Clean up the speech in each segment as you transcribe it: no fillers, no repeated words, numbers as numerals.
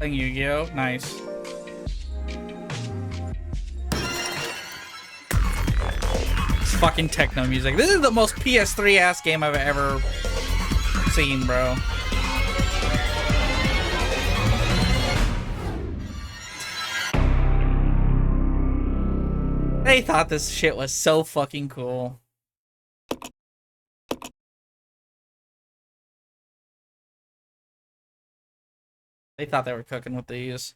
Playing Yu-Gi-Oh! Nice. Fucking techno music. This is the most PS3 ass game I've ever seen, bro. They thought this shit was so fucking cool. They thought they were cooking with these.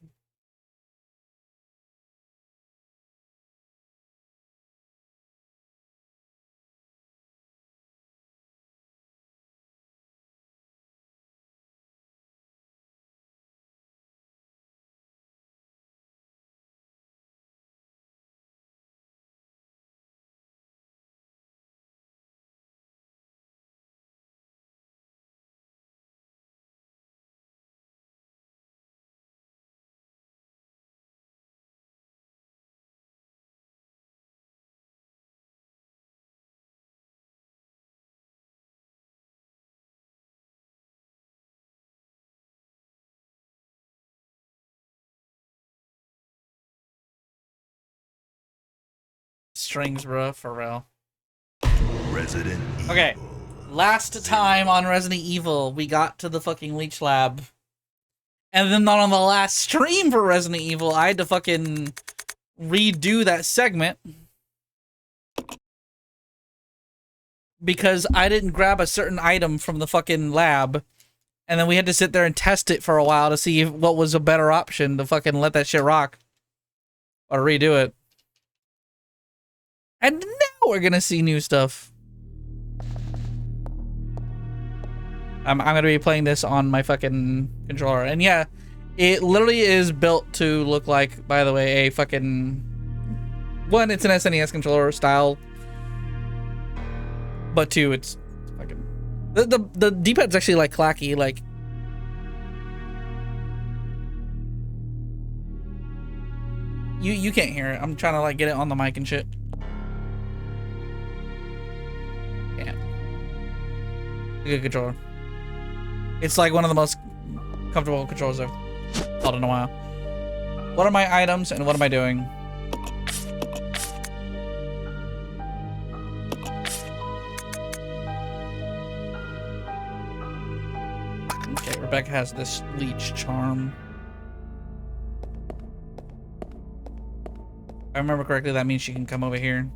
Strings, bro, for real. Resident Evil. Okay, last time on Resident Evil, we got to the fucking leech lab. And then on the last stream for Resident Evil, I had to fucking redo that segment. Because I didn't grab a certain item from the fucking lab. And then we had to sit there and test it for a while to see what was a better option to fucking let that shit rock. Or redo it. And now we're gonna see new stuff. I'm gonna be playing this on my fucking controller. And yeah, it literally is built to look like, by the way, a fucking... One, it's an SNES controller style. But two, it's fucking... The D-pad's actually like clacky, like... You can't hear it. I'm trying to like get it on the mic and shit. Yeah. A good controller. It's like one of the most comfortable controllers I've held in a while. What are my items and what am I doing? Okay, Rebecca has this leech charm. If I remember correctly, that means she can come over here.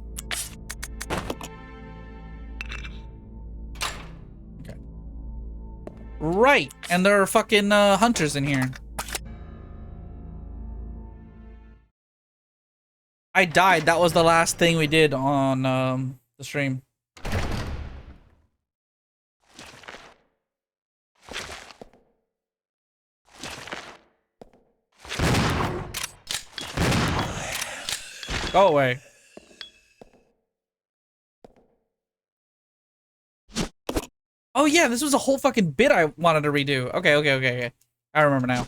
Okay. Right, and there are fucking hunters in here. I died. That was the last thing we did on the stream. Go away. Oh yeah, this was a whole fucking bit I wanted to redo. Okay. I remember now.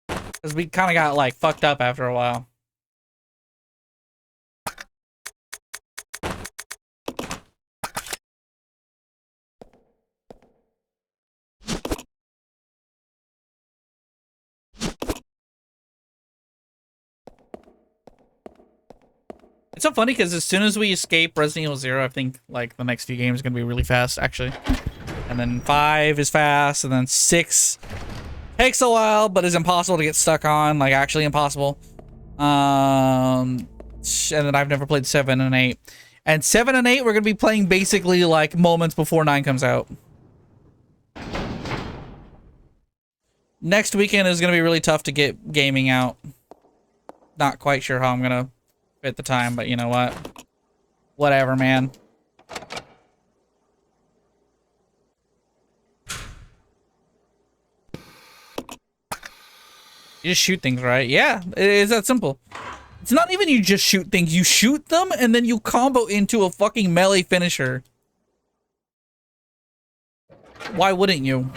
Because we kind of got like fucked up after a while. It's so funny because as soon as we escape Resident Evil 0, I think like the next few games are gonna be really fast, actually. And then 5 is fast, and then 6 takes a while, but is impossible to get stuck on, like actually impossible. And then I've never played 7 and 8. And 7 and 8 we're gonna be playing basically like moments before 9 comes out. Next weekend is gonna be really tough to get gaming out. Not quite sure how I'm gonna fit the time, but you know what? Whatever, man. You just shoot things, right? Yeah, it's that simple. It's not even you just shoot things. You shoot them, and then you combo into a fucking melee finisher. Why wouldn't you?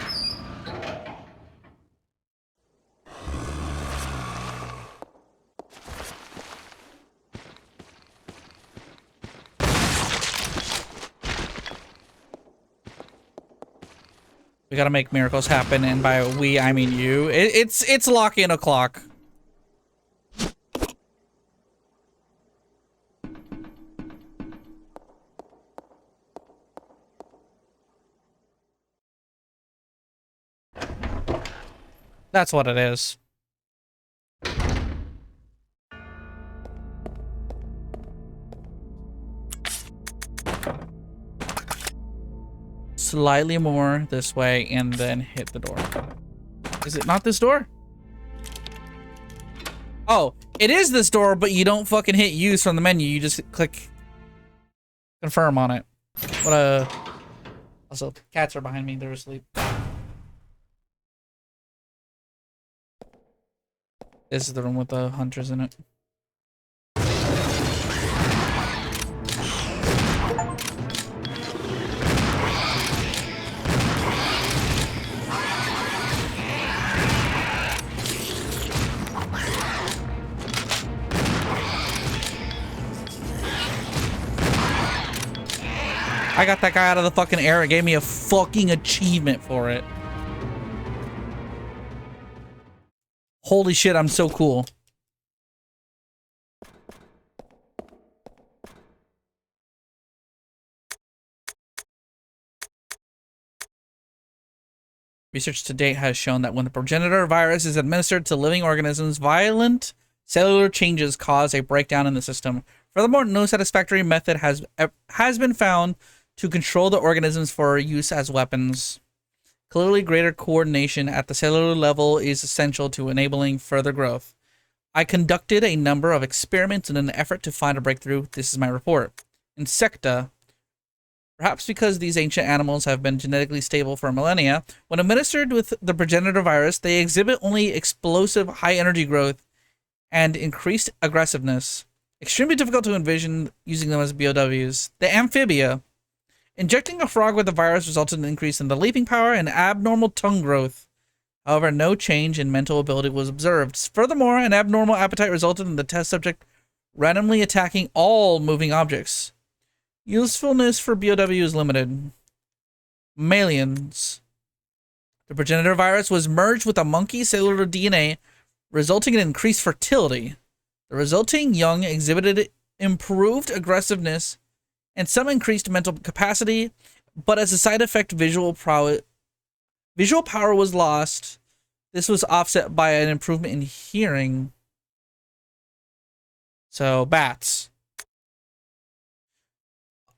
We gotta make miracles happen, and by we, I mean you. It's lock-in o'clock. That's what it is. Slightly more this way and then hit the door. Is it not this door? Oh, it is this door, but you don't fucking hit use from the menu. You just click confirm on it. What a... Also, cats are behind me. They're asleep. This is the room with the hunters in it. I got that guy out of the fucking air. It gave me a fucking achievement for it. Holy shit, I'm so cool. Research to date has shown that when the progenitor virus is administered to living organisms, violent cellular changes cause a breakdown in the system. Furthermore, no satisfactory method has been found to control the organisms for use as weapons. Clearly, greater coordination at the cellular level is essential to enabling further growth. I conducted a number of experiments in an effort to find a breakthrough. This is my report. Insecta. Perhaps because these ancient animals have been genetically stable for millennia, when administered with the progenitor virus, they exhibit only explosive high-energy growth and increased aggressiveness. Extremely difficult to envision using them as BOWs. The amphibia. Injecting a frog with the virus resulted in an increase in the leaping power and abnormal tongue growth. However, no change in mental ability was observed. Furthermore, an abnormal appetite resulted in the test subject randomly attacking all moving objects. Usefulness for BOW is limited. Mammalians. The progenitor virus was merged with a monkey's cellular DNA, resulting in increased fertility. The resulting young exhibited improved aggressiveness and some increased mental capacity, but as a side effect, visual power was lost. This was offset by an improvement in hearing. So, bats.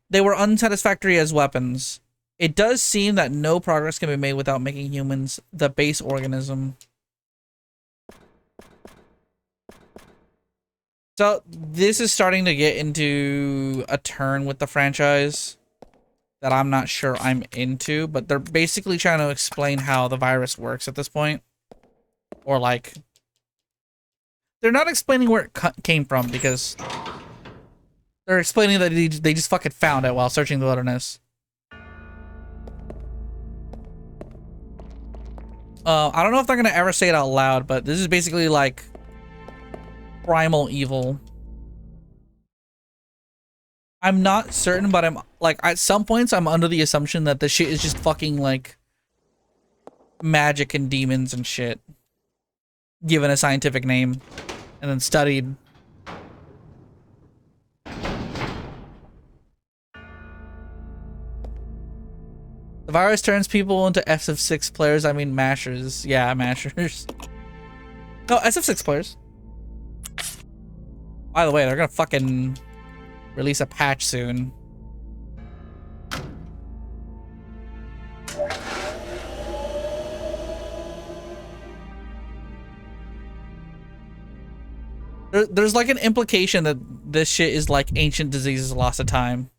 They were unsatisfactory as weapons. It does seem that no progress can be made without making humans the base organism. So, this is starting to get into a turn with the franchise that I'm not sure I'm into, but they're basically trying to explain how the virus works at this point. Or, like, they're not explaining where it came from, because they're explaining that they just fucking found it while searching the wilderness. I don't know if they're gonna ever say it out loud, but this is basically like primal evil. I'm not certain, but I'm like, at some points I'm under the assumption that this shit is just fucking like magic and demons and shit, given a scientific name and then studied. The virus turns people into SF6 players. I mean, mashers. Yeah, mashers. No, SF6 players. By the way, they're gonna fucking release a patch soon. There's like an implication that this shit is like ancient diseases lost to time.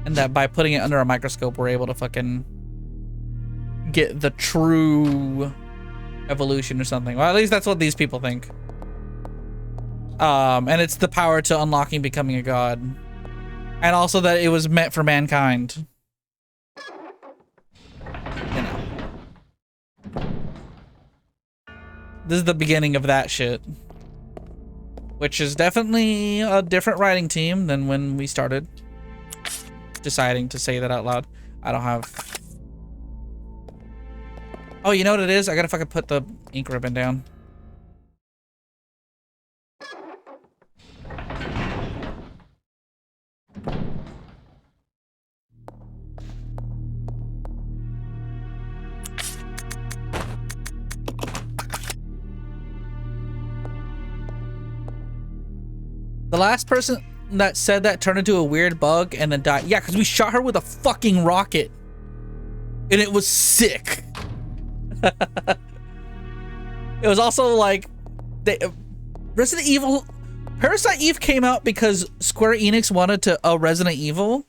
And that by putting it under a microscope, we're able to fucking get the true evolution or something. Well, at least that's what these people think. And it's the power to unlocking becoming a god. And also that it was meant for mankind. You know. This is the beginning of that shit. which is definitely a different writing team than when we started. Deciding to say that out loud. I don't have... Oh, you know what it is? I gotta fucking put the ink ribbon down. The last person that said that turned into a weird bug and then died. Yeah, because we shot her with a fucking rocket. And it was sick. It was also like... Resident Evil... Parasite Eve came out because Square Enix wanted a Resident Evil.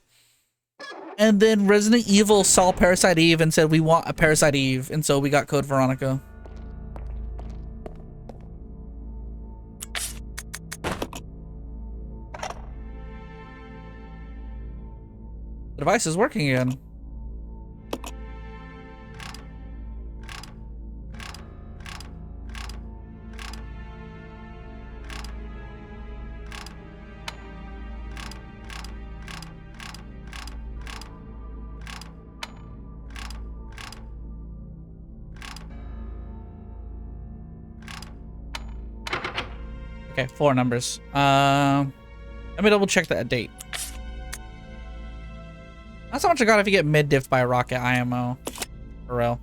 And then Resident Evil saw Parasite Eve and said, we want a Parasite Eve. And so we got Code Veronica. The device is working again. Okay, 4 numbers. Let me double check that date. Not so much I got if you get mid-diff by a rocket IMO. For real.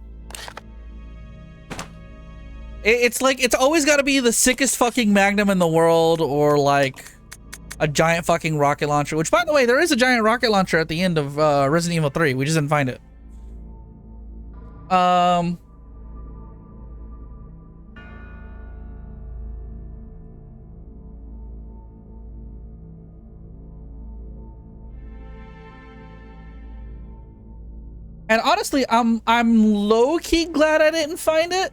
It's like, it's always got to be the sickest fucking Magnum in the world, or like a giant fucking rocket launcher. Which, by the way, there is a giant rocket launcher at the end of Resident Evil 3. We just didn't find it. And honestly, I'm low-key glad I didn't find it.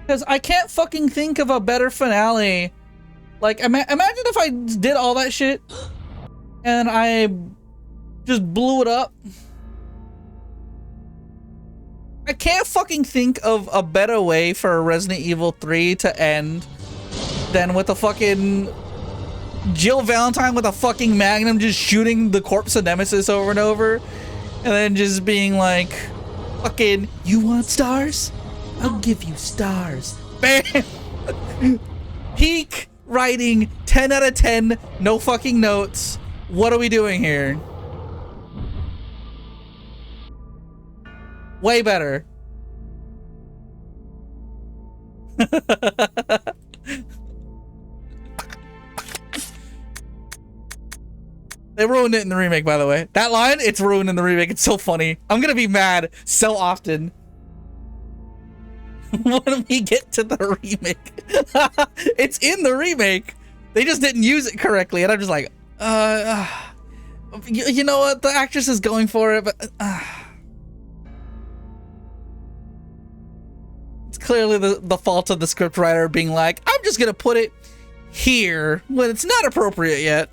Because I can't fucking think of a better finale. Like, imagine if I did all that shit and I just blew it up. I can't fucking think of a better way for Resident Evil 3 to end than with a fucking... Jill Valentine with a fucking Magnum just shooting the corpse of Nemesis over and over. And then just being like, fucking, you want stars? I'll give you stars. Bam! Peak writing, 10 out of 10, no fucking notes. What are we doing here? Way better. They ruined it in the remake, by the way. That line, it's ruined in the remake. It's so funny. I'm gonna be mad so often when we get to the remake. It's in the remake. They just didn't use it correctly, and I'm just like, you know what? The actress is going for it, but it's clearly the fault of the scriptwriter being like, I'm just gonna put it here when it's not appropriate yet.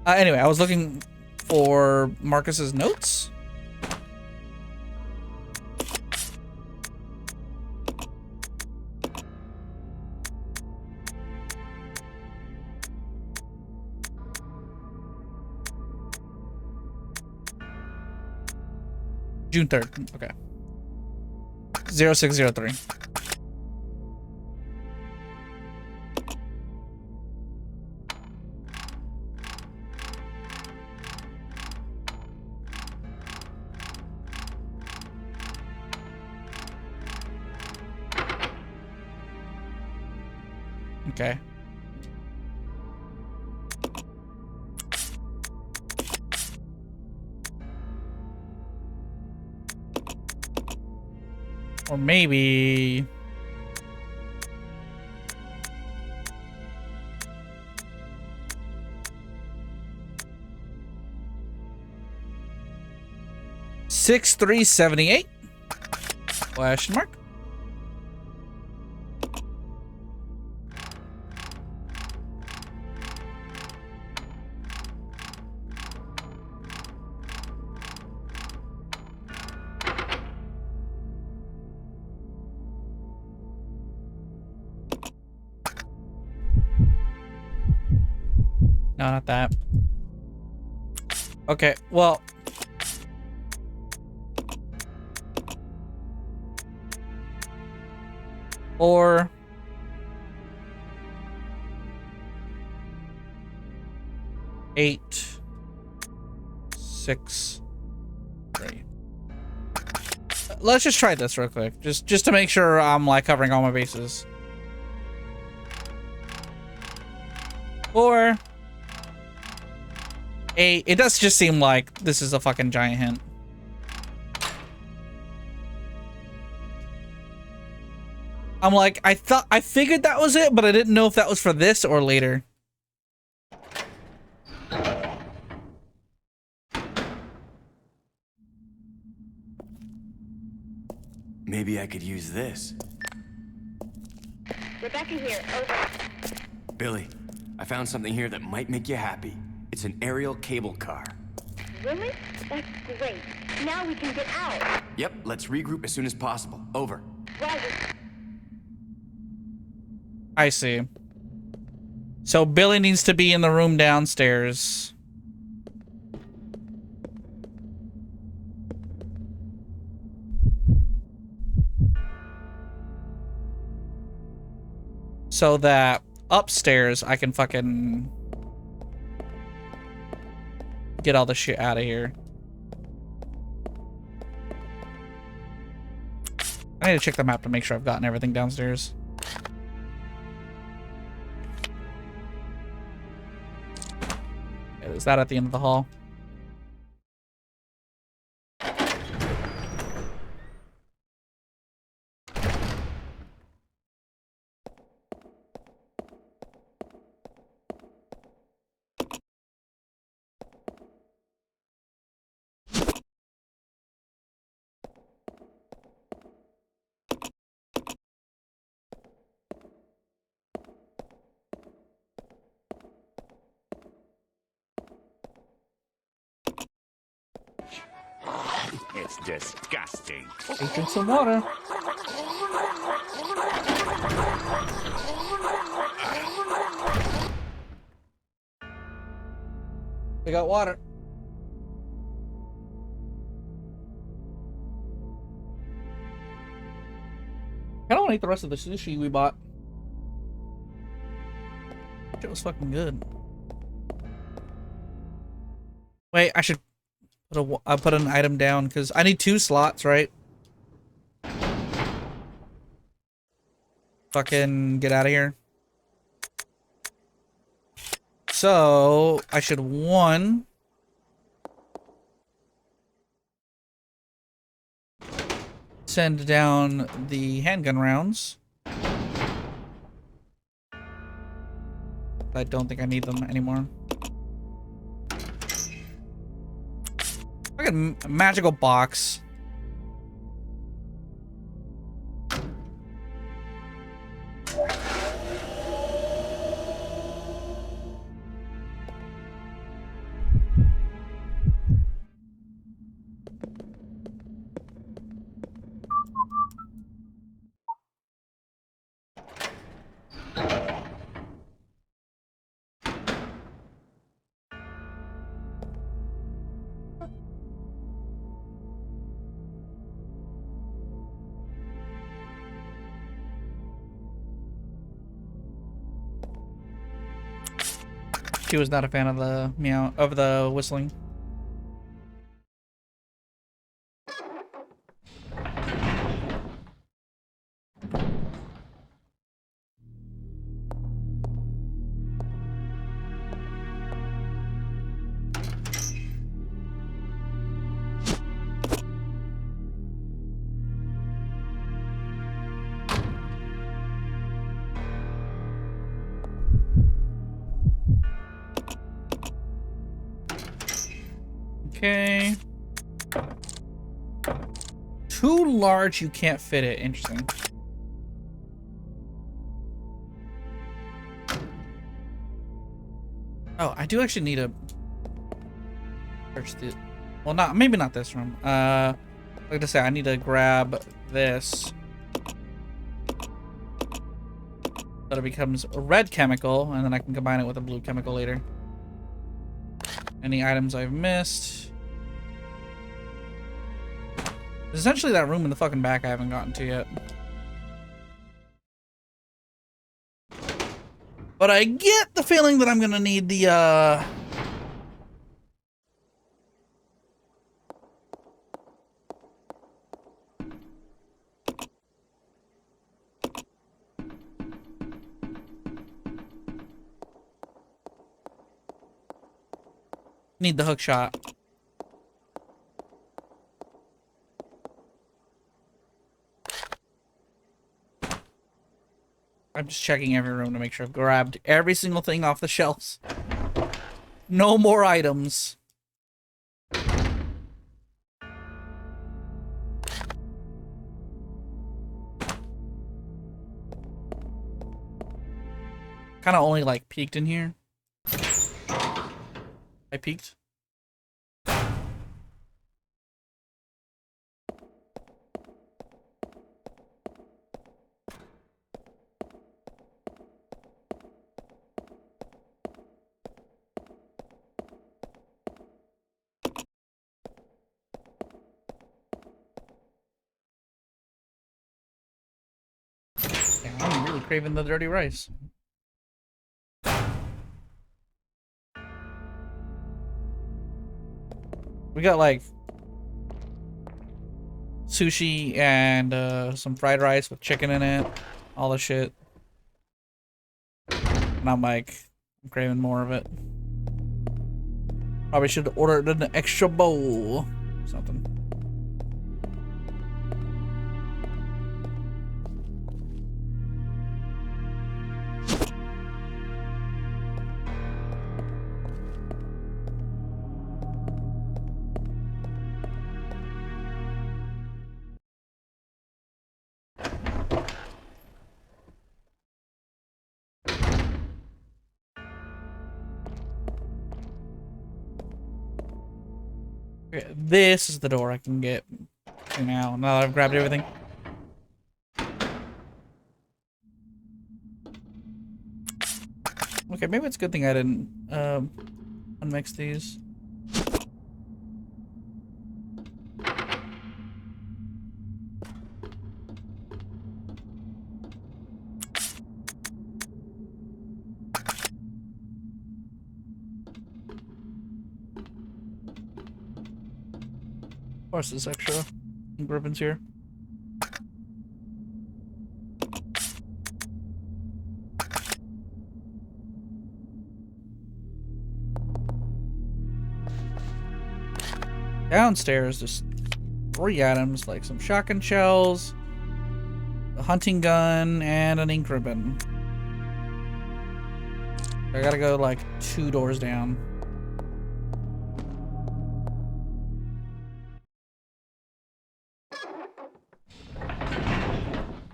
Anyway, I was looking for Marcus's notes. June 3rd. Okay. 0603. Okay. Or maybe... $6378? Question mark. No, not that. Okay, well. Or 8, 6, 3. Let's just try this real quick, just to make sure I'm like covering all my bases. 4, 8. It does just seem like this is a fucking giant hint. I'm like, I figured that was it, but I didn't know if that was for this or later. Maybe I could use this. Rebecca here, over. Billy, I found something here that might make you happy. It's an aerial cable car. Really? That's great. Now we can get out. Yep, let's regroup as soon as possible. Over. Roger. I see. So Billy needs to be in the room downstairs. So that upstairs I can fucking get all the shit out of here. I need to check the map to make sure I've gotten everything downstairs. Is that at the end of the hall? It's disgusting. Drink some water. We got water. I don't want to eat the rest of the sushi we bought. It was fucking good. Wait, I should put an item down because I need 2 slots, right? Fucking get out of here. So I should 1 send down the handgun rounds. I don't think I need them anymore. Fucking magical box. She was not a fan of the the whistling. Okay. Too large, you can't fit it. Interesting. Oh, I do actually need a search the. Well, not maybe not this room. Like I say, I need to grab this. So it becomes a red chemical, and then I can combine it with a blue chemical later. Any items I've missed? There's essentially that room in the fucking back I haven't gotten to yet. But I get the feeling that I'm gonna need the, need the hook shot. I'm just checking every room to make sure I've grabbed every single thing off the shelves. No more items. Kind of only like peeked in here. I peeked. Damn, I'm really craving the dirty rice. We got like sushi and some fried rice with chicken in it, all the shit. And I'm craving more of it. Probably should have ordered an extra bowl. Something. Okay, this is the door I can get to now that I've grabbed everything. Okay, maybe it's a good thing I didn't unmix these. Of course, there's extra ribbons here. Downstairs, there's 3 items, like some shotgun shells, a hunting gun, and an ink ribbon. I gotta go like 2 doors down.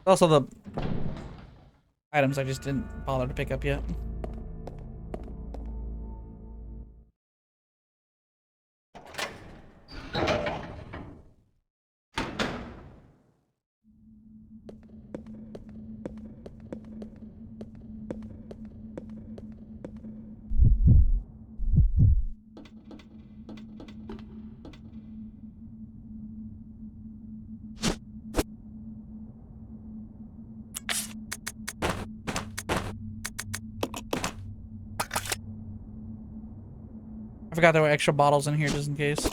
Also the items I just didn't bother to pick up yet. I forgot there were extra bottles in here just in case.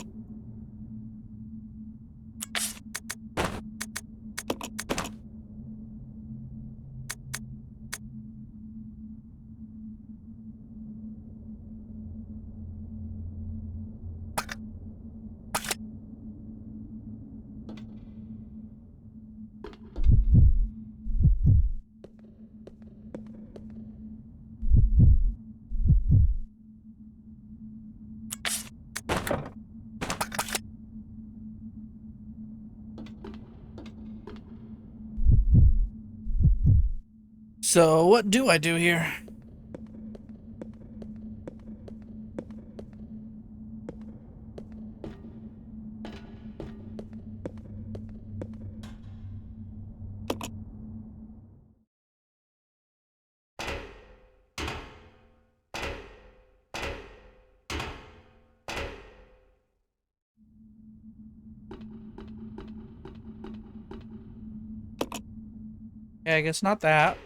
So what do I do here? Okay, I guess not that.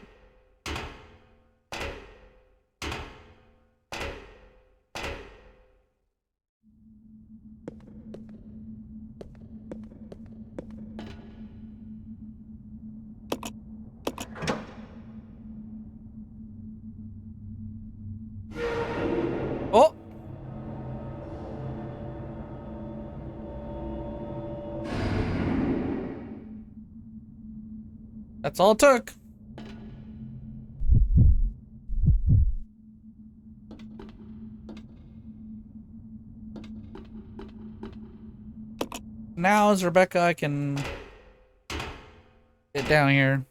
Oh! That's all it took. Now, as Rebecca, I can get down here.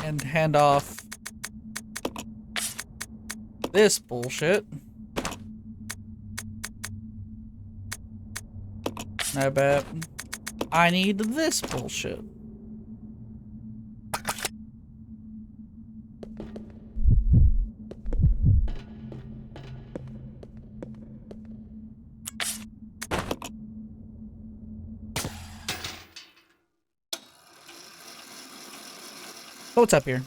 And hand off this bullshit. I bet I need this bullshit. So what's up here?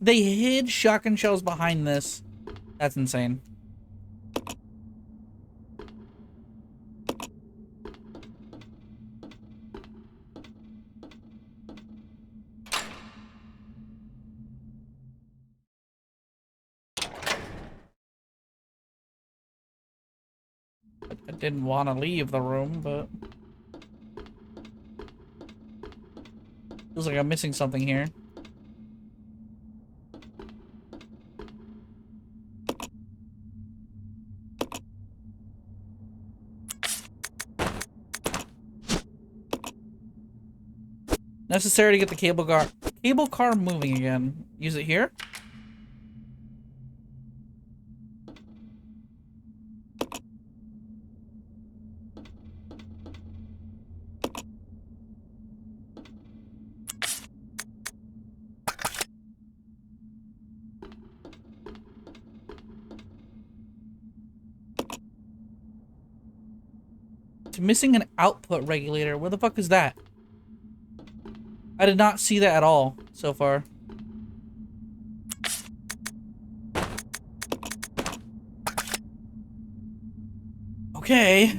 They hid shotgun shells behind this. That's insane. I didn't want to leave the room, but feels like I'm missing something here. Necessary to get the cable car moving again. Use it here? It's missing an output regulator. Where the fuck is that? I did not see that at all so far. Okay.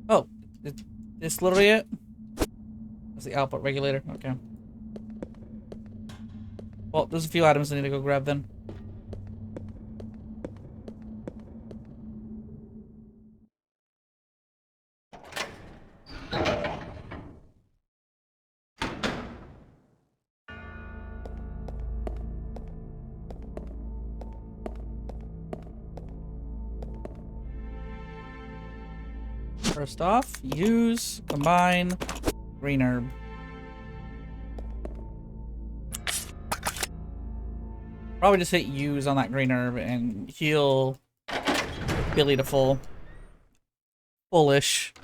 Oh, this literally it? That's the output regulator. Okay. Well, there's a few items I need to go grab then. First off, use, combine, green herb. Probably just hit use on that green herb and heal Billy to fullish.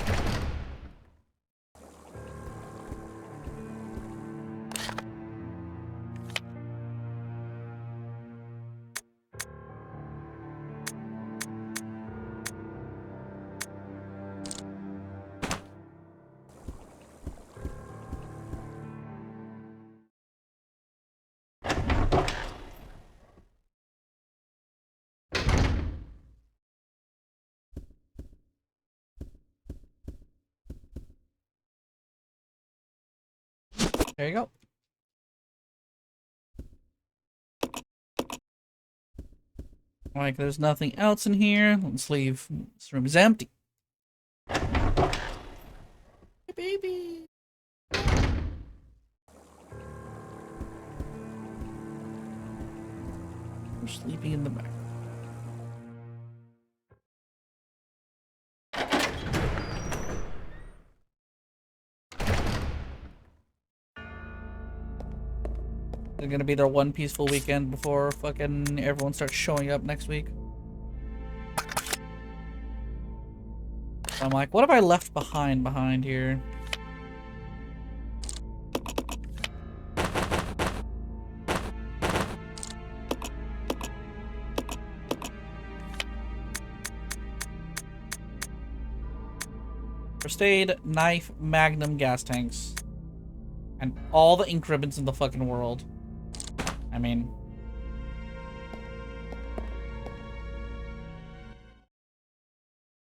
There you go. Like, there's nothing else in here. Let's leave. This room is empty. Hey, baby. We're sleeping in the back. They're gonna be their one peaceful weekend before fucking everyone starts showing up next week. So I'm like, what have I left behind here? First aid, knife, magnum, gas tanks. And all the ink ribbons in the fucking world. I mean...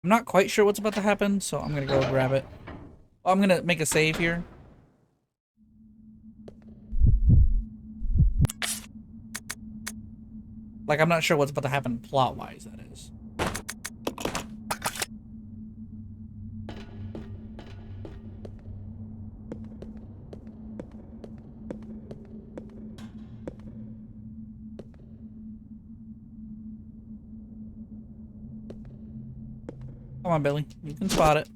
I'm not quite sure what's about to happen, so I'm gonna go grab it. Oh, I'm gonna make a save here. Like, I'm not sure what's about to happen plot-wise, that is. Come on, Billy. You can spot it.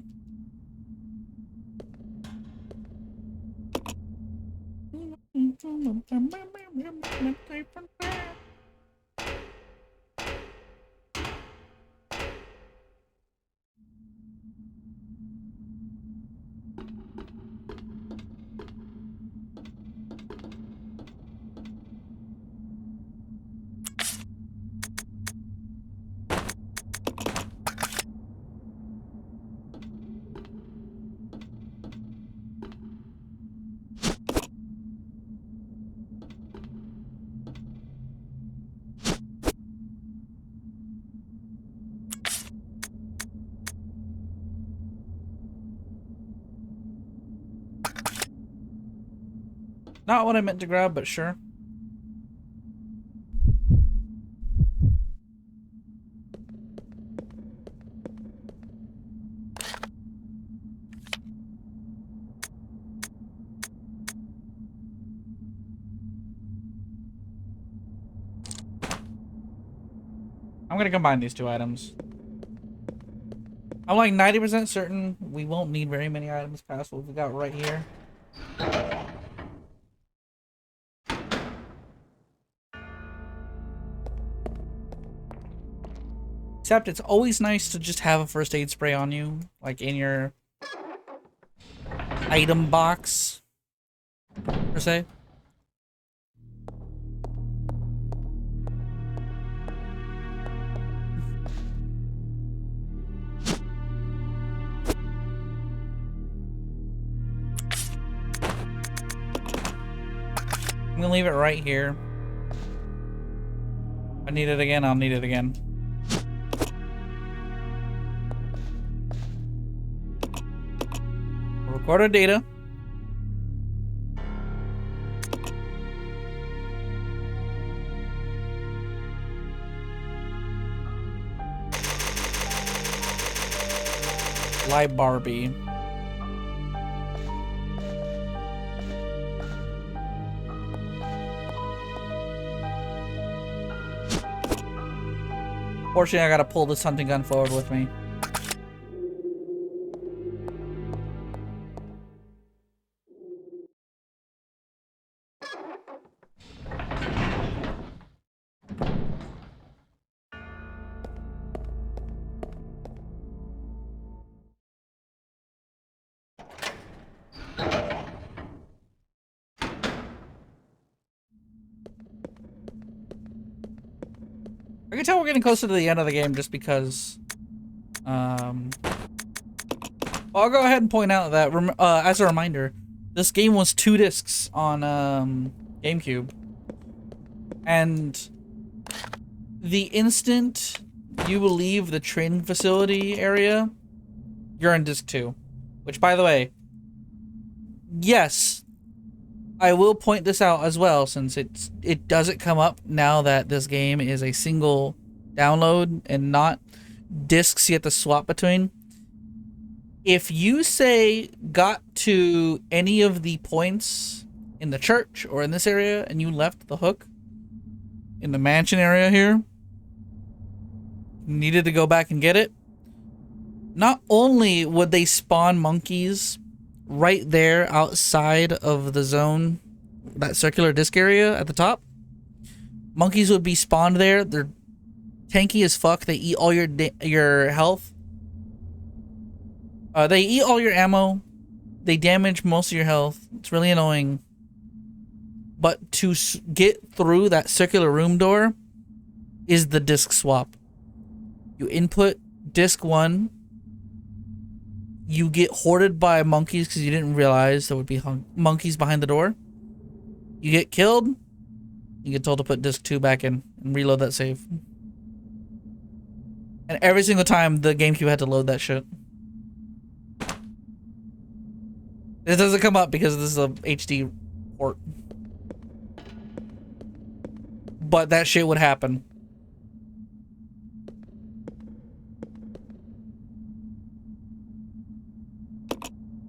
Not what I meant to grab, but sure. I'm gonna combine these two items. I'm like 90% certain we won't need very many items past what we've got right here. Except it's always nice to just have a first aid spray on you, like in your item box, per se. I'm gonna leave it right here. If I need it again, I'll need it again. Recorded data. Live Barbie. Fortunately, I gotta pull this hunting gun forward with me. I can tell we're getting closer to the end of the game just because, well, I'll go ahead and point out that, as a reminder, this game was 2 discs on, GameCube. And the instant you will leave the training facility area, you're in disc 2. Which, by the way, yes, I will point this out as well, since it doesn't come up now that this game is a single download and not discs you have to swap between. If you say got to any of the points in the church or in this area and you left the hook in the mansion area here, needed to go back and get it, not only would they spawn monkeys right there outside of the zone, that circular disc area at the top, monkeys would be spawned there. They're tanky as fuck. They eat all your health. They eat all your ammo. They damage most of your health. It's really annoying. But to get through that circular room door is the disc swap. You input disc 1. You get hoarded by monkeys because you didn't realize there would be monkeys behind the door. You get killed. You get told to put disc 2 back in and reload that save. And every single time the GameCube had to load that shit. This doesn't come up because this is a HD port. But that shit would happen.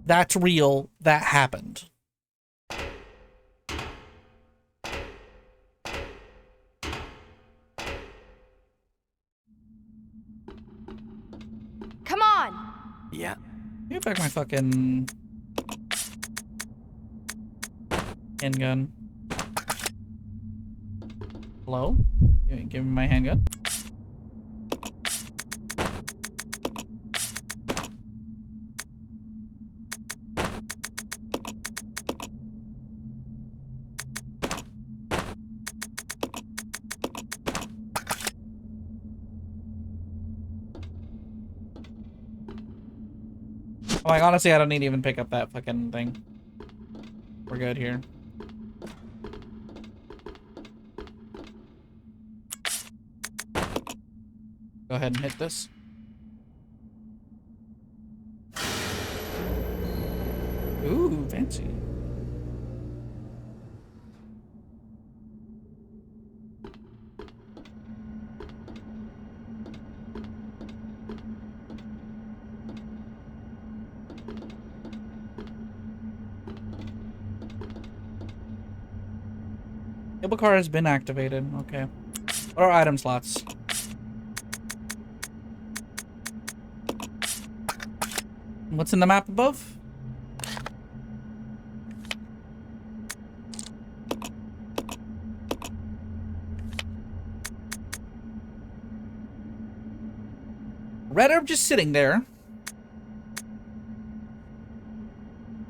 That's real. That happened. Come on! Yeah. Give back my fucking handgun. Hello? Give me my handgun. Oh, like, honestly, I don't need to even pick up that fucking thing. We're good here. Go ahead and hit this. Ooh, fancy. Cable car has been activated. Okay. What are item slots? What's in the map above? Red herb just sitting there.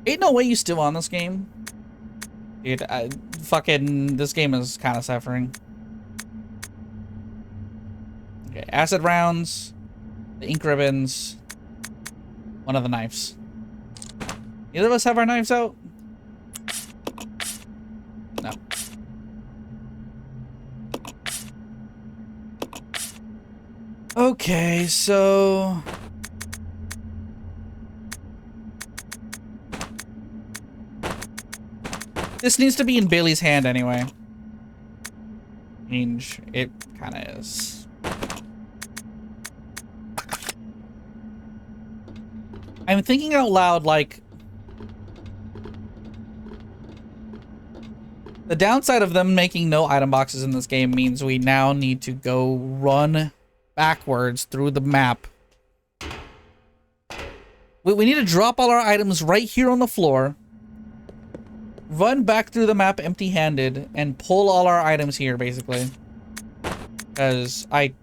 Ain't no way you still on this game. Dude, fucking, this game is kind of suffering. Okay, acid rounds, the ink ribbons, one of the knives. Either of us have our knives out? No. Okay, so... this needs to be in Bailey's hand anyway. Change. It kind of is. I'm thinking out loud, like... the downside of them making no item boxes in this game means we now need to go run backwards through the map. We need to drop all our items right here on the floor. Run back through the map empty-handed and pull all our items here, basically. Because I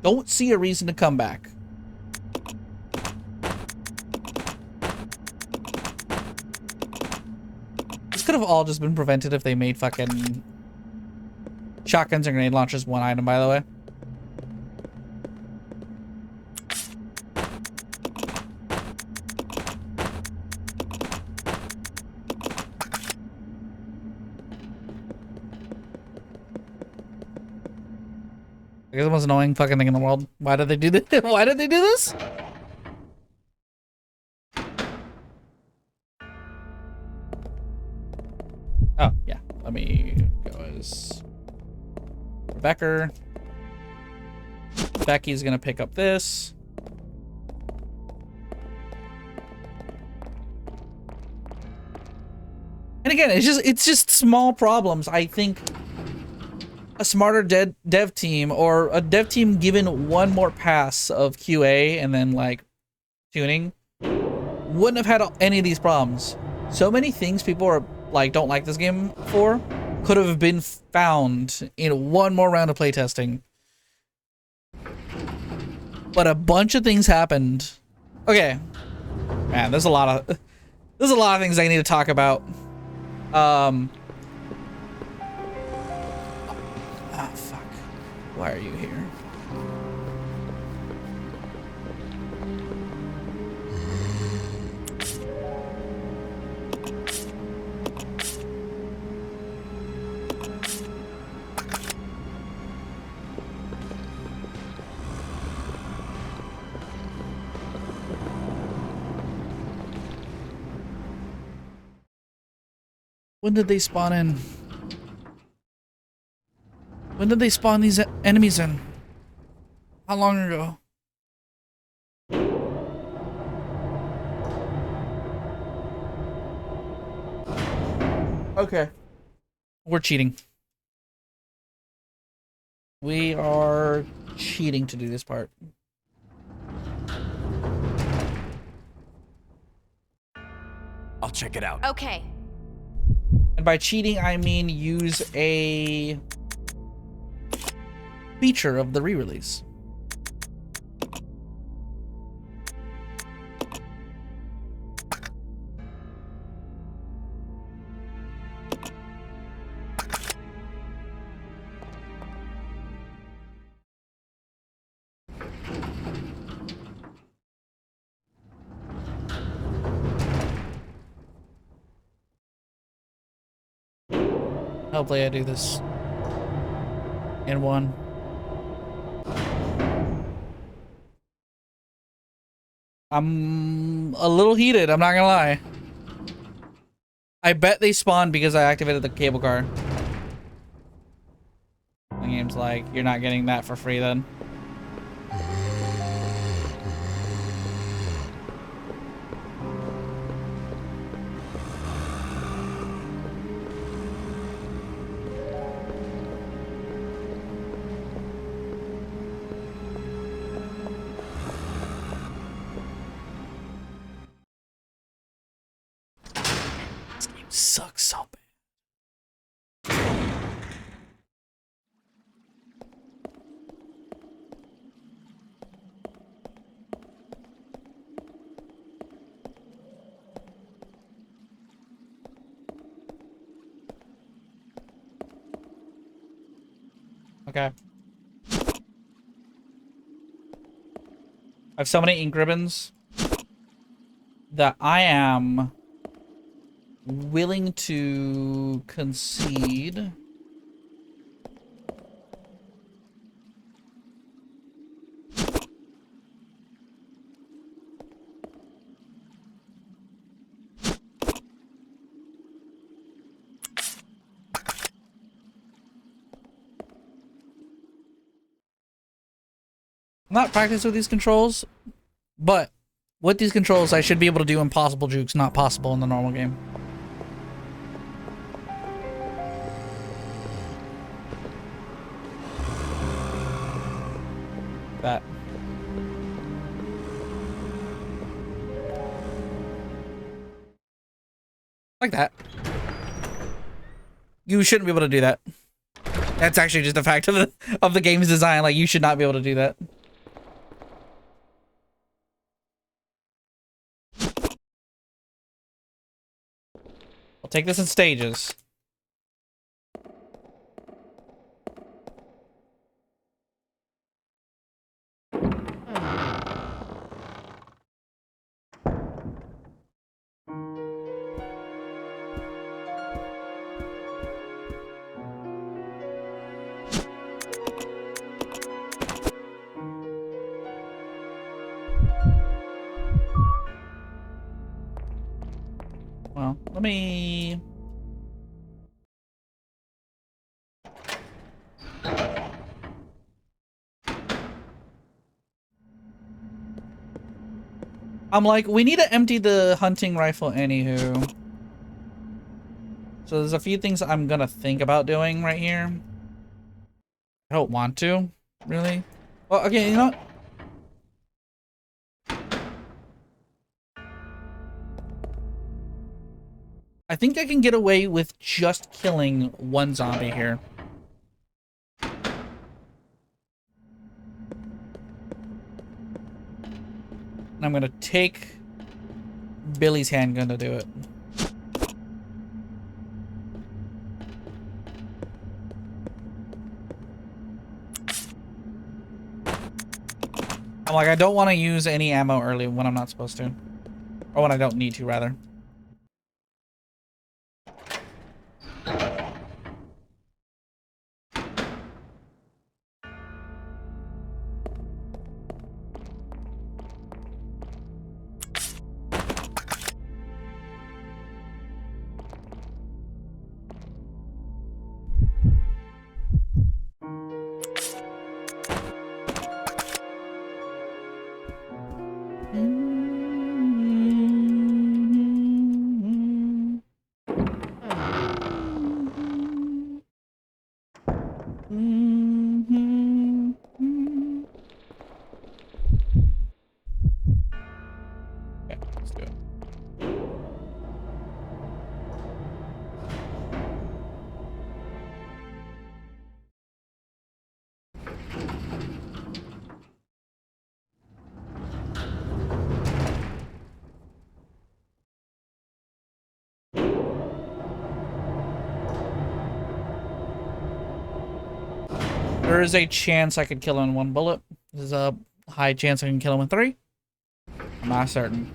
don't see a reason to come back. This could have all just been prevented if they made fucking shotguns and grenade launchers one item, by the way. I guess the most annoying fucking thing in the world. Why did they do this? Why did they do this? Oh, yeah. Let me go as Rebecca. Becky's gonna pick up this. And again, it's just small problems. I think a smarter dev team, or a dev team given one more pass of QA and then like tuning, wouldn't have had any of these problems. So many things people are like don't like this game for could have been found in one more round of playtesting. But a bunch of things happened. Okay, man, there's a lot of things I need to talk about. Ah, fuck. Why are you here? When did they spawn in? When did they spawn these enemies in? How long ago? Okay. We're cheating. We are cheating to do this part. I'll check it out. Okay. And by cheating, I mean use a feature of the re-release. Hopefully I do this in one. I'm a little heated, I'm not gonna lie. I bet they spawned because I activated the cable car. The game's like, you're not getting that for free then. Sucks so bad. Okay. I have so many ink ribbons that I am willing to concede I'm not practiced with these controls, but with these controls I should be able to do impossible jukes not possible in the normal game. That. Like that. You shouldn't be able to do that. That's actually just a fact of the game's design. Like, you should not be able to do that. I'll take this in stages. Well, let me... I'm like, we need to empty the hunting rifle anywho. So there's a few things I'm gonna think about doing right here. I don't want to, really. Well, okay, you know what? I think I can get away with just killing one zombie here. And I'm gonna take Billy's handgun to do it. I'm like, I don't want to use any ammo early when I'm not supposed to. Or when I don't need to, rather. Okay, let's do it. There is a chance I could kill him in one bullet. There's a high chance I can kill him in 3. I'm not certain.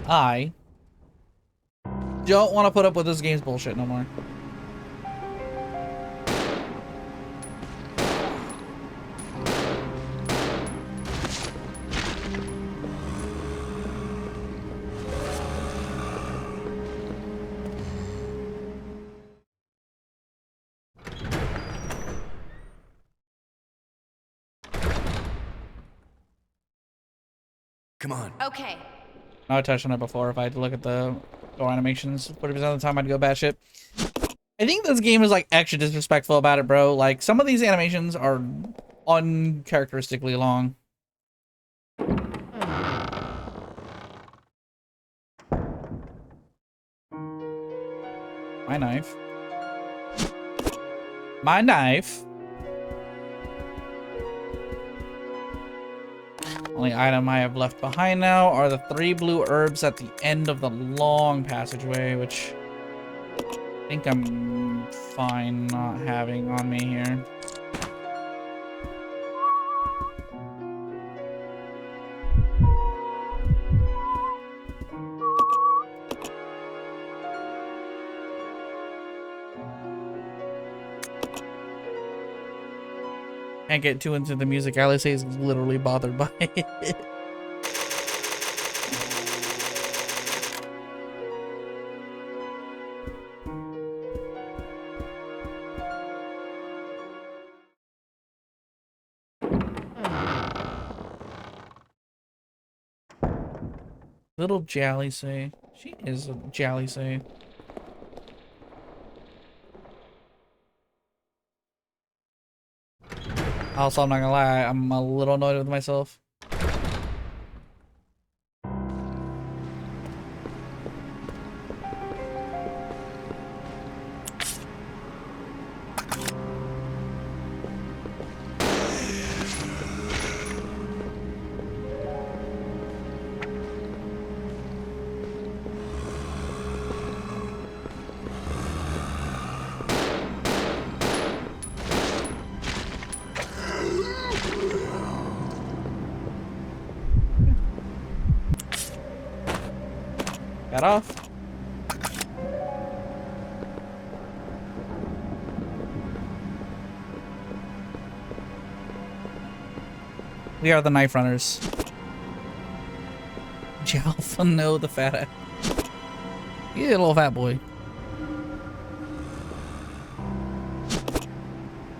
I don't want to put up with this game's bullshit no more. Come on. Okay. I touched on it before. If I had to look at the door animations, 40% of the time I'd go batshit. I think this game is like extra disrespectful about it, bro. Like some of these animations are uncharacteristically long. My knife. My knife. Only item I have left behind now are the 3 blue herbs at the end of the long passageway, which I think I'm fine not having on me here. Can't get too into the music. Alice is literally bothered by it. Little Jally say. She is a Jally say. Also, I'm not gonna lie, I'm a little annoyed with myself. Got off. We are the knife runners. Jalfa, no, the fat ass. Yeah, little fat boy.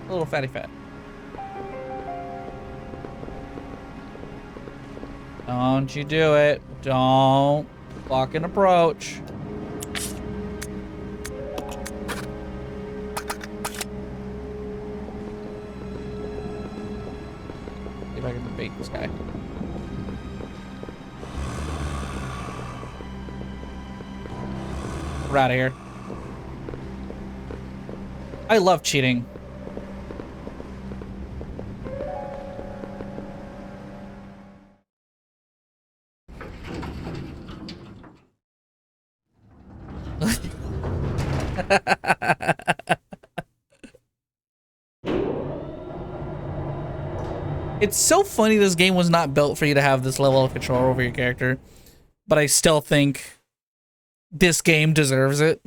A little fatty fat. Don't you do it. Don't fucking approach. See if I can bait this guy. We're out of here. I love cheating. It's so funny this game was not built for you to have this level of control over your character, but I still think this game deserves it.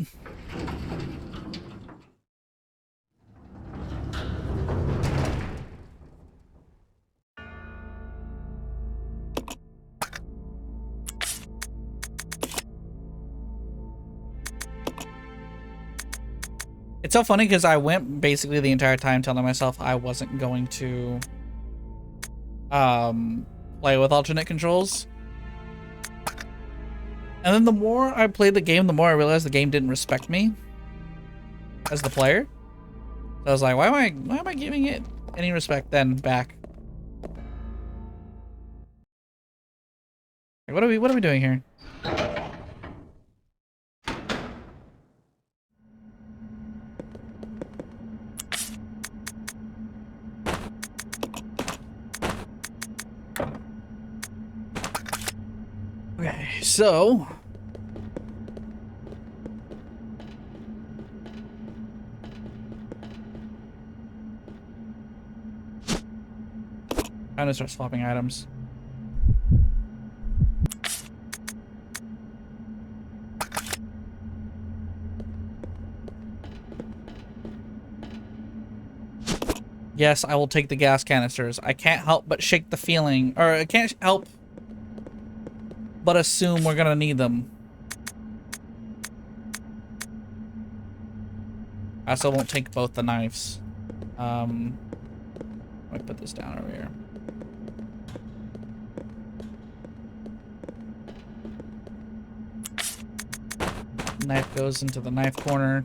It's so funny because I went basically the entire time telling myself I wasn't going to play with alternate controls. And then the more I played the game, the more I realized the game didn't respect me as the player. So I was like, why am I giving it any respect then back? What are we doing here? Okay, so I'm gonna start swapping items. Yes, I will take the gas canisters. I can't help but shake the feeling, or I can't help but assume we're gonna need them. I also won't take both the knives. Let me put this down over here. Knife goes into the knife corner.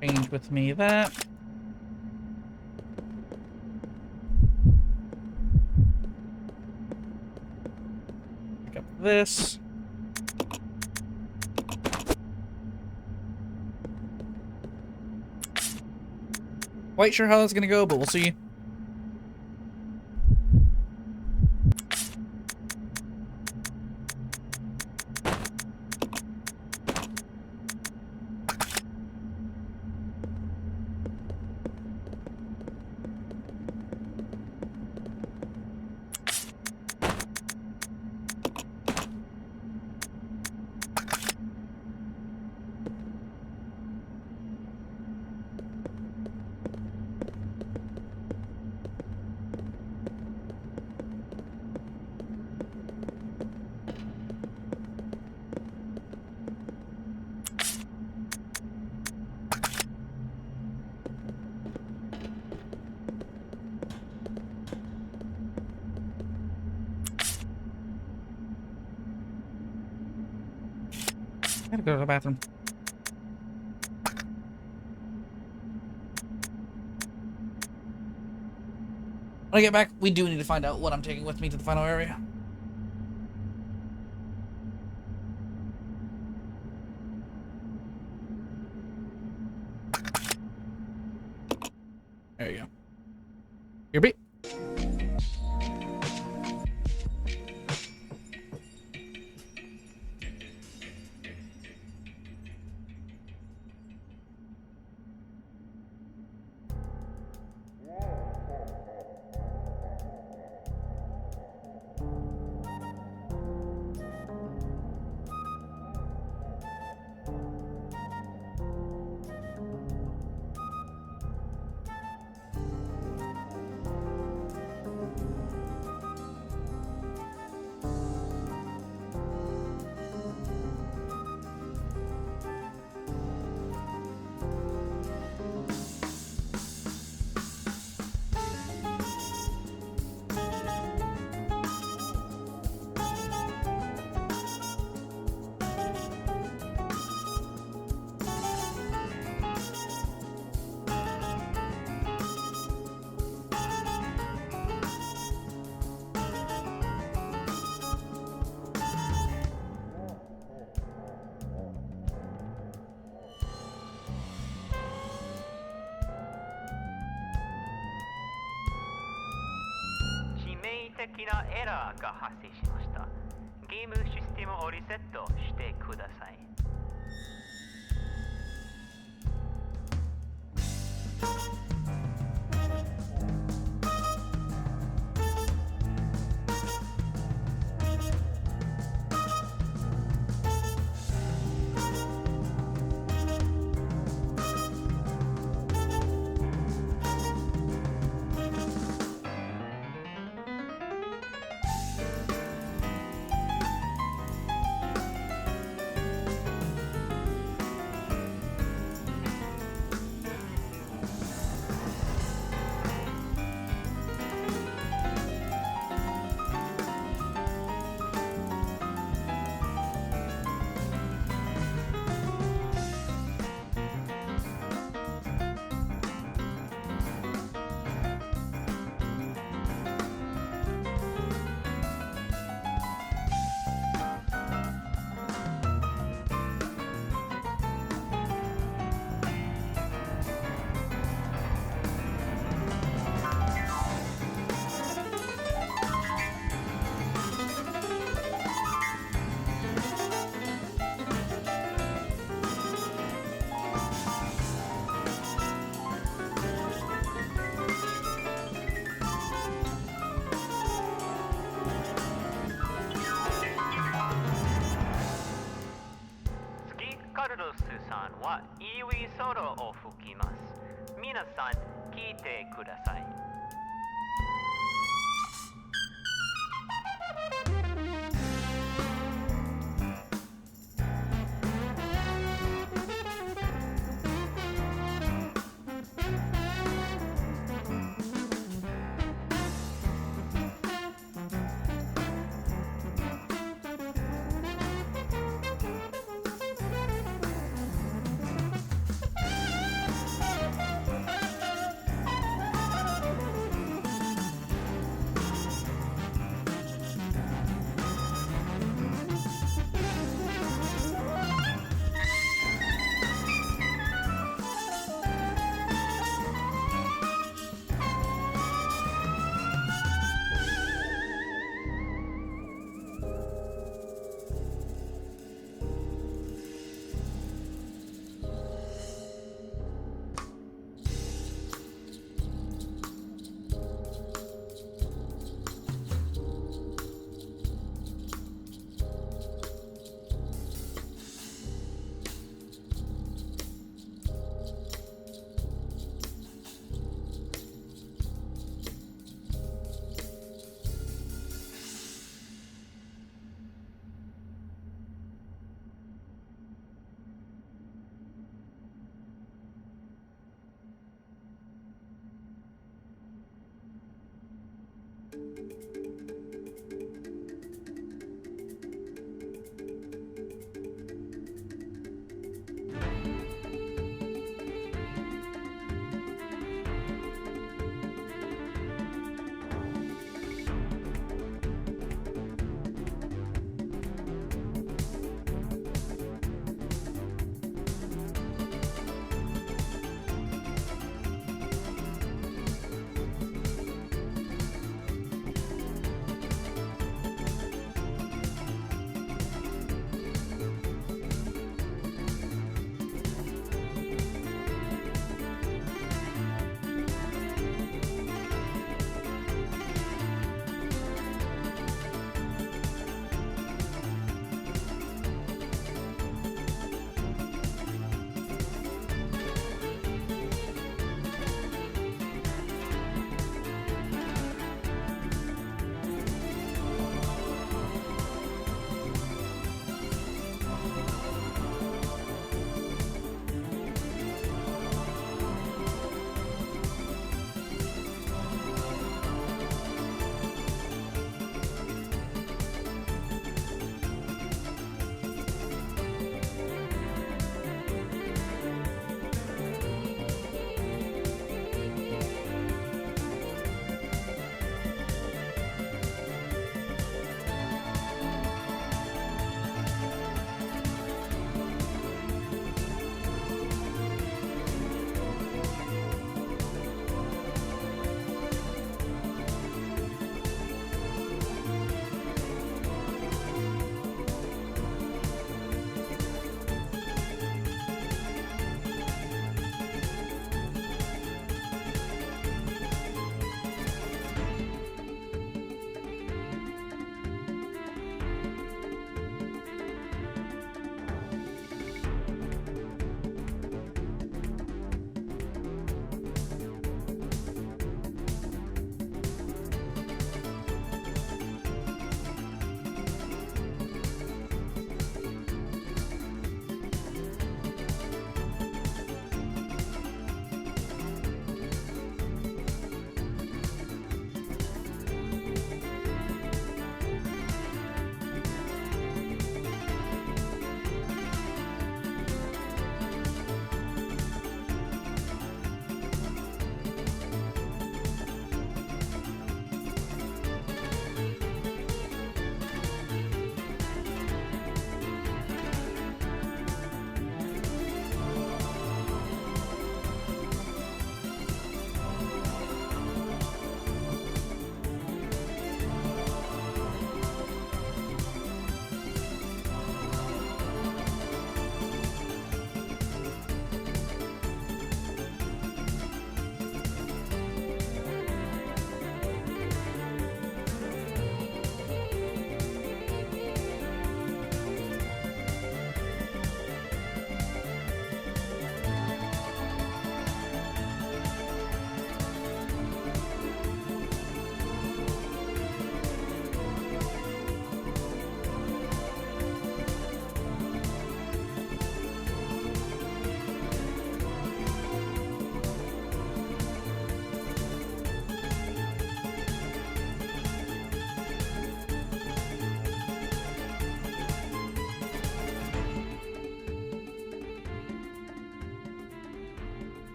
Change with me that. Pick up this. Quite sure how that's gonna go, but we'll see. I gotta go to the bathroom. When I get back, we do need to find out what I'm taking with me to the final area. There you go. Here be. きなエラーが発生しました。ゲームシステムをリセットしてください。カルロスさんは RE ソロを吹きます。皆さん聞いてください。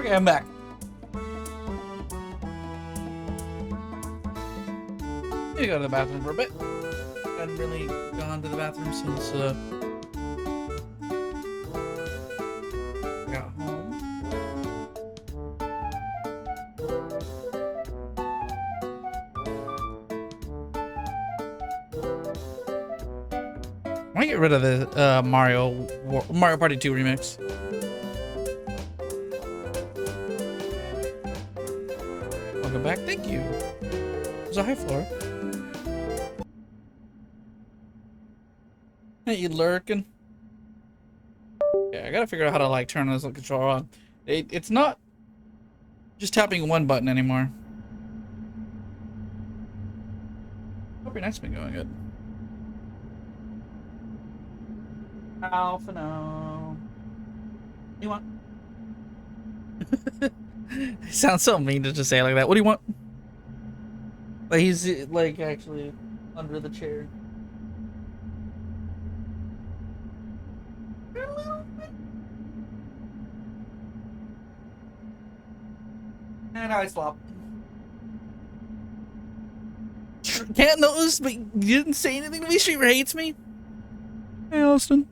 Okay, I'm back. Let me go to the bathroom for a bit. I hadn't really gone to the bathroom since I got home. I want to get rid of the Mario Party 2 remix. Welcome back. Thank you. There's a high floor. Hey, you lurking? Yeah, I gotta figure out how to like turn this controller on. It's not just tapping one button anymore. Hope your night's been going good. Alpha, no. You want? It sounds so mean to just say it like that. What do you want? Like he's like actually under the chair. And I swap. Can't notice, but you didn't say anything to me. Streamer hates me. Hey, Austin.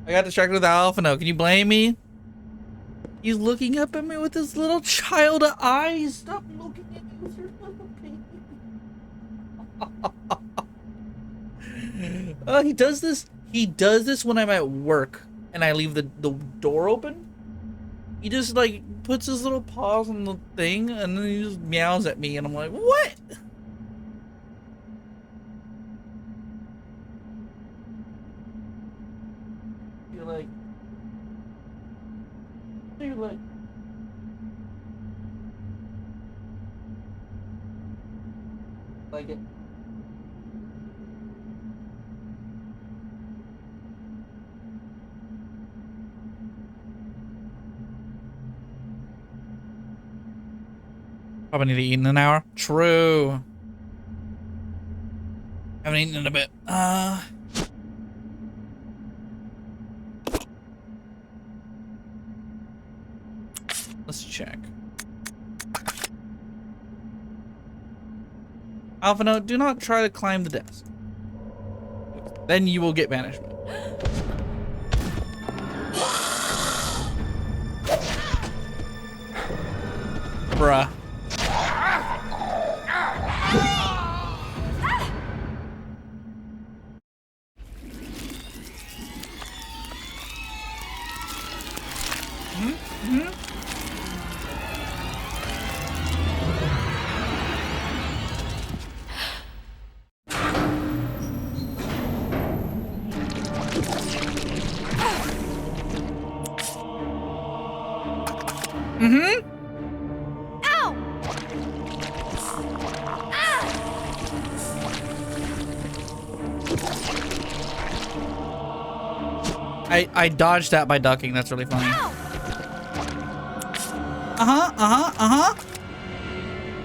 I got distracted with Alpha. No, can you blame me? He's looking up at me with his little child eyes. Stop looking at me with your little baby. He does this. He does this when I'm at work and I leave the door open. He just like puts his little paws on the thing and then he just meows at me and I'm like, what? You're like it. Probably need to eat in an hour. True. Haven't eaten in a bit. Let's check. Alpha note, do not try to climb the desk. Then you will get banishment. Bruh. I dodged that by ducking. That's really funny.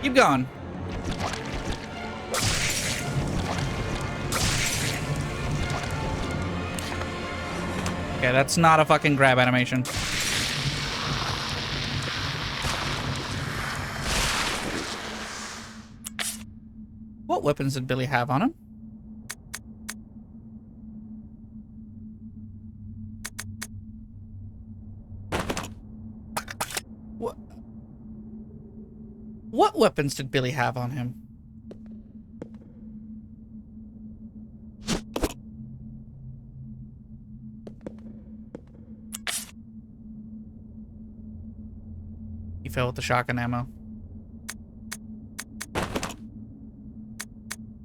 Keep going. Okay, that's not a fucking grab animation. What weapons did Billy have on him? What weapons did Billy have on him? He fell with the shotgun ammo.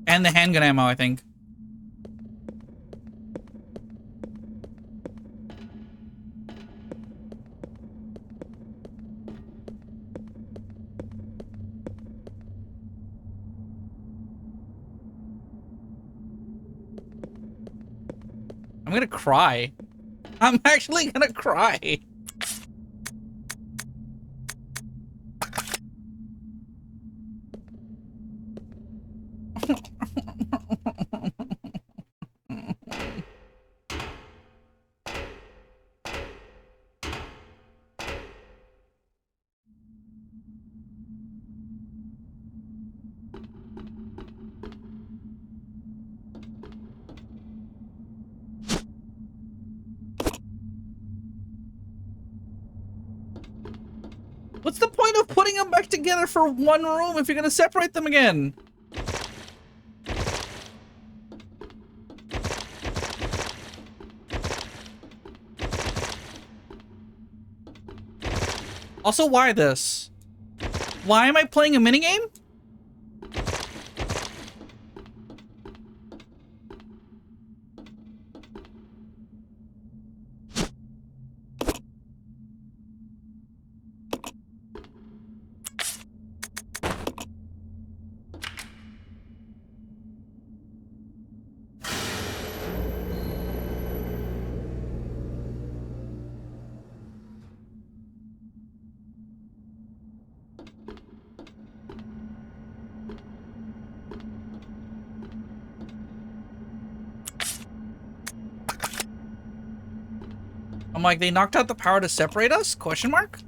And the handgun ammo, I think. I'm gonna cry. I'm actually gonna cry. what's the point of putting them back together for one room if you're gonna separate them again? Also, why this? Why am I playing a minigame? I'm like, they knocked out the power to separate us? Question mark?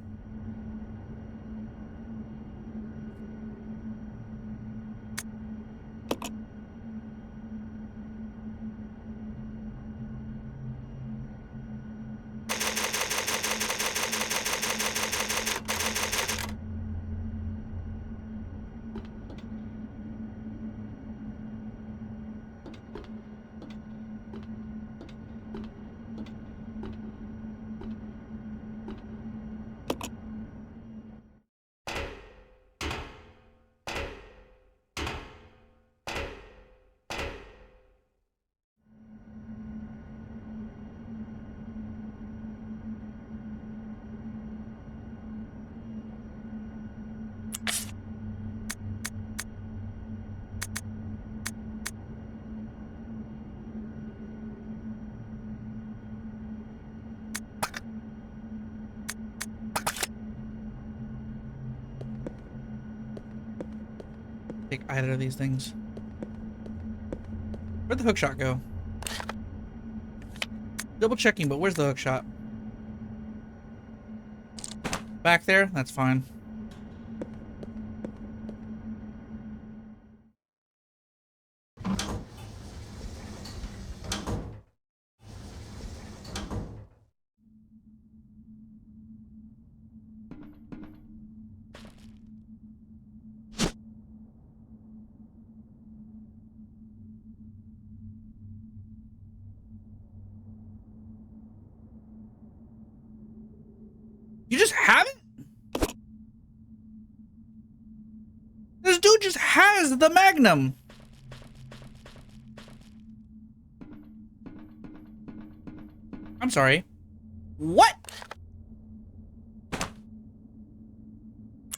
Take either of these things. Where'd the hookshot go? Double checking, but where's the hookshot? Back there? That's fine. You just have it? This dude just has the Magnum. I'm sorry. What?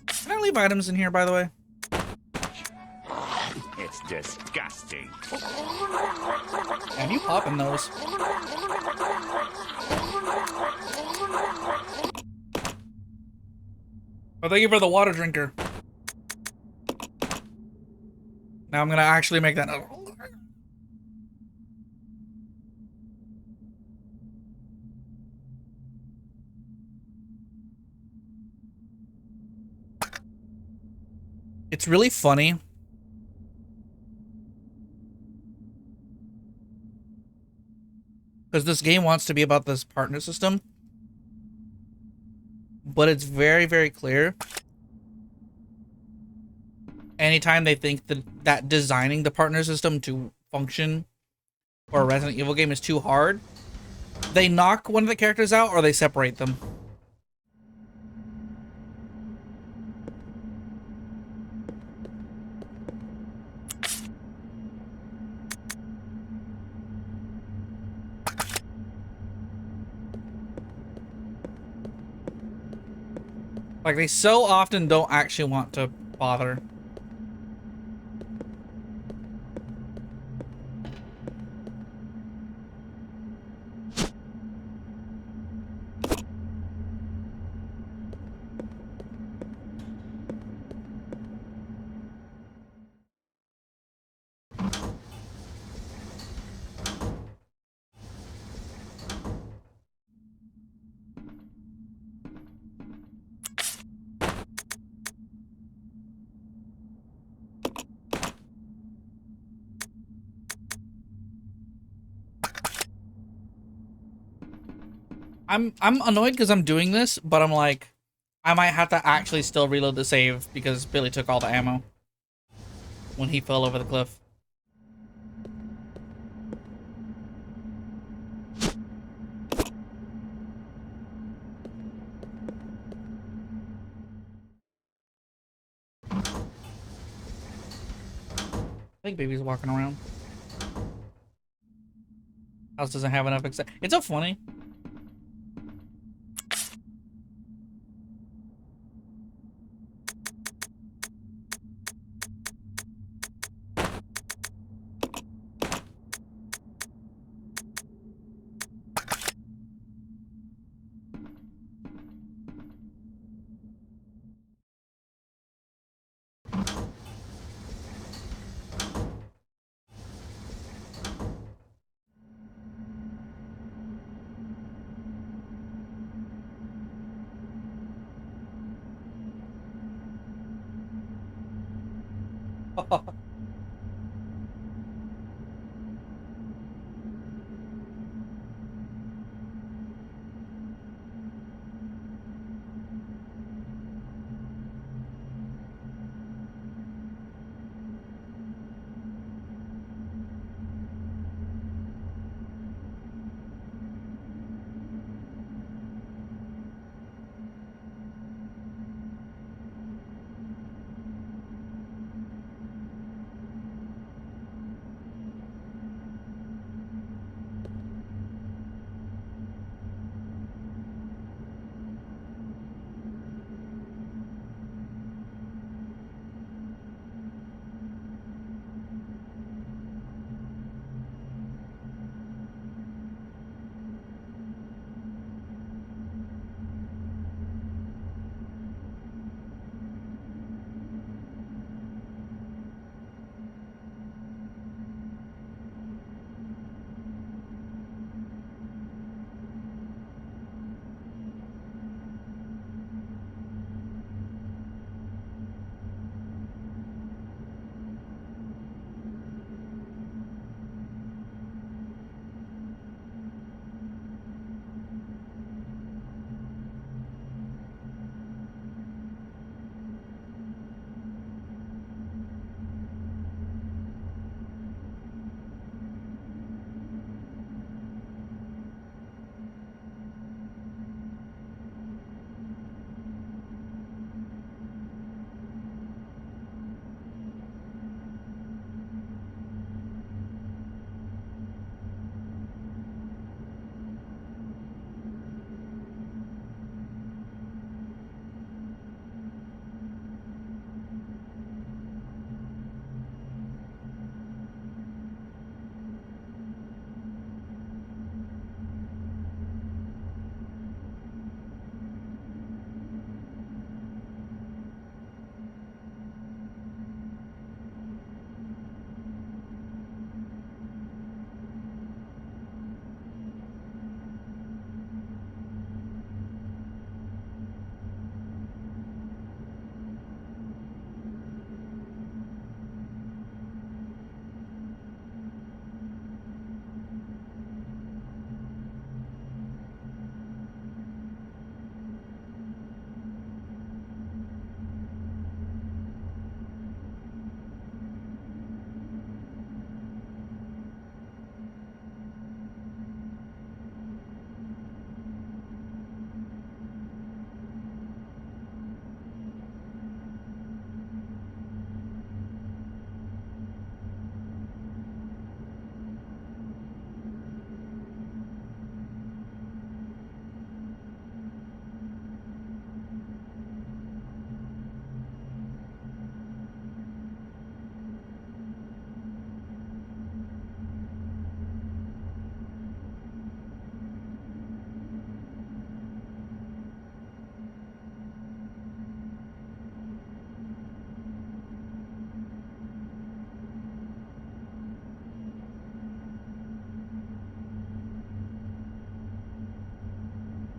Can I leave items in here, by the way? It's disgusting. And you popping those. Oh, thank you for the water drinker. Now I'm gonna actually make that. It's really funny. Because this game wants to be about this partner system. But it's very, very clear. Anytime they think that designing the partner system to function for a Resident Evil game is too hard, they knock one of the characters out or they separate them. Like, they so often don't actually want to bother. I'm annoyed because I'm doing this, but I'm like, I might have to actually still reload the save because Billy took all the ammo when he fell over the cliff. I think baby's walking around. House doesn't have enough. It's so funny.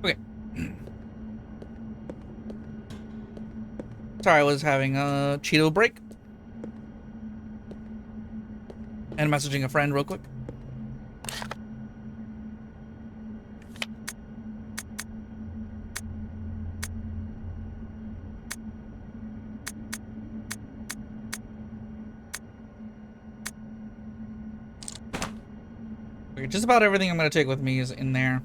Okay. Sorry, I was having a Cheeto break. And messaging a friend real quick. Just about everything I'm gonna take with me is in there.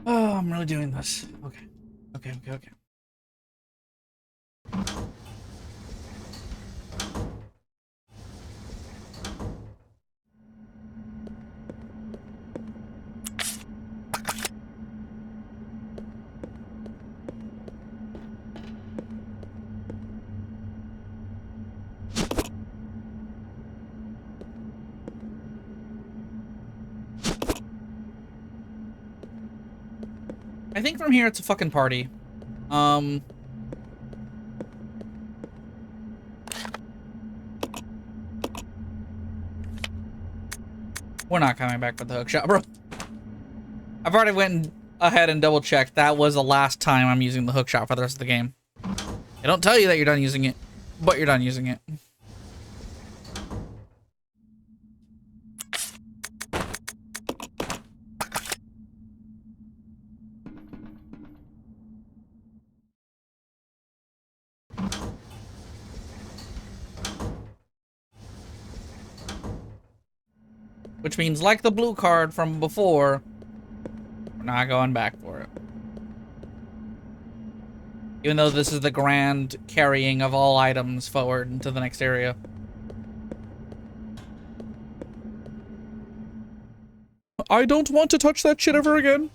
Oh, I'm really doing this. Okay. Okay. I think from here it's a fucking party. We're not coming back with the hook shot, bro. I've already went ahead and double checked. That was the last time I'm using the hook shot for the rest of the game. They don't tell you that you're done using it, but you're done using it. Which means, like the blue card from before, we're not going back for it. Even though this is the grand carrying of all items forward into the next area. I don't want to touch that shit ever again.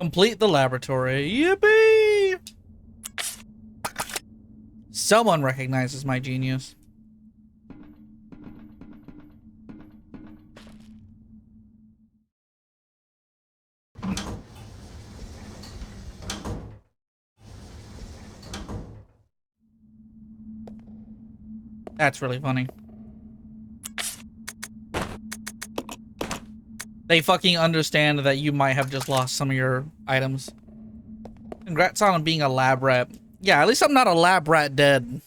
Complete the laboratory. Yippee! Someone recognizes my genius. That's really funny. They fucking understand that you might have just lost some of your items. Congrats on being a lab rat. Yeah, at least I'm not a lab rat dead.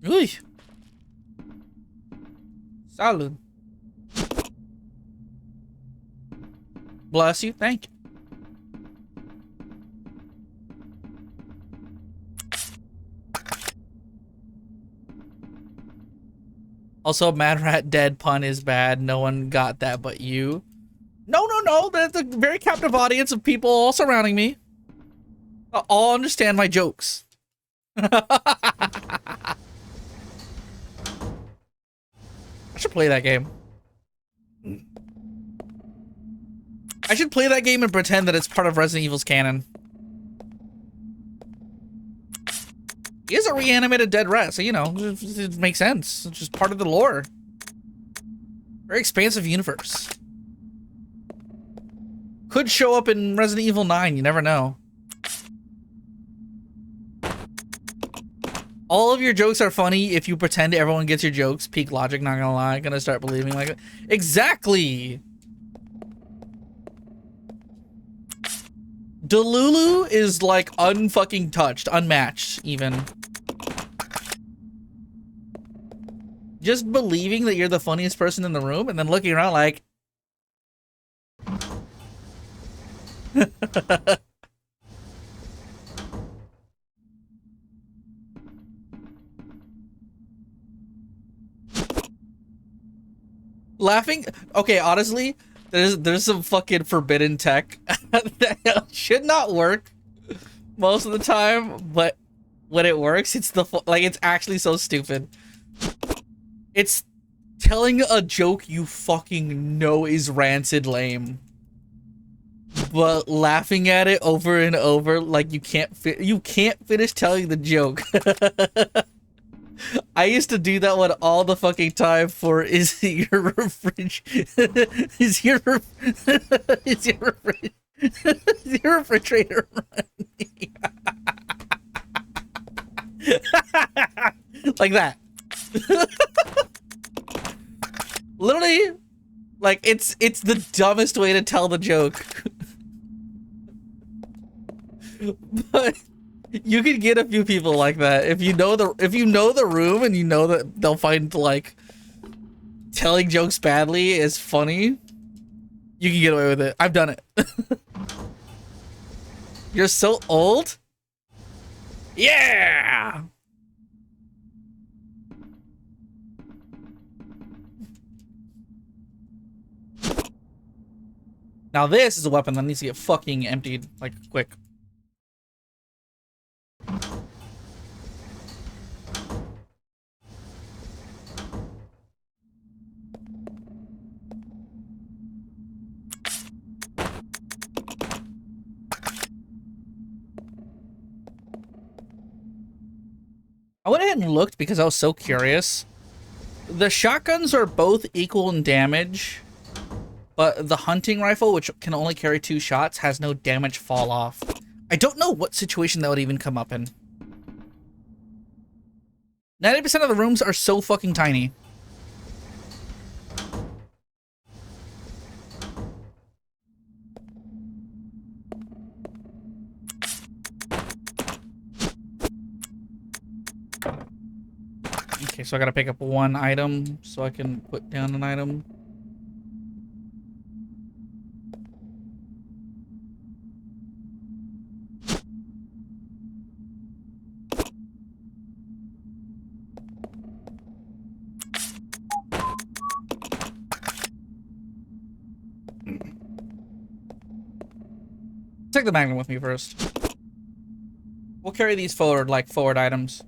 Uy. Salud. Bless you. Thank you. Also, Mad Rat dead pun is bad. No one got that but you. No. That's a very captive audience of people all surrounding me. All understand my jokes. I should play that game. I should play that game and pretend that it's part of Resident Evil's canon. He is a reanimated dead rat, so, you know, it makes sense. It's just part of the lore. Very expansive universe. Could show up in Resident Evil 9, you never know. All of your jokes are funny if you pretend everyone gets your jokes. Peak logic, not gonna lie. Gonna start believing like it. Exactly! Delulu is like unfucking touched, unmatched even. just believing that you're the funniest person in the room and then looking around like laughing. Okay, honestly, there's some fucking forbidden tech that should not work most of the time, but when it works, it's like it's actually so stupid. It's telling a joke you fucking know is rancid lame, but laughing at it over and over like you can't finish telling the joke. I used to do that one all the fucking time for is your fridge is your is your is your refrigerator running? Like that. Literally, like it's the dumbest way to tell the joke. But you could get a few people like that if you know the room and you know that they'll find like telling jokes badly is funny. You can get away with it. I've done it. You're so old? Yeah. Now this is a weapon that needs to get fucking emptied, like, quick. I went ahead and looked because I was so curious. The shotguns are both equal in damage, but the hunting rifle, which can only carry 2 shots, has no damage fall off. I don't know what situation that would even come up in. 90% of the rooms are so fucking tiny. Okay, so I gotta pick up 1 item so I can put down an item. Take the magnum with me first. We'll carry these forward, like forward items.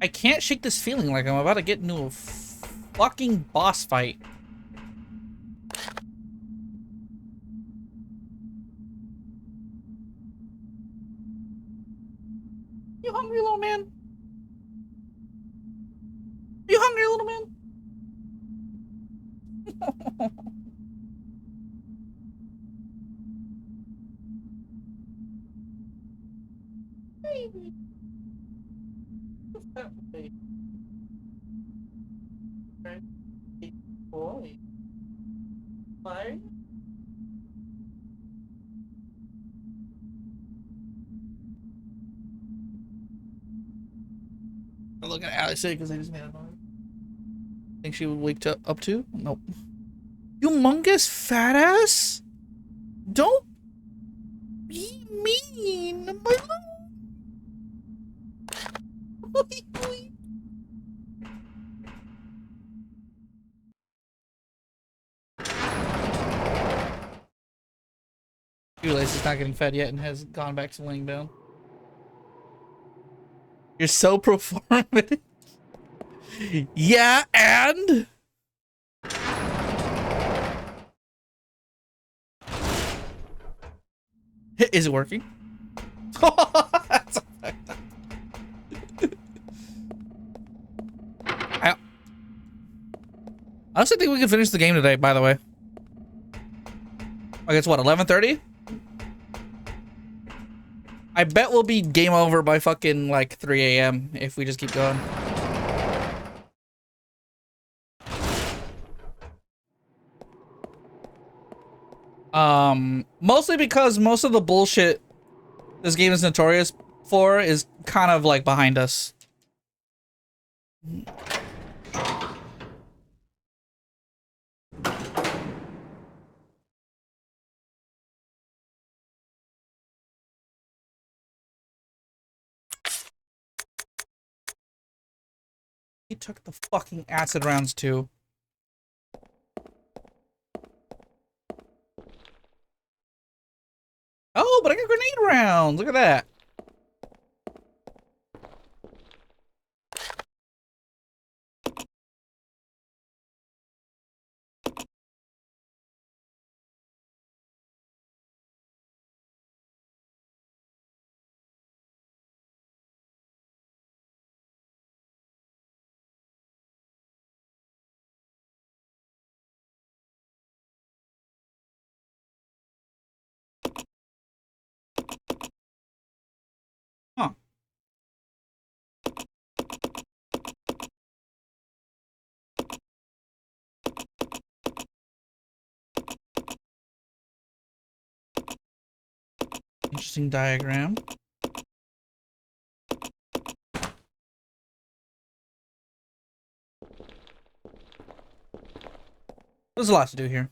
I can't shake this feeling like I'm about to get into a fucking boss fight. You hungry, little man? You hungry, little man? Baby. Boy. Bye. I'm looking at Alex because I just made a noise. Think she would wake up too? Nope. Humongous fat ass? Don't be mean, my little. You realize he's not getting fed yet and has gone back to laying down. You're so performative. Yeah, and is it working? I honestly think we can finish the game today, by the way. I guess what, 11:30? I bet we'll be game over by fucking like 3 a.m. if we just keep going. Mostly because most of the bullshit this game is notorious 4 is kind of like behind us. He took the fucking acid rounds too. Oh, but I got grenade rounds. Look at that. Huh. Interesting diagram. There's a lot to do here.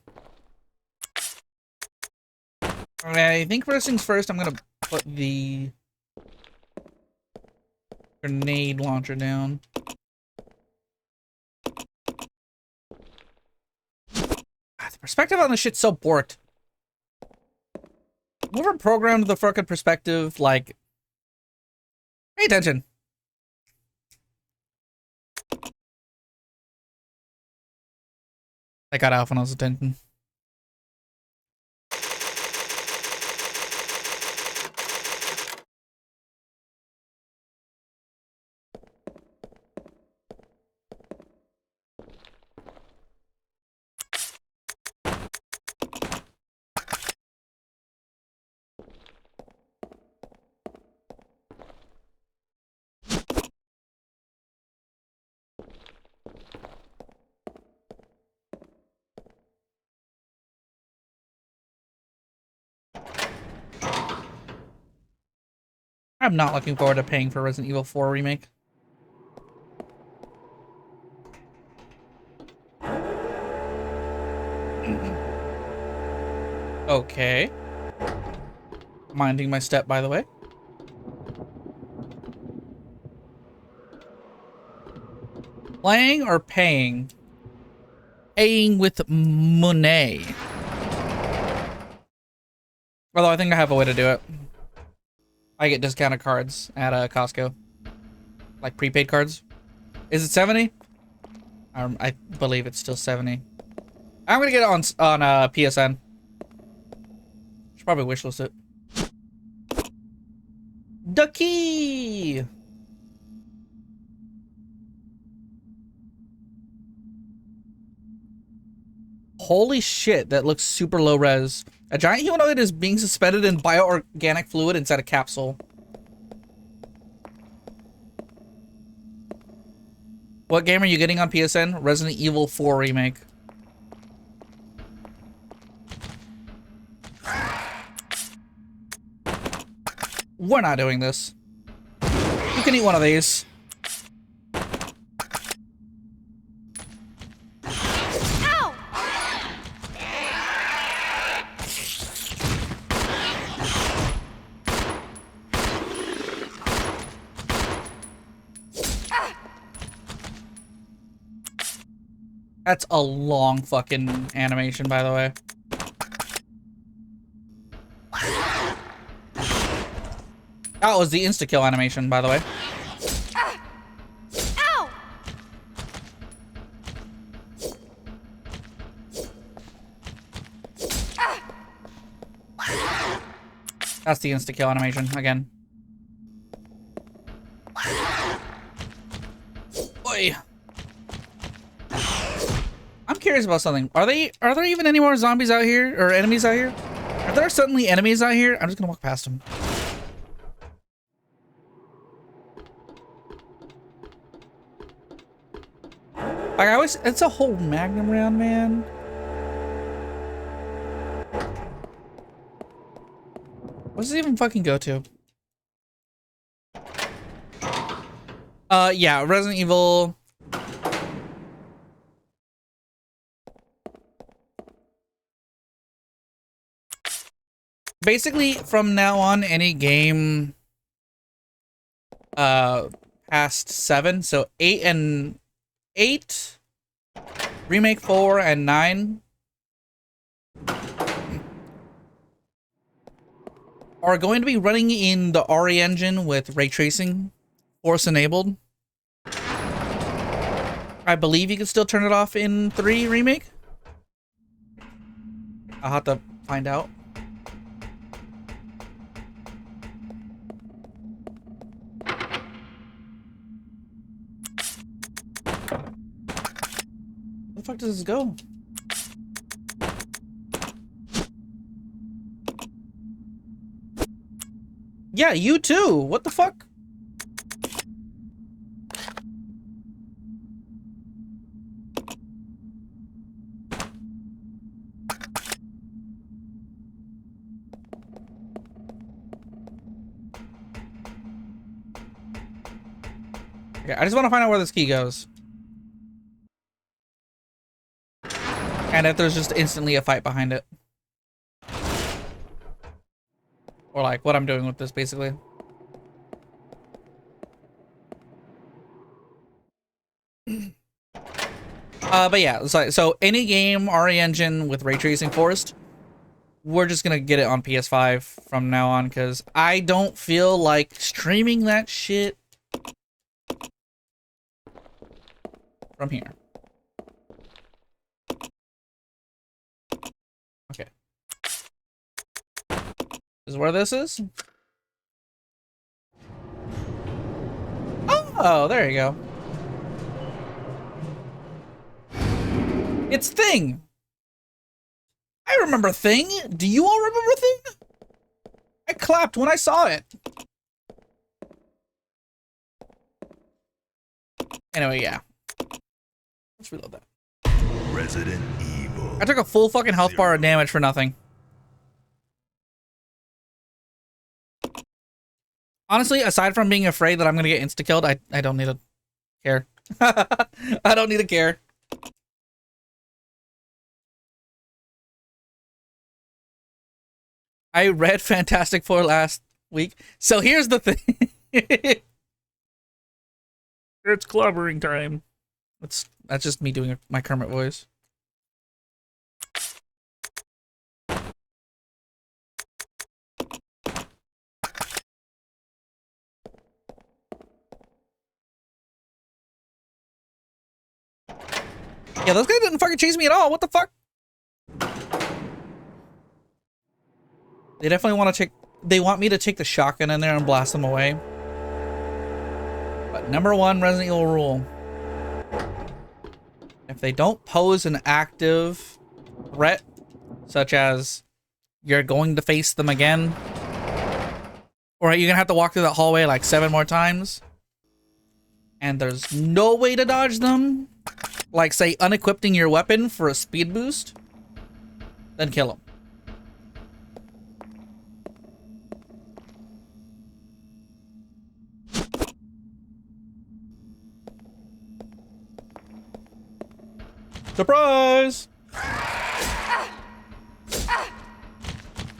Okay, I think first things first, I'm gonna put the grenade launcher down. Ah, the perspective on this shit's so borked. Whoever programmed the fucking perspective, like, pay attention. I got Alphina's attention. I'm not looking forward to paying for Resident Evil 4 remake. Okay. Minding my step, by the way. Playing or paying? Paying with money. Although I think I have a way to do it. I get discounted cards at Costco. Like prepaid cards. Is it 70? I believe it's still 70. I'm gonna get it on PSN. Should probably wishlist it. Ducky! Holy shit, that looks super low res. A giant humanoid is being suspended in bioorganic fluid inside a capsule. What game are you getting on PSN? Resident Evil 4 remake. We're not doing this. You can eat one of these. That's a long fucking animation, by the way. That was the insta-kill animation, by the way. Ow! That's the insta-kill animation, again. Oi. I'm curious about something. Are there even any more zombies out here? Or enemies out here? Are there suddenly enemies out here? I'm just gonna walk past them. Like it's a whole magnum round, man. What does it even fucking go to? Yeah, Resident Evil. Basically, from now on, any game past 7, so 8, Remake 4, and 9 are going to be running in the RE engine with ray tracing, force enabled. I believe you can still turn it off in 3 Remake. I'll have to find out. Where the fuck does this go? Yeah, you too. What the fuck? Okay, I just want to find out where this key goes. And if there's just instantly a fight behind it. Or like what I'm doing with this, basically. But yeah, so any game RE engine with ray tracing forced, we're just gonna get it on PS5 from now on, because I don't feel like streaming that shit from here. Okay. This is where this is? Oh, there you go. It's Thing! I remember Thing! Do you all remember Thing? I clapped when I saw it. Anyway, yeah. Let's reload that. Resident Evil. I took a full fucking health bar of damage for nothing. Honestly, aside from being afraid that I'm gonna get insta-killed, I don't need to care. I don't need to care. I read Fantastic Four last week. So here's the thing. It's clobbering time. That's just me doing my Kermit voice. Yeah, those guys didn't fucking chase me at all. What the fuck? They definitely want to take... They want me to take the shotgun in there and blast them away. But #1 Resident Evil rule. If they don't pose an active threat, such as you're going to face them again, or you're gonna have to walk through that hallway like 7 more times, and there's no way to dodge them, like say unequipping your weapon for a speed boost, then kill them. Surprise!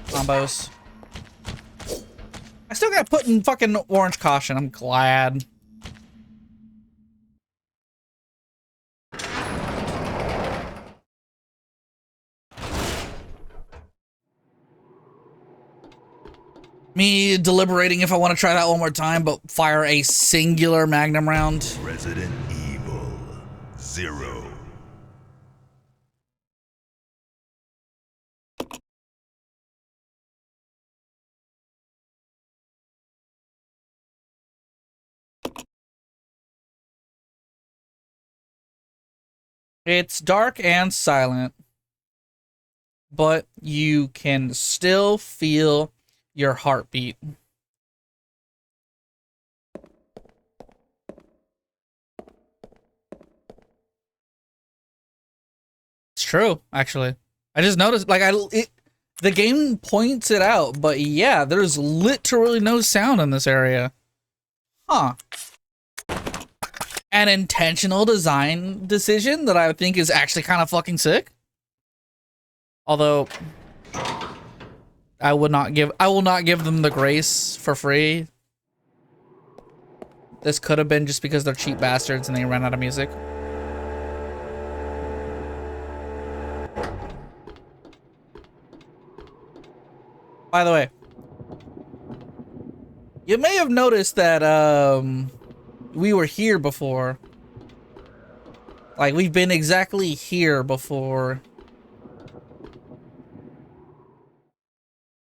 Combos. I still got put in fucking orange caution. I'm glad. Me deliberating if I want to try that one more time, but fire a singular magnum round. Resident Evil 0. It's dark and silent, but you can still feel your heartbeat. It's true, actually. I just noticed, like, the game points it out, but yeah, there's literally no sound in this area. Huh. an intentional design decision that I think is actually kind of fucking sick. Although I will not give them the grace for free. This could have been just because they're cheap bastards and they ran out of music. By the way, you may have noticed that we were here before. Like, we've been exactly here before.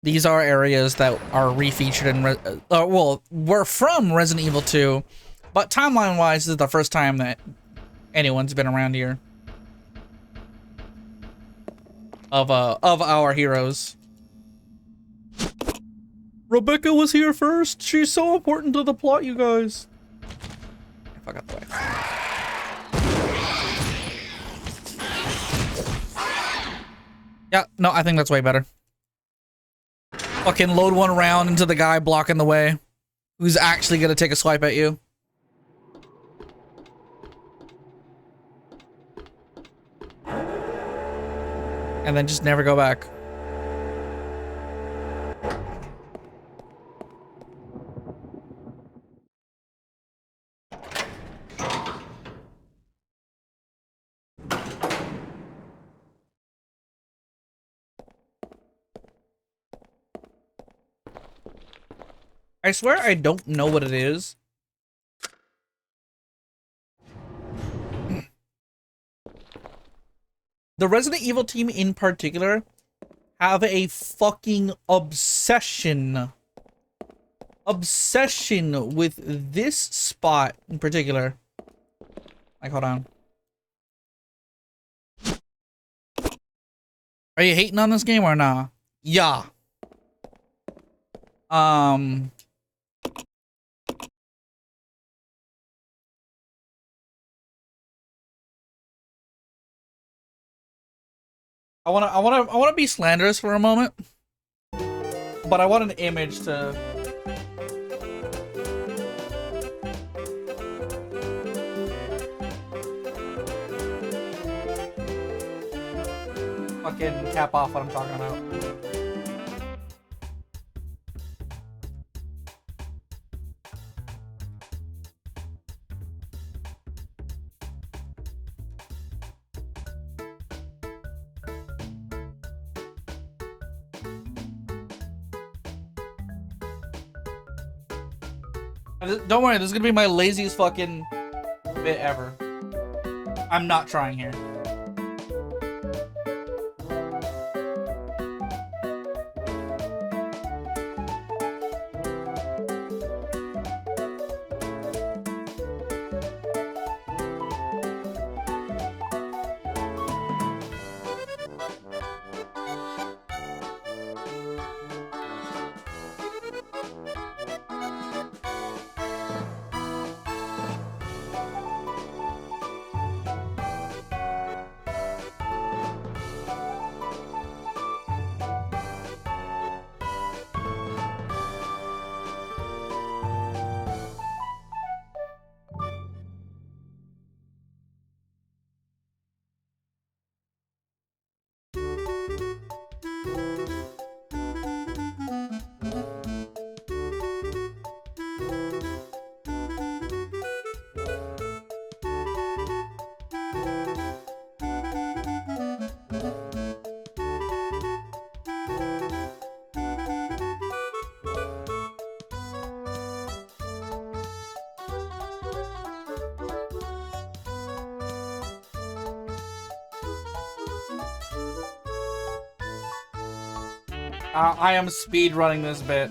These are areas that are refeatured in, well, we're from Resident Evil 2, but timeline-wise, this is the first time that anyone's been around here. Of our heroes. Rebecca was here first. She's so important to the plot, you guys. Fuck out the way. Yeah, no, I think that's way better. Fucking load one round into the guy blocking the way, who's actually gonna take a swipe at you. And then just never go back. I swear I don't know what it is. The Resident Evil team in particular have a fucking obsession with this spot in particular. Like, hold on. Are you hating on this game or nah? Yeah. I wanna be slanderous for a moment, but I want an image to fucking cap off what I'm talking about. Don't worry, this is gonna be my laziest fucking bit ever. I'm not trying here. I am speed running this bit.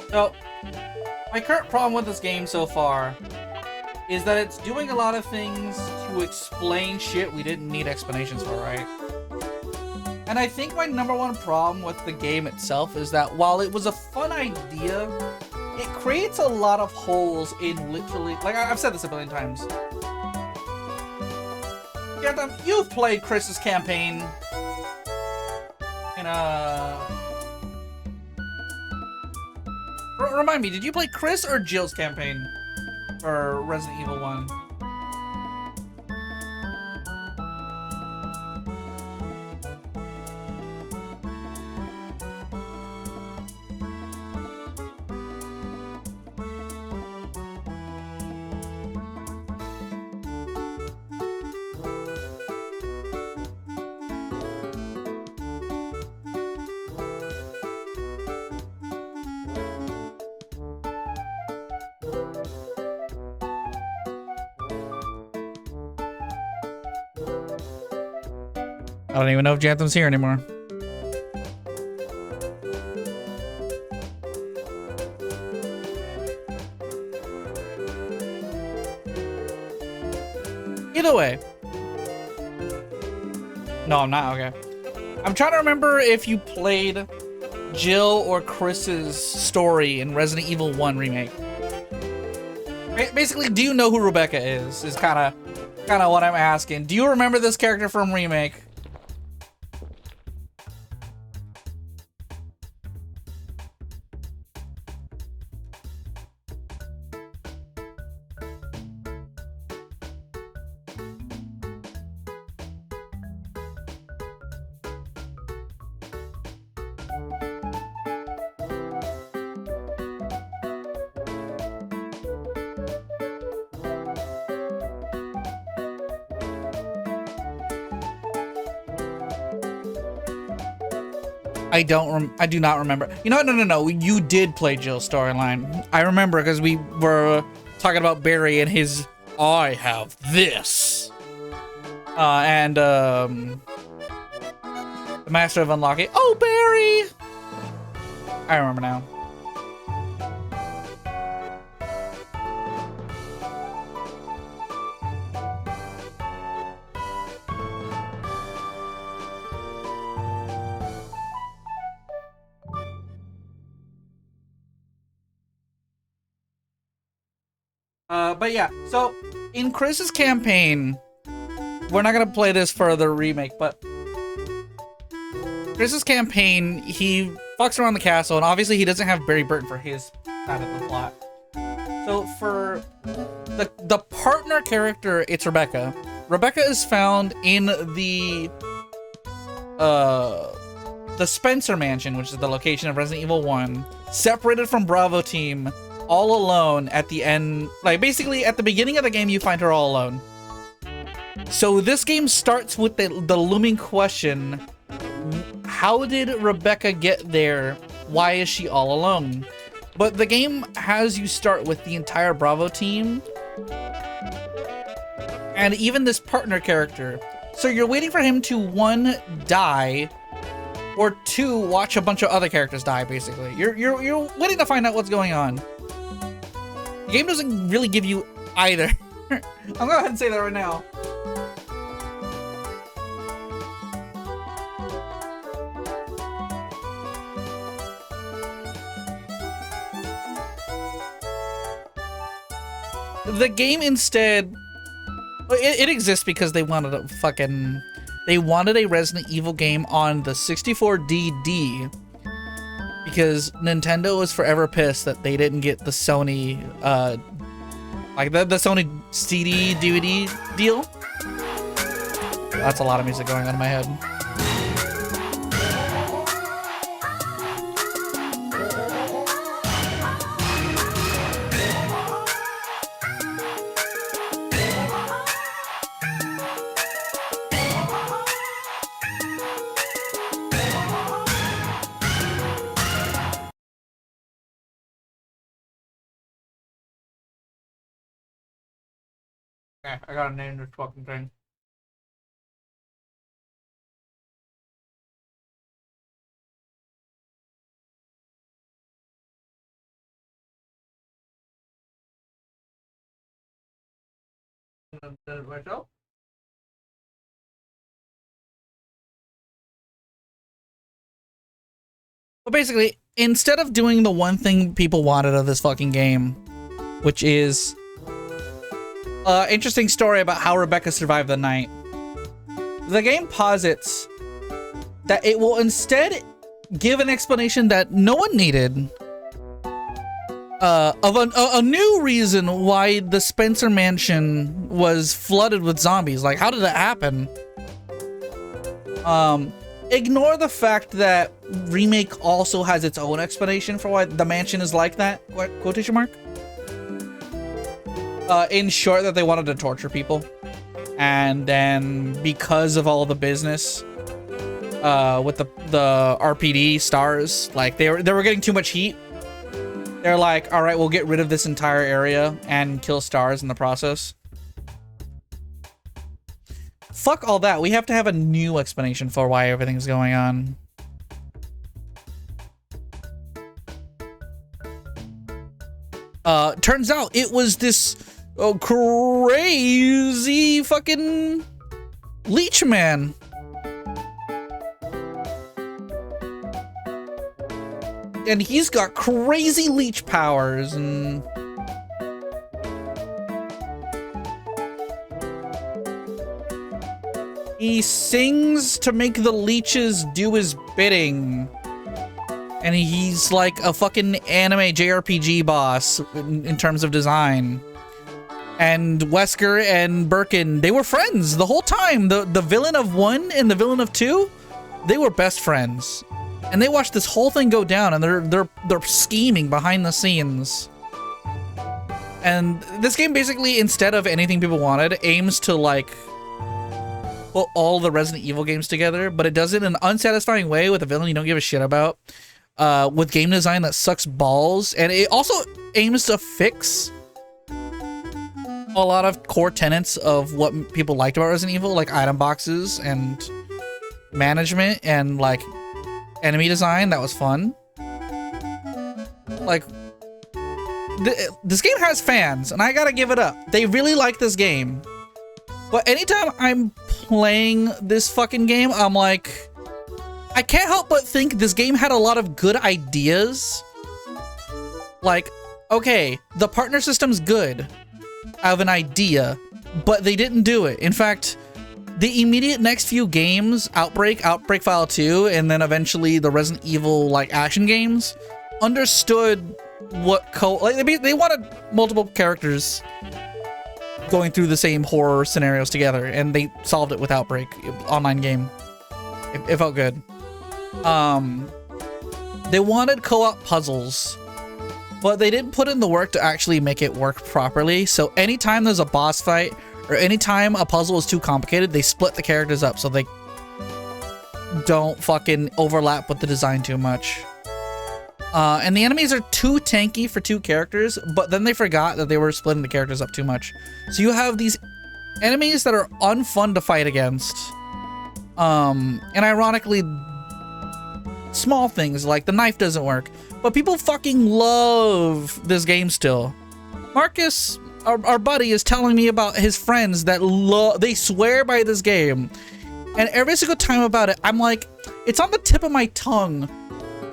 So, my current problem with this game so far is that it's doing a lot of things to explain shit we didn't need explanations for, right? And I think my #1 problem with the game itself is that while it was a fun idea, it creates a lot of holes in literally, like I've said this a billion times. Ganthem, you've played Chris's campaign in remind me, did you play Chris or Jill's campaign for Resident Evil 1? I don't even know if Janthem's here anymore. Either way. No, I'm not. Okay. I'm trying to remember if you played Jill or Chris's story in Resident Evil 1 Remake. Basically, do you know who Rebecca is? Is kind of what I'm asking. Do you remember this character from Remake? I do not remember. You know what? No. You did play Jill's storyline. I remember because we were talking about Barry and his I have this. And the Master of Unlocking. Oh, Barry! I remember now. But yeah, so in Chris's campaign, we're not gonna play this for the remake, but Chris's campaign, he fucks around the castle, and obviously he doesn't have Barry Burton for his side of the plot. So for the partner character, it's Rebecca. Rebecca is found in the Spencer Mansion, which is the location of Resident Evil 1, separated from Bravo Team, all alone at the end. Like, basically, at the beginning of the game, you find her all alone. So this game starts with the looming question, how did Rebecca get there? Why is she all alone? But the game has you start with the entire Bravo team, and even this partner character. So you're waiting for him to, 1, die, or 2, watch a bunch of other characters die, basically. You're waiting to find out what's going on. The game doesn't really give you either. I'm gonna go ahead and say that right now. The game instead, it exists because they wanted a Resident Evil game on the 64DD, because Nintendo was forever pissed that they didn't get the Sony, like the Sony CD DVD deal. That's a lot of music going on in my head. Okay, I gotta name this fucking thing. Did it myself? Well, basically, instead of doing the one thing people wanted of this fucking game, which is interesting story about how Rebecca survived the night. The game posits that it will instead give an explanation that no one needed of a new reason why the Spencer Mansion was flooded with zombies. Like, how did that happen? Ignore the fact that Remake also has its own explanation for why the mansion is like that. What, quotation mark? In short, that they wanted to torture people. And then because of all the business with the RPD stars, like they were getting too much heat. They're like, all right, we'll get rid of this entire area and kill stars in the process. Fuck all that. We have to have a new explanation for why everything's going on. Turns out it was this crazy fucking leech man. And he's got crazy leech powers and he sings to make the leeches do his bidding. And he's like a fucking anime JRPG boss in terms of design. And Wesker and Birkin, they were friends the whole time. The villain of 1 and the villain of 2, they were best friends. And they watched this whole thing go down, and they're scheming behind the scenes. And this game basically, instead of anything people wanted, aims to like put all the Resident Evil games together, but it does it in an unsatisfying way with a villain you don't give a shit about, with game design that sucks balls, and it also aims to fix a lot of core tenets of what people liked about Resident Evil, like item boxes and management and like enemy design. That was fun. Like, this game has fans, and I gotta give it up. They really like this game. But anytime I'm playing this fucking game, I'm like, I can't help but think this game had a lot of good ideas. Like, okay, the partner system's good. I have an idea, but they didn't do it. In fact, the immediate next few games, Outbreak File 2, and then eventually the Resident Evil like action games, understood what they wanted multiple characters going through the same horror scenarios together, and they solved it with Outbreak online game. It felt good. They wanted co-op puzzles, but they didn't put in the work to actually make it work properly. So anytime there's a boss fight, or anytime a puzzle is too complicated, they split the characters up so they don't fucking overlap with the design too much. And the enemies are too tanky for 2 characters, but then they forgot that they were splitting the characters up too much. So you have these enemies that are unfun to fight against. And ironically, small things like the knife doesn't work, but people fucking love this game still. Marcus, our buddy, is telling me about his friends that they swear by this game, and every single time about it, I'm like, it's on the tip of my tongue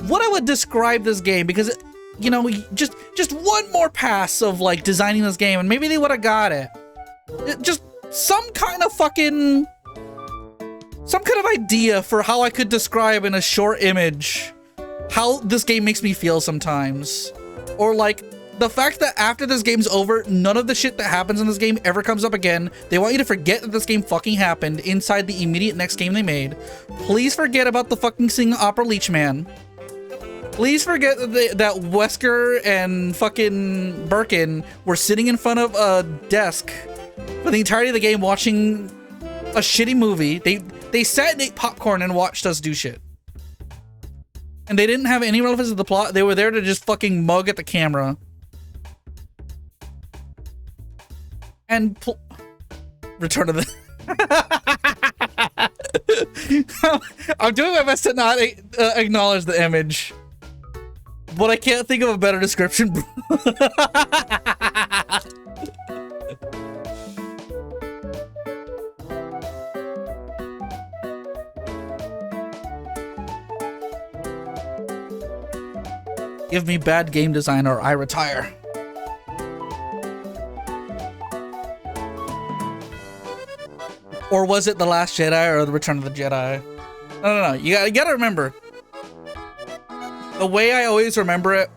what I would describe this game, because you know, just one more pass of like designing this game, and maybe they would have got it. Just some kind of idea for how I could describe in a short image how this game makes me feel sometimes, or like the fact that after this game's over, none of the shit that happens in this game ever comes up again. They want you to forget that this game fucking happened inside the immediate next game they made. Please forget about the fucking sing opera leech man. Please forget that Wesker and fucking Birkin were sitting in front of a desk for the entirety of the game watching a shitty movie. They sat and ate popcorn and watched us do shit. And they didn't have any relevance to the plot. They were there to just fucking mug at the camera. And Return of the... I'm doing my best to not acknowledge the image. But I can't think of a better description. Give me bad game design or I retire. Or was it The Last Jedi or The Return of the Jedi? No. You gotta remember. The way I always remember it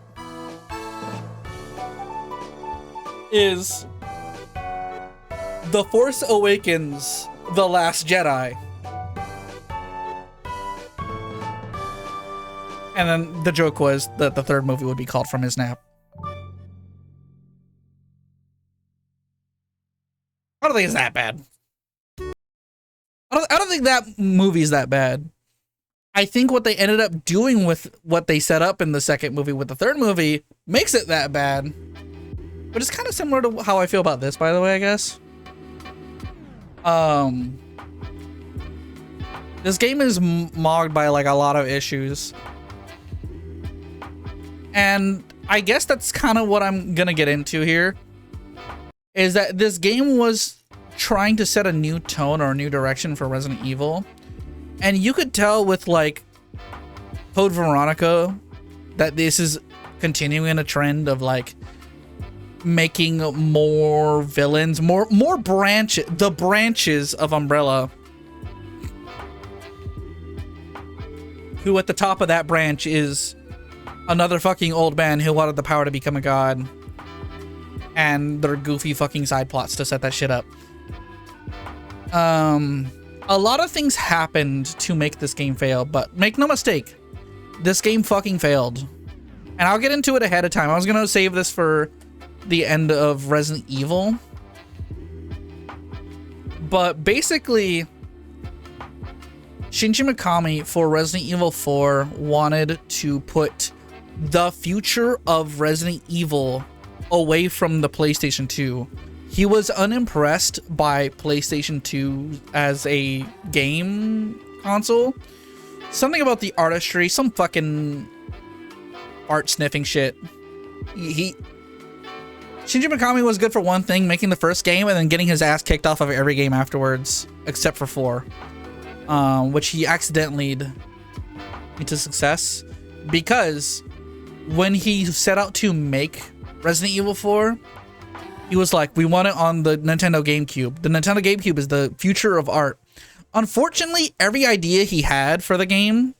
is The Force Awakens, The Last Jedi. And then the joke was that the third movie would be called From His Nap. I don't think it's that bad. I don't think that movie is that bad. I think what they ended up doing with what they set up in the second movie with the third movie makes it that bad. But it's kind of similar to how I feel about this, by the way, I guess. This game is marred by like a lot of issues. And I guess that's kind of what I'm gonna get into here. Is that this game was trying to set a new tone or a new direction for Resident Evil. And you could tell with like Code Veronica that this is continuing a trend of like making more villains, more the branches of Umbrella. Who at the top of that branch is another fucking old man who wanted the power to become a god. And their goofy fucking side plots to set that shit up. A lot of things happened to make this game fail, but make no mistake, this game fucking failed. And I'll get into it ahead of time. I was gonna save this for the end of Resident Evil. But basically, Shinji Mikami for Resident Evil 4 wanted to put the future of Resident Evil away from the PlayStation 2. He was unimpressed by PlayStation 2 as a game console. Something about the artistry, some fucking art sniffing shit. Shinji Mikami was good for one thing, making the first game and then getting his ass kicked off of every game afterwards, except for 4. Which he accidentally into success, because when he set out to make Resident Evil 4, he was like, we want it on the Nintendo GameCube. The Nintendo GameCube is the future of art. Unfortunately, every idea he had for the game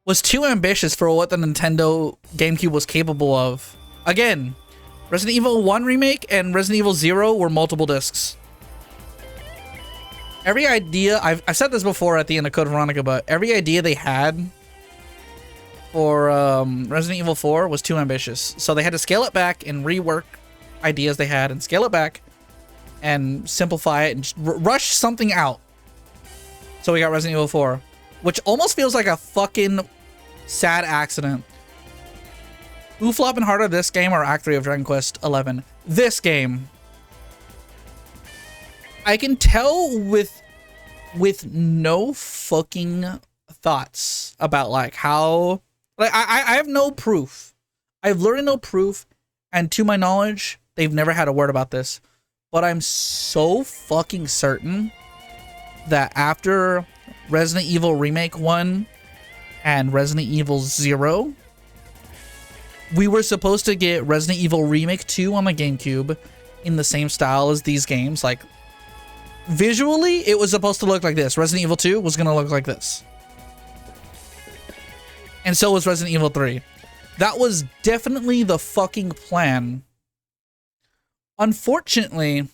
was too ambitious for what the Nintendo GameCube was capable of. Again, Resident Evil 1 Remake and Resident Evil 0 were multiple discs. Every idea, I've said this before at the end of Code Veronica, but every idea they had for Resident Evil 4 was too ambitious. So they had to scale it back and rework ideas they had and scale it back and simplify it and just rush something out. So we got Resident Evil 4, which almost feels like a fucking sad accident. Who flopping harder, this game or Act 3 of Dragon Quest XI? This game. I can tell with no fucking thoughts about like how, like I have no proof. I have literally no proof, and to my knowledge, they've never had a word about this. But I'm so fucking certain that after Resident Evil Remake 1 and Resident Evil 0, we were supposed to get Resident Evil Remake 2 on the GameCube in the same style as these games. Like, visually, it was supposed to look like this. Resident Evil 2 was going to look like this. And so was Resident Evil 3. That was definitely the fucking plan. Unfortunately,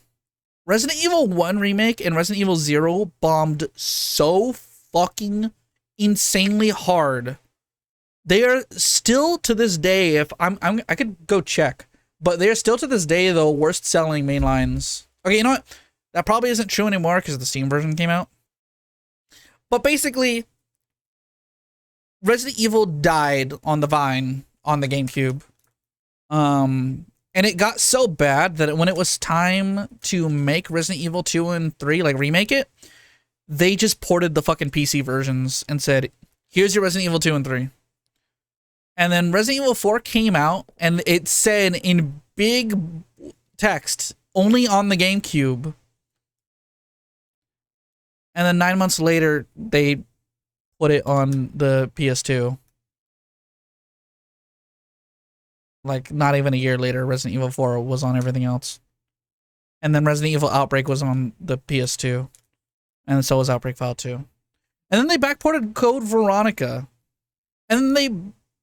Resident Evil 1 Remake and Resident Evil 0 bombed so fucking insanely hard. They are still to this day, if I could go check, but they are still to this day the worst selling mainlines. Okay, you know what? That probably isn't true anymore because the Steam version came out. But basically, Resident Evil died on the vine on the GameCube. And it got so bad that when it was time to make Resident Evil 2 and 3, like remake it, they just ported the fucking PC versions and said, here's your Resident Evil 2 and 3. And then Resident Evil 4 came out and it said in big text, only on the GameCube. And then 9 months later, they put it on the PS2. Like, not even a year later, Resident Evil 4 was on everything else. And then Resident Evil Outbreak was on the PS2. And so was Outbreak File 2. And then they backported Code Veronica. And then they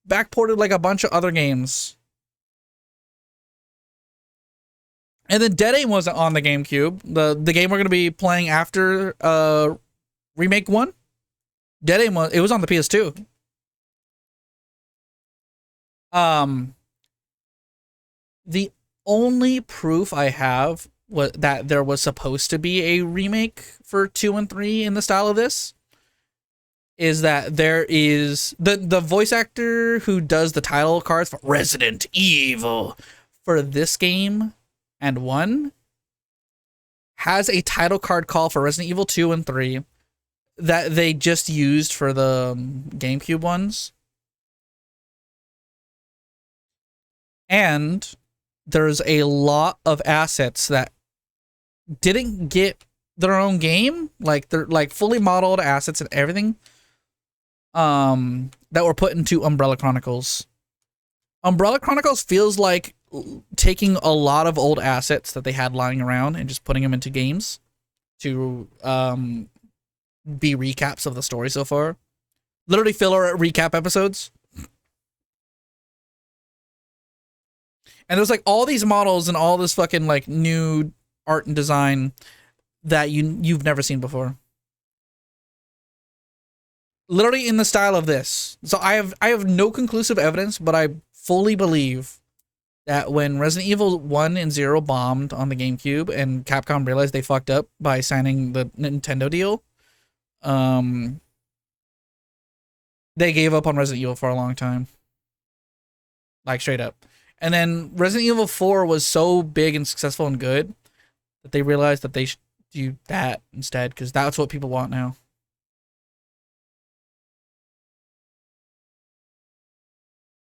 backported like a bunch of other games. And then Dead Aim wasn't on the GameCube. The game we're going to be playing after Remake 1. Dead Aim was on the PS2. The only proof I have that there was supposed to be a remake for 2 and 3 in the style of this is that there is the voice actor who does the title cards for Resident Evil for this game and 1 has a title card call for Resident Evil 2 and 3 that they just used for the GameCube ones. And there's a lot of assets that didn't get their own game, like they're like fully modeled assets and everything, that were put into Umbrella Chronicles. Umbrella Chronicles feels like taking a lot of old assets that they had lying around and just putting them into games to be recaps of the story so far. Literally filler recap episodes. And there's like all these models and all this fucking like new art and design that you've never seen before. Literally in the style of this. So I have no conclusive evidence, but I fully believe that when Resident Evil 1 and 0 bombed on the GameCube and Capcom realized they fucked up by signing the Nintendo deal, they gave up on Resident Evil for a long time. Like straight up. And then Resident Evil 4 was so big and successful and good that they realized that they should do that instead, because that's what people want now.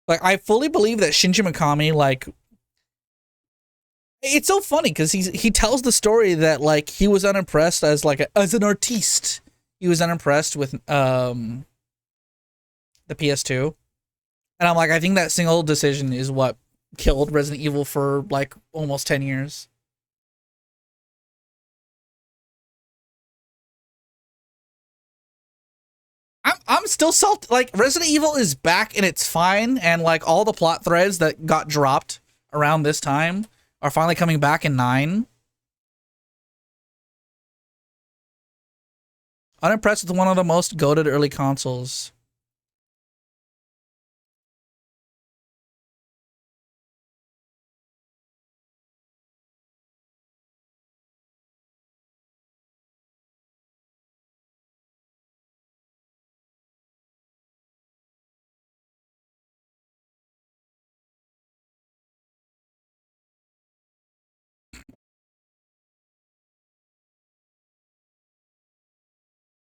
Like, I fully believe that Shinji Mikami, like, it's so funny because he tells the story that like he was unimpressed as like as an artiste. He was unimpressed with the PS2. And I'm like, I think that single decision is what killed Resident Evil for like almost 10 years. I'm still salty. Like, Resident Evil is back and it's fine, and like all the plot threads that got dropped around this time are finally coming back in 9. Unimpressed with one of the most goated early consoles.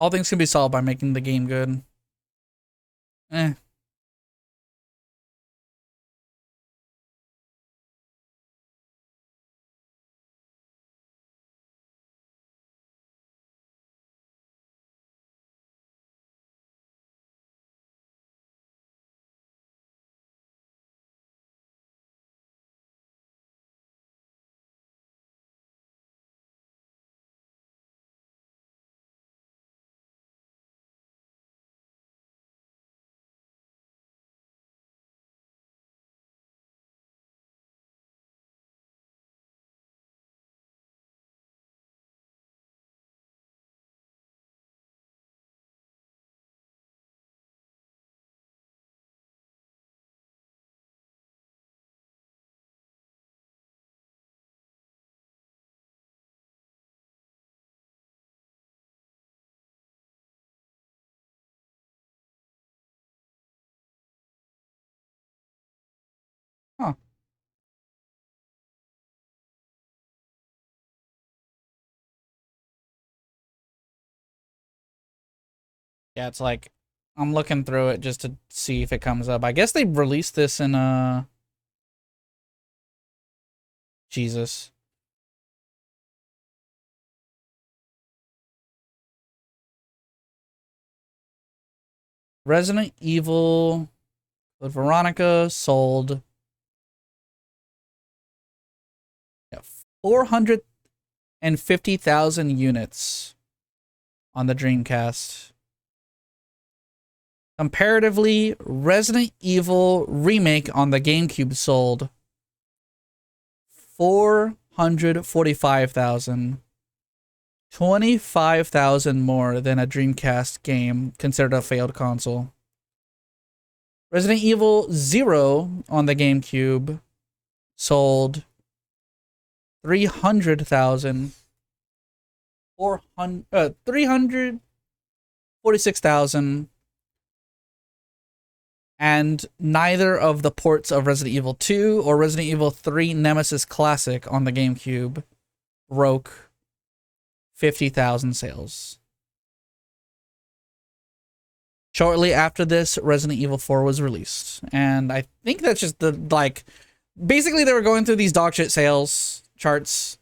All things can be solved by making the game good. Eh. Huh. Yeah, it's like I'm looking through it just to see if it comes up. I guess they released this in Jesus. Resident Evil Code Veronica sold 450,000 units on the Dreamcast. Comparatively, Resident Evil Remake on the GameCube sold 445,000. 25,000 more than a Dreamcast game considered a failed console. Resident Evil 0 on the GameCube sold 300,000. 346,000. And neither of the ports of Resident Evil 2 or Resident Evil 3 Nemesis Classic on the GameCube broke 50,000 sales. Shortly after this, Resident Evil 4 was released. And I think that's just the, like, basically they were going through these dogshit sales charts.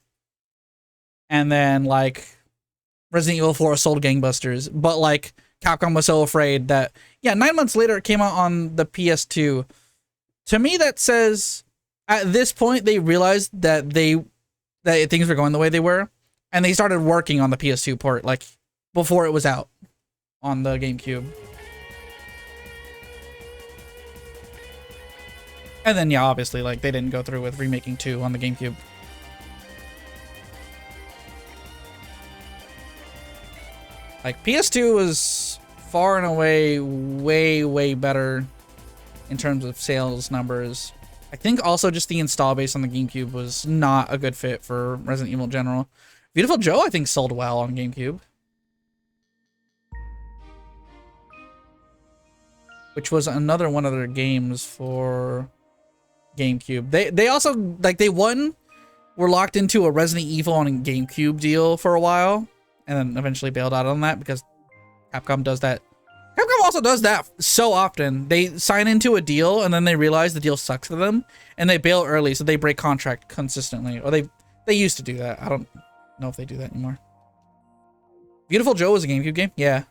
And then, like, Resident Evil 4 sold gangbusters. But, like, Capcom was so afraid that, yeah, 9 months later it came out on the PS2. To me, that says, at this point, they realized that things were going the way they were. And they started working on the PS2 port, like, before it was out on the GameCube. And then, yeah, obviously, like, they didn't go through with remaking 2 on the GameCube. Like, PS2 was far and away way better in terms of sales numbers. I think also just the install base on the GameCube was not a good fit for Resident Evil in general. Beautiful Joe, I think, sold well on GameCube. Which was another one of their games for GameCube. They also, like, were locked into a Resident Evil on a GameCube deal for a while. And then eventually bailed out on that because Capcom does that. Capcom also does that so often. They sign into a deal and then they realize the deal sucks for them. And they bail early, so they break contract consistently. Or they used to do that. I don't know if they do that anymore. Beautiful Joe was a GameCube game? Yeah.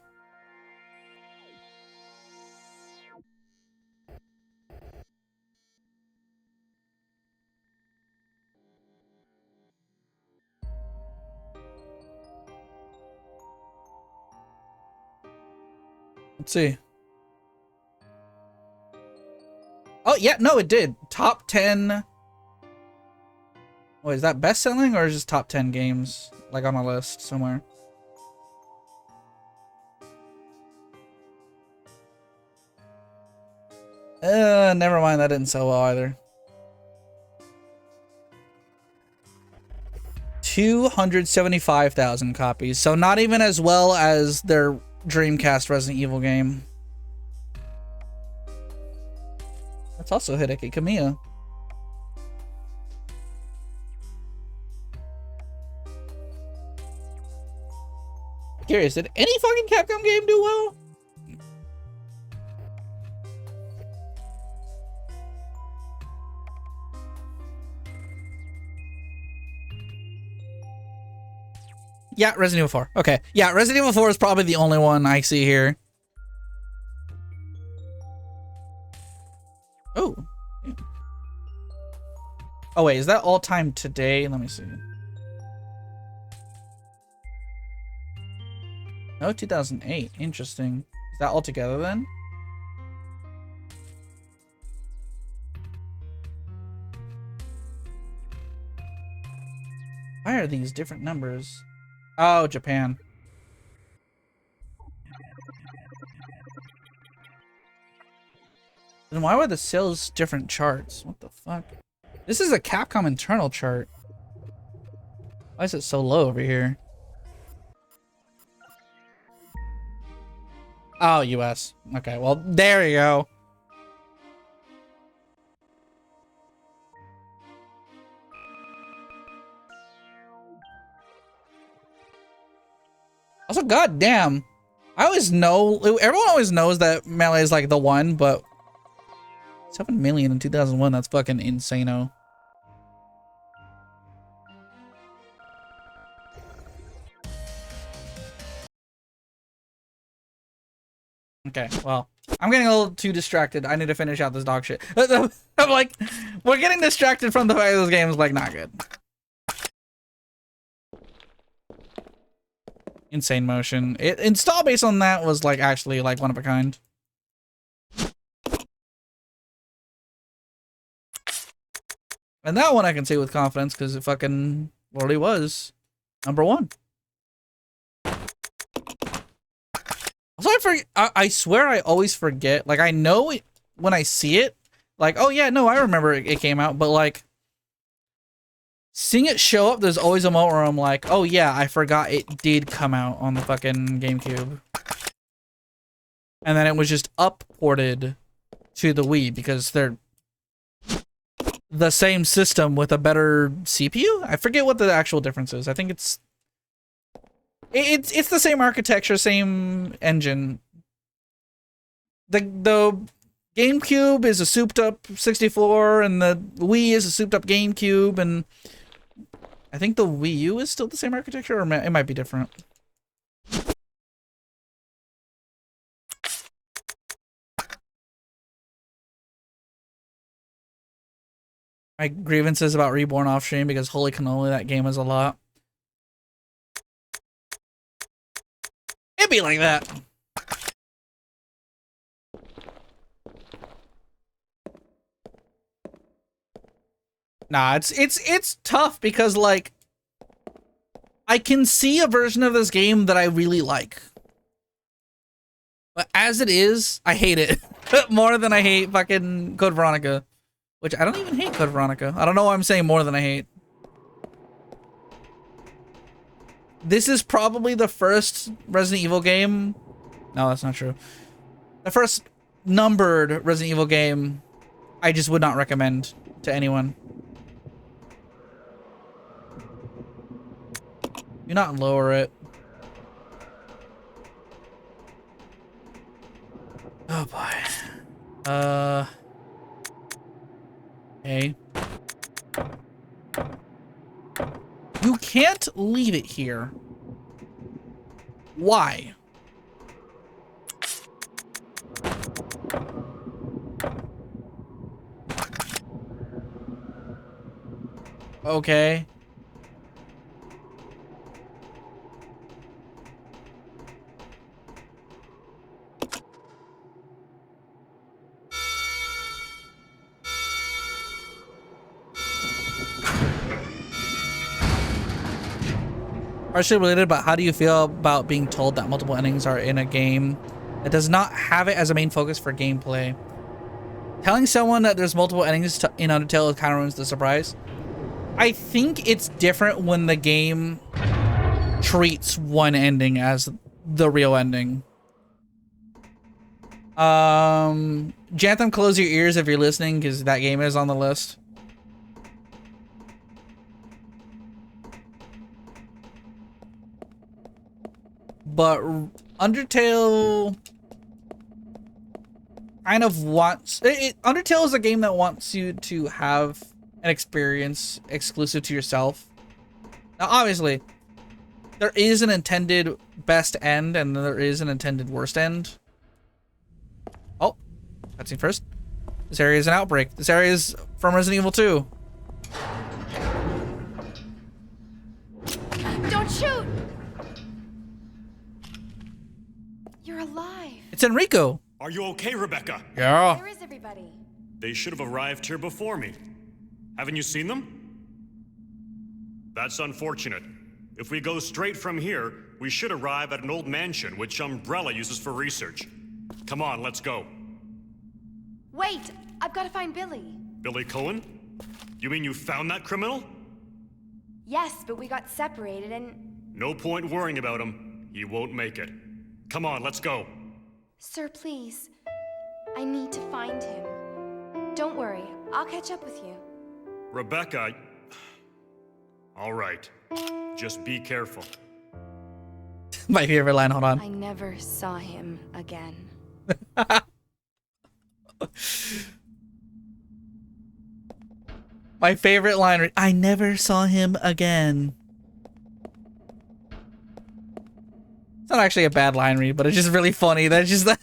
Let's see. Oh, yeah, no, it did. Top 10. Wait, is that best selling or is just top 10 games? Like on a list somewhere. Never mind, that didn't sell well either. 275,000 copies. So not even as well as their Dreamcast Resident Evil game. That's also Hideki Kamiya. Curious, did any fucking Capcom game do well? Yeah, Resident Evil 4. Okay. Yeah, Resident Evil 4 is probably the only one I see here. Oh. Yeah. Oh, wait. Is that all time today? Let me see. Oh, 2008. Interesting. Is that all together then? Why are these different numbers? Oh, Japan. Then why were the sales different charts? What the fuck? This is a Capcom internal chart. Why is it so low over here? Oh, US. Okay, well, there you go. Also, goddamn, I always know, everyone always knows that Melee is like the one, but 7 million in 2001, that's fucking insano. Okay, well, I'm getting a little too distracted. I need to finish out this dog shit. I'm like, we're getting distracted from the fact this game is like not good. insane motion. Install based on that was like actually like one of a kind. And that one I can say with confidence because it fucking already was #1. Also, I swear I always forget. Like, I know it when I see it. Like, oh yeah, no, I remember it came out. But like, seeing it show up, there's always a moment where I'm like, oh yeah, I forgot it did come out on the fucking GameCube. And then it was just upported to the Wii because they're the same system with a better CPU. I forget what the actual difference is. I think it's the same architecture, same engine. The GameCube is a souped up 64 and the Wii is a souped up GameCube, and I think the Wii U is still the same architecture, or it might be different. My grievances about Reborn off stream because holy cannoli, that game is a lot. It'd be like that. Nah, it's tough because like I can see a version of this game that I really like. But as it is, I hate it more than I hate fucking Code Veronica. Which I don't even hate Code Veronica. I don't know why I'm saying more than I hate. This is probably the first Resident Evil game. No, that's not true. The first numbered Resident Evil game I just would not recommend to anyone. Do not lower it. Oh boy. Okay. You can't leave it here. Why? Okay. Partially related, but how do you feel about being told that multiple endings are in a game that does not have it as a main focus for gameplay? Telling someone that there's multiple endings in Undertale kind of ruins the surprise. I think it's different when the game treats one ending as the real ending. Jantham, close your ears if you're listening, because that game is on the list. But Undertale kind of wants... Undertale is a game that wants you to have an experience exclusive to yourself. Now, obviously, there is an intended best end and there is an intended worst end. Oh, cutscene first. This area is an outbreak. This area is from Resident Evil 2. Don't shoot! You're alive. It's Enrico. Are you okay, Rebecca? Yeah. Where is everybody? They should have arrived here before me. Haven't you seen them? That's unfortunate. If we go straight from here, we should arrive at an old mansion which Umbrella uses for research. Come on, let's go. Wait! I've got to find Billy. Billy Cohen? You mean you found that criminal? Yes, but we got separated and... No point worrying about him. He won't make it. Come on, let's go. Sir, please. I need to find him. Don't worry. I'll catch up with you. Rebecca... All right. Just be careful. My favorite line, hold on. I never saw him again. My favorite line, I never saw him again. It's not actually a bad line read, but it's just really funny. That's just that.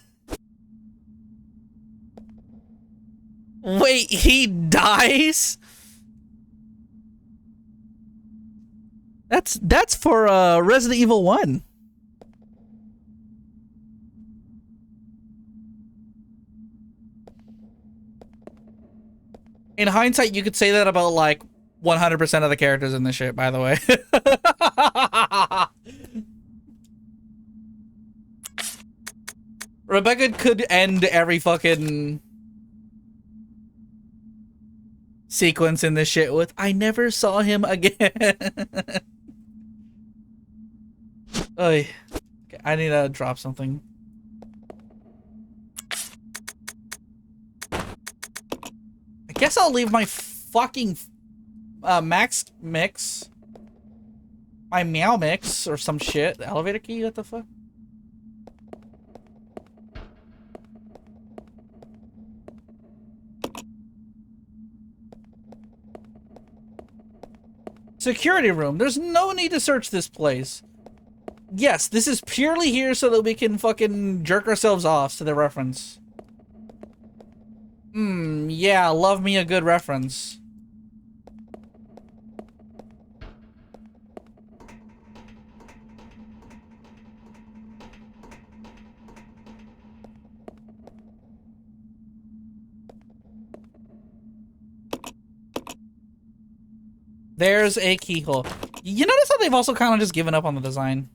Wait, he dies? That's for Resident Evil 1. In hindsight, you could say that about like 100% of the characters in this shit, by the way. Rebecca could end every fucking sequence in this shit with, I never saw him again. Oy. Okay, I need to drop something. I guess I'll leave my fucking max mix. My meow mix or some shit. The elevator key, what the fuck? Security room. There's no need to search this place. Yes, this is purely here so that we can fucking jerk ourselves off to the reference. Yeah, love me a good reference. There's a keyhole. You notice how they've also kind of just given up on the design?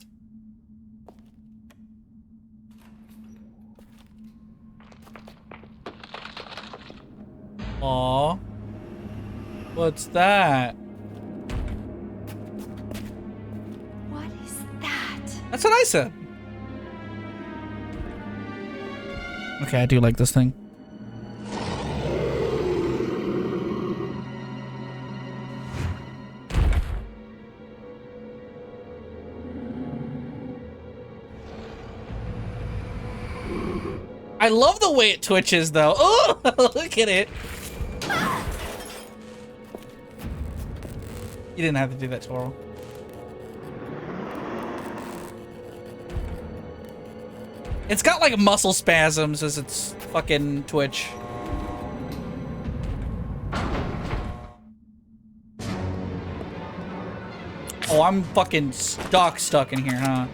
Aw. What's that? What is that? That's what I said. Okay, I do like this thing. I love the way it twitches, though. Oh, look at it. You didn't have to do that, Toro. It's got like muscle spasms as its fucking twitch. Oh, I'm fucking stuck in here, huh?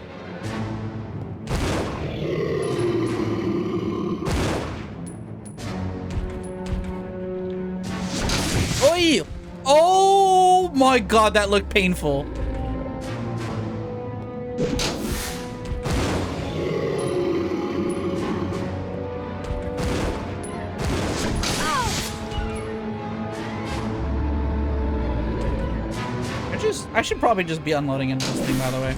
Oi! Oh my god, that looked painful. I should probably just be unloading into this thing, by the way.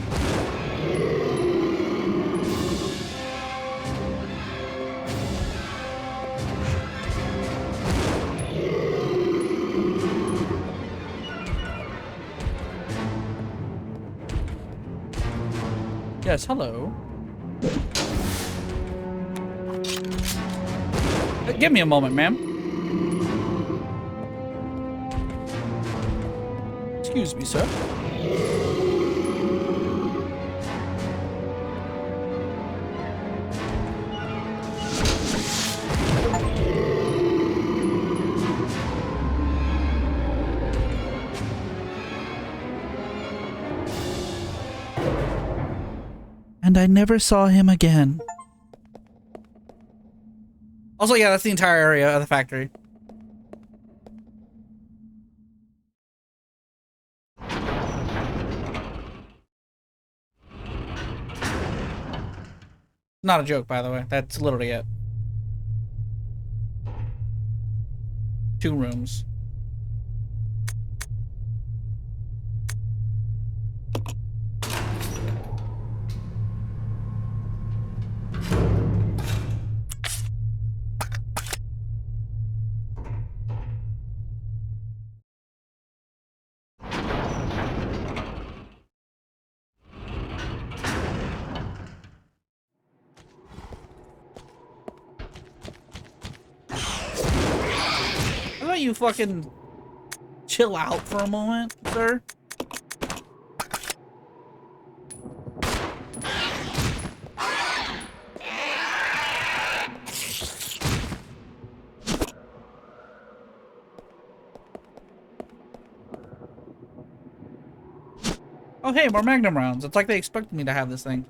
Yes, hello. Give me a moment, ma'am. Excuse me, sir. And I never saw him again. Also, yeah, that's the entire area of the factory. Not a joke, by the way. That's literally it. 2 rooms. How about you fucking chill out for a moment, sir? Oh hey, more Magnum rounds. It's like they expected me to have this thing.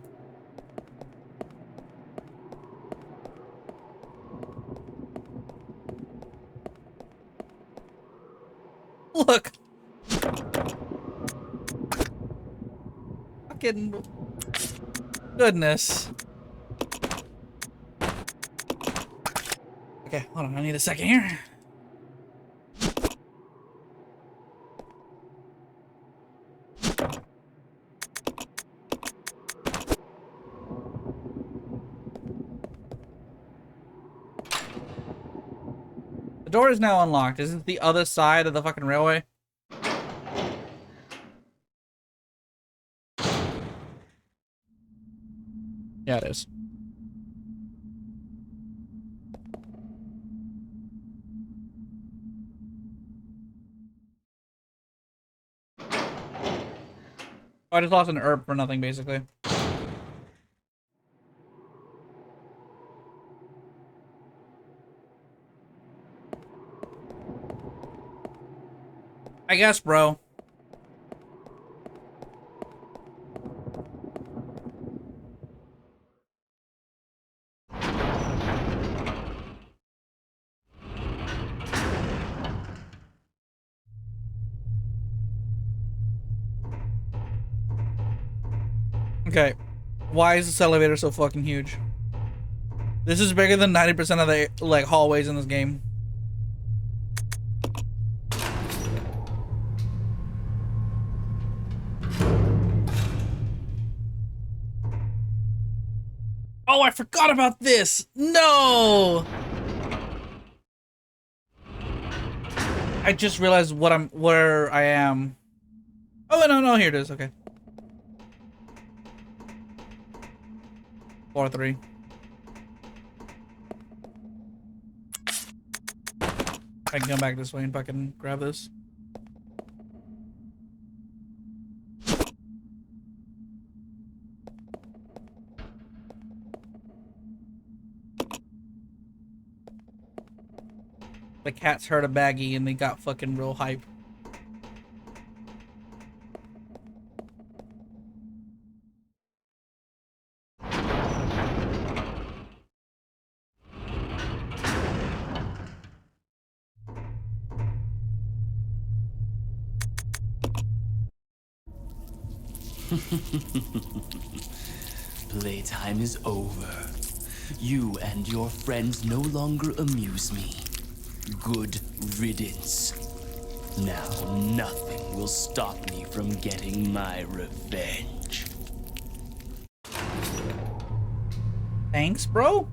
Look. Fucking goodness. Okay, hold on. I need a second here. The door is now unlocked. Is it the other side of the fucking railway? Yeah, it is. Oh, I just lost an herb for nothing, basically. I guess, bro. Okay. Why is this elevator so fucking huge? This is bigger than 90% of the, like, hallways in this game. Oh, I forgot about this! No! I just realized where I am. Oh, no, here it is, okay. 4-3. I can come back this way and fucking grab this. The cats heard a baggie and they got fucking real hype. Playtime is over. You and your friends no longer amuse me. Good riddance. Now nothing will stop me from getting my revenge. Thanks, bro.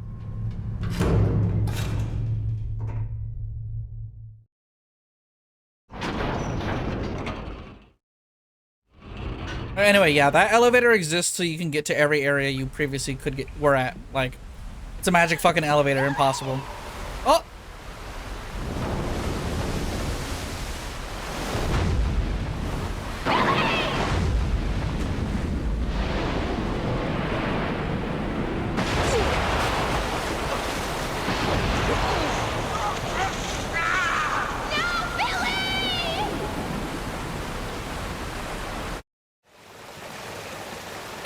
Anyway, yeah, that elevator exists so you can get to every area you previously were at. Like, it's a magic fucking elevator, impossible. Oh!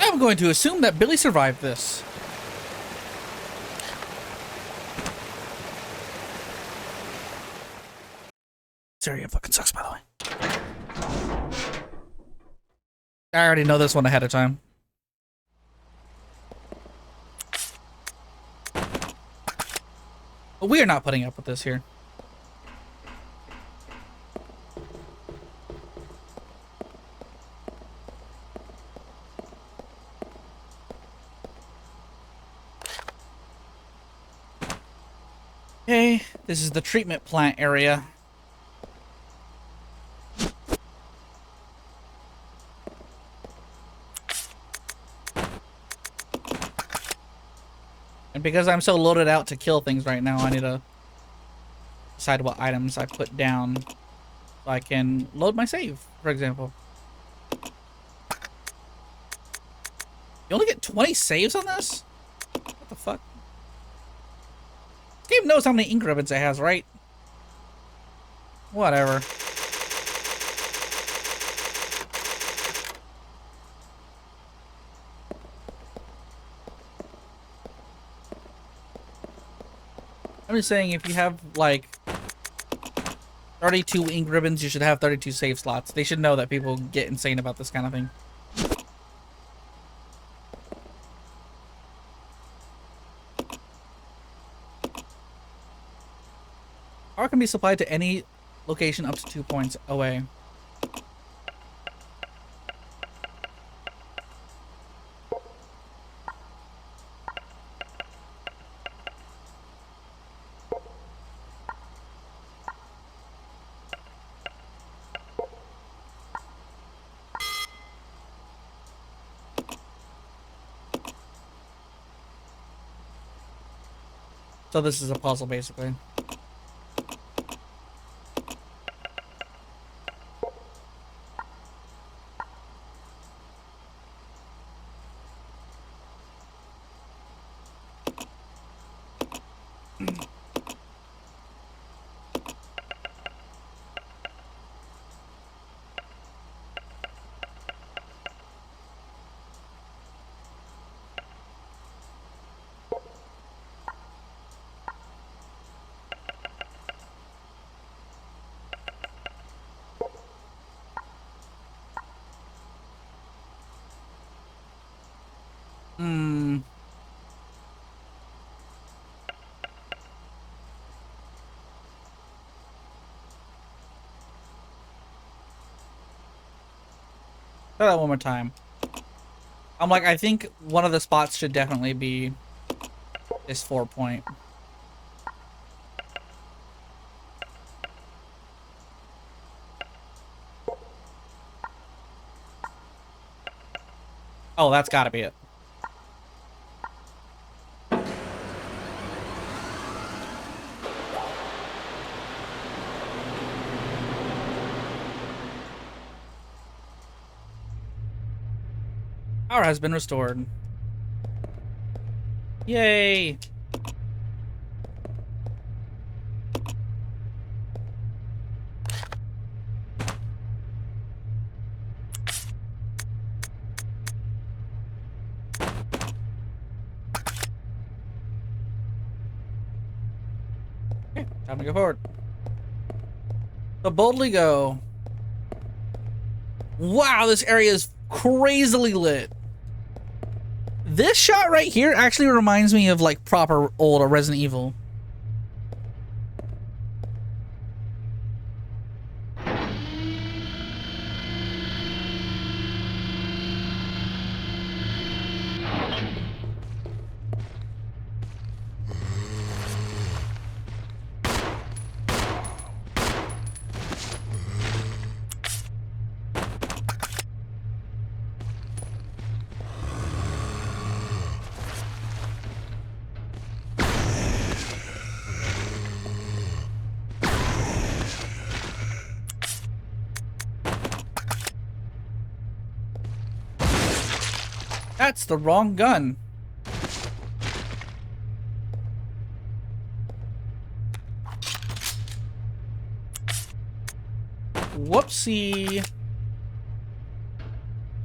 I'm going to assume that Billy survived this. This area fucking sucks, by the way. I already know this one ahead of time. But we are not putting up with this here. Okay, this is the treatment plant area. And because I'm so loaded out to kill things right now, I need to decide what items I put down so I can load my save, for example. You only get 20 saves on this? What the fuck? This game knows how many ink ribbons it has, right? Whatever. I'm just saying, if you have, like, 32 ink ribbons, you should have 32 save slots. They should know that people get insane about this kind of thing. Power can be supplied to any location up to 2 points away. So this is a puzzle, basically. Hmm. Try that one more time. I'm like, I think one of the spots should definitely be this 4 point. Oh, that's gotta be it. Power has been restored. Yay! Okay, time to go forward. So boldly go. Wow, this area is crazily lit. This shot right here actually reminds me of like proper old Resident Evil. That's the wrong gun. Whoopsie.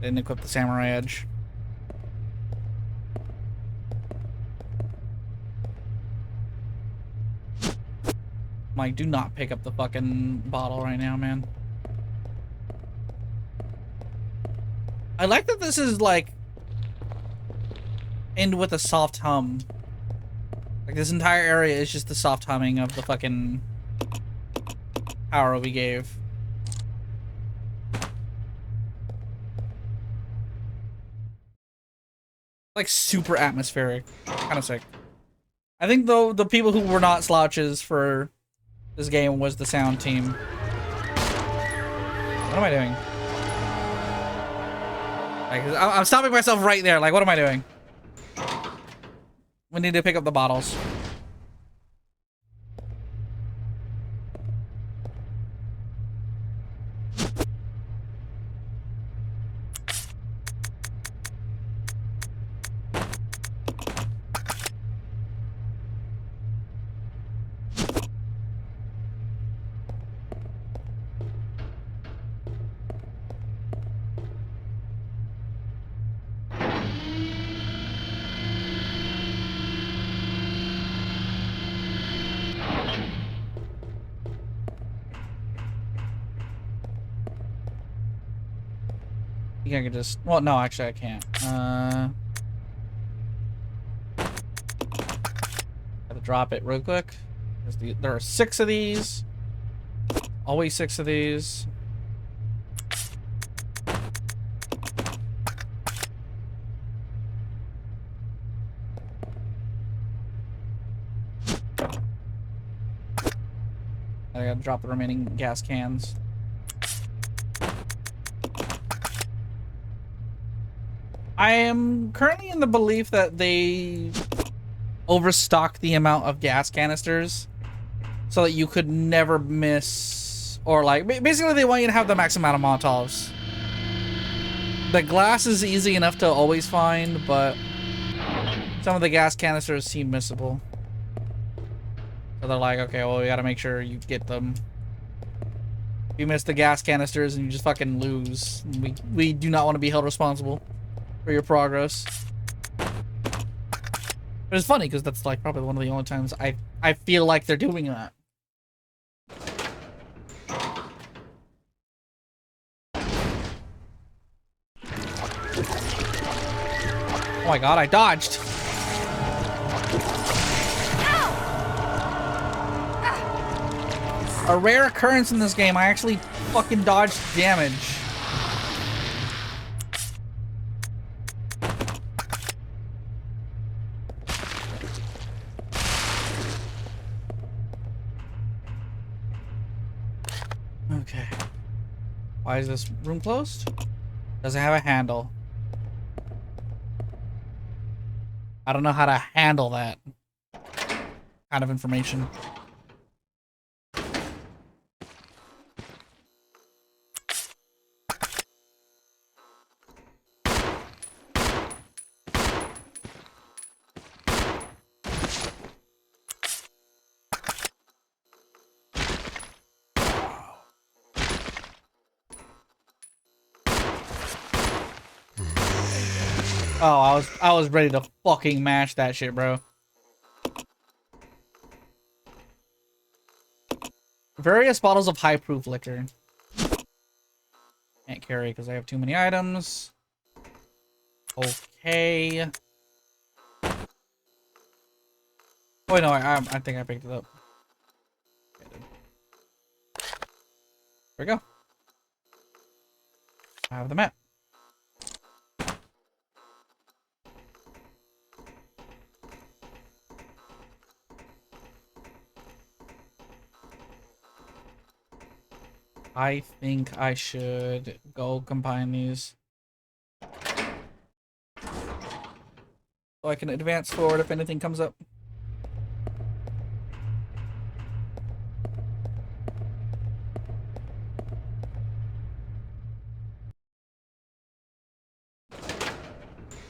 Didn't equip the samurai edge. Mike, do not pick up the fucking bottle right now, man. I like that this is like end with a soft hum. Like this entire area is just the soft humming of the fucking power we gave. Like super atmospheric. Kind of sick. I think though the people who were not slouches for this game was the sound team. What am I doing? Like, I'm stopping myself right there. Like, what am I doing? We need to pick up the bottles. think I could just... Well, no, actually I can't. Gotta drop it real quick. There are 6 of these. Always 6 of these. I gotta drop the remaining gas cans. I am currently in the belief that they overstock the amount of gas canisters so that you could never miss, or like basically they want you to have the max amount of Molotovs. The glass is easy enough to always find, but some of the gas canisters seem missable. So they're like, okay, well, we gotta make sure you get them. If you miss the gas canisters and you just fucking lose, we do not want to be held responsible for your progress. But it's funny because that's like probably one of the only times I feel like they're doing that. Oh my god, I dodged. A rare occurrence in this game, I actually fucking dodged damage. Okay. Why is this room closed? Does it have a handle? I don't know how to handle that kind of information. Oh, I was ready to fucking mash that shit, bro. Various bottles of high proof liquor. Can't carry because I have too many items. Okay. Oh no, I think I picked it up. There we go. I have the map. I think I should go combine these. So I can advance forward if anything comes up.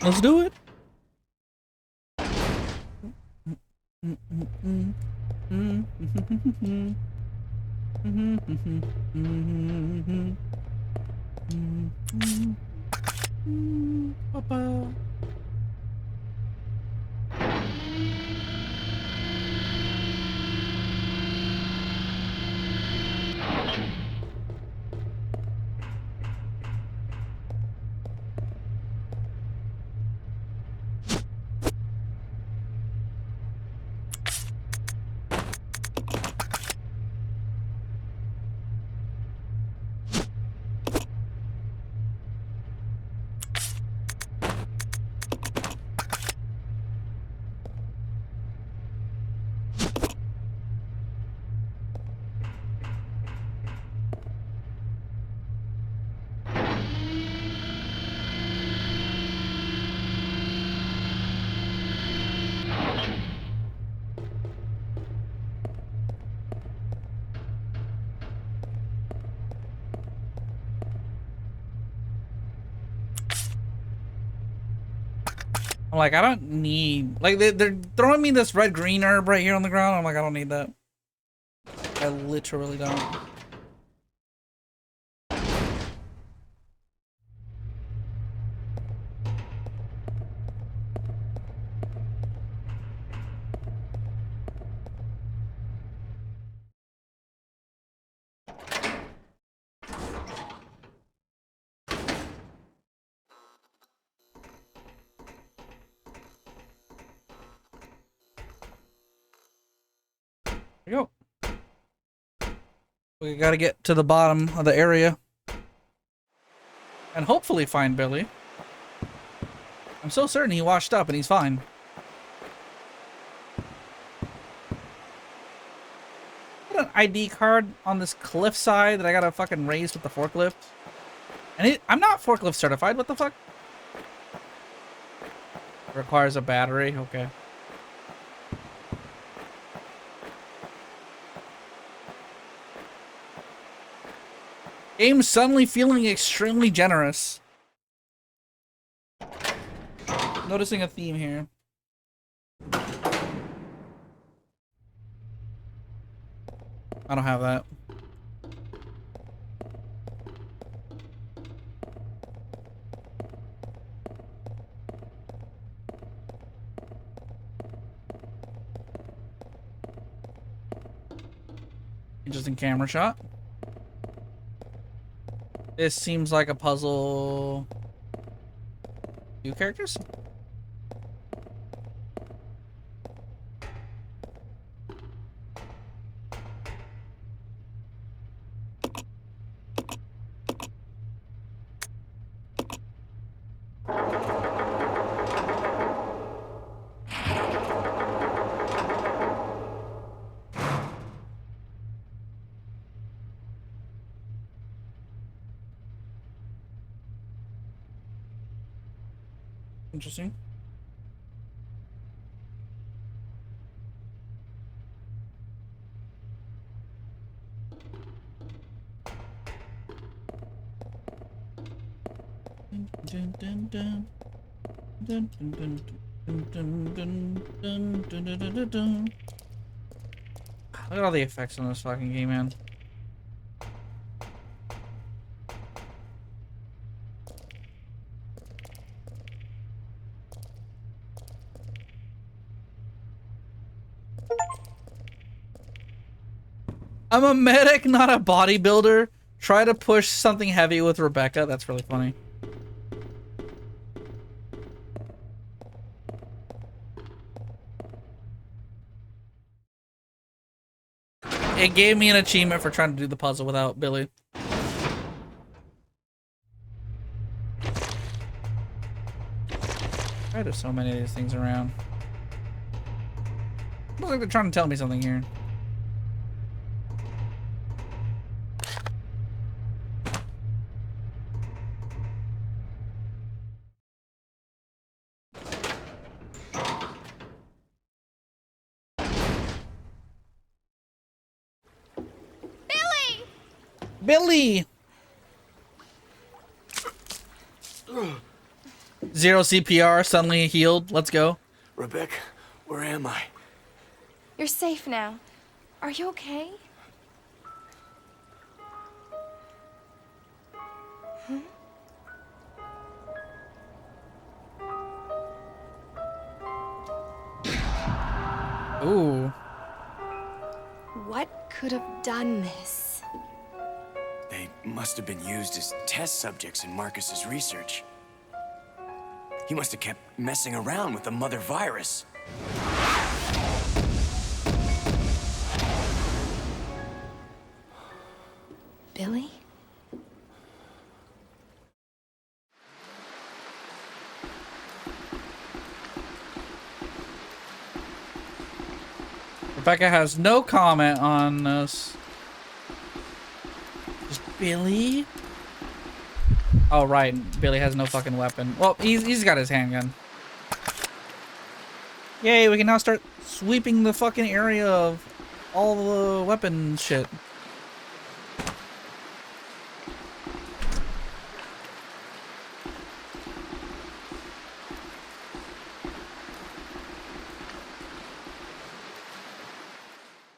Let's do it. Papa. I'm like, I don't need, like, they're throwing me this red green herb right here on the ground. I'm like, I don't need that. I literally don't. We gotta get to the bottom of the area. And hopefully find Billy. I'm so certain he washed up and he's fine. Got an ID card on this cliffside that I gotta fucking raise with the forklift. And I'm not forklift certified, what the fuck? Requires a battery, okay. Game suddenly feeling extremely generous. Noticing a theme here. I don't have that. Interesting camera shot. This seems like a puzzle. 2 characters? Interesting. Look at all the effects on this fucking game, man. I'm a medic, not a bodybuilder. Try to push something heavy with Rebecca. That's really funny. It gave me an achievement for trying to do the puzzle without Billy. Why are there so many of these things around? Looks like they're trying to tell me something here. Billy! Zero CPR, suddenly healed. Let's go. Rebecca, where am I? You're safe now. Are you okay? Ooh. What could have done this? They must have been used as test subjects in Marcus's research. He must have kept messing around with the mother virus. Billy? Rebecca has no comment on this. Just Billy? Oh, right. Billy has no fucking weapon. Well, he's got his handgun. Yay, we can now start sweeping the fucking area of all the weapon shit.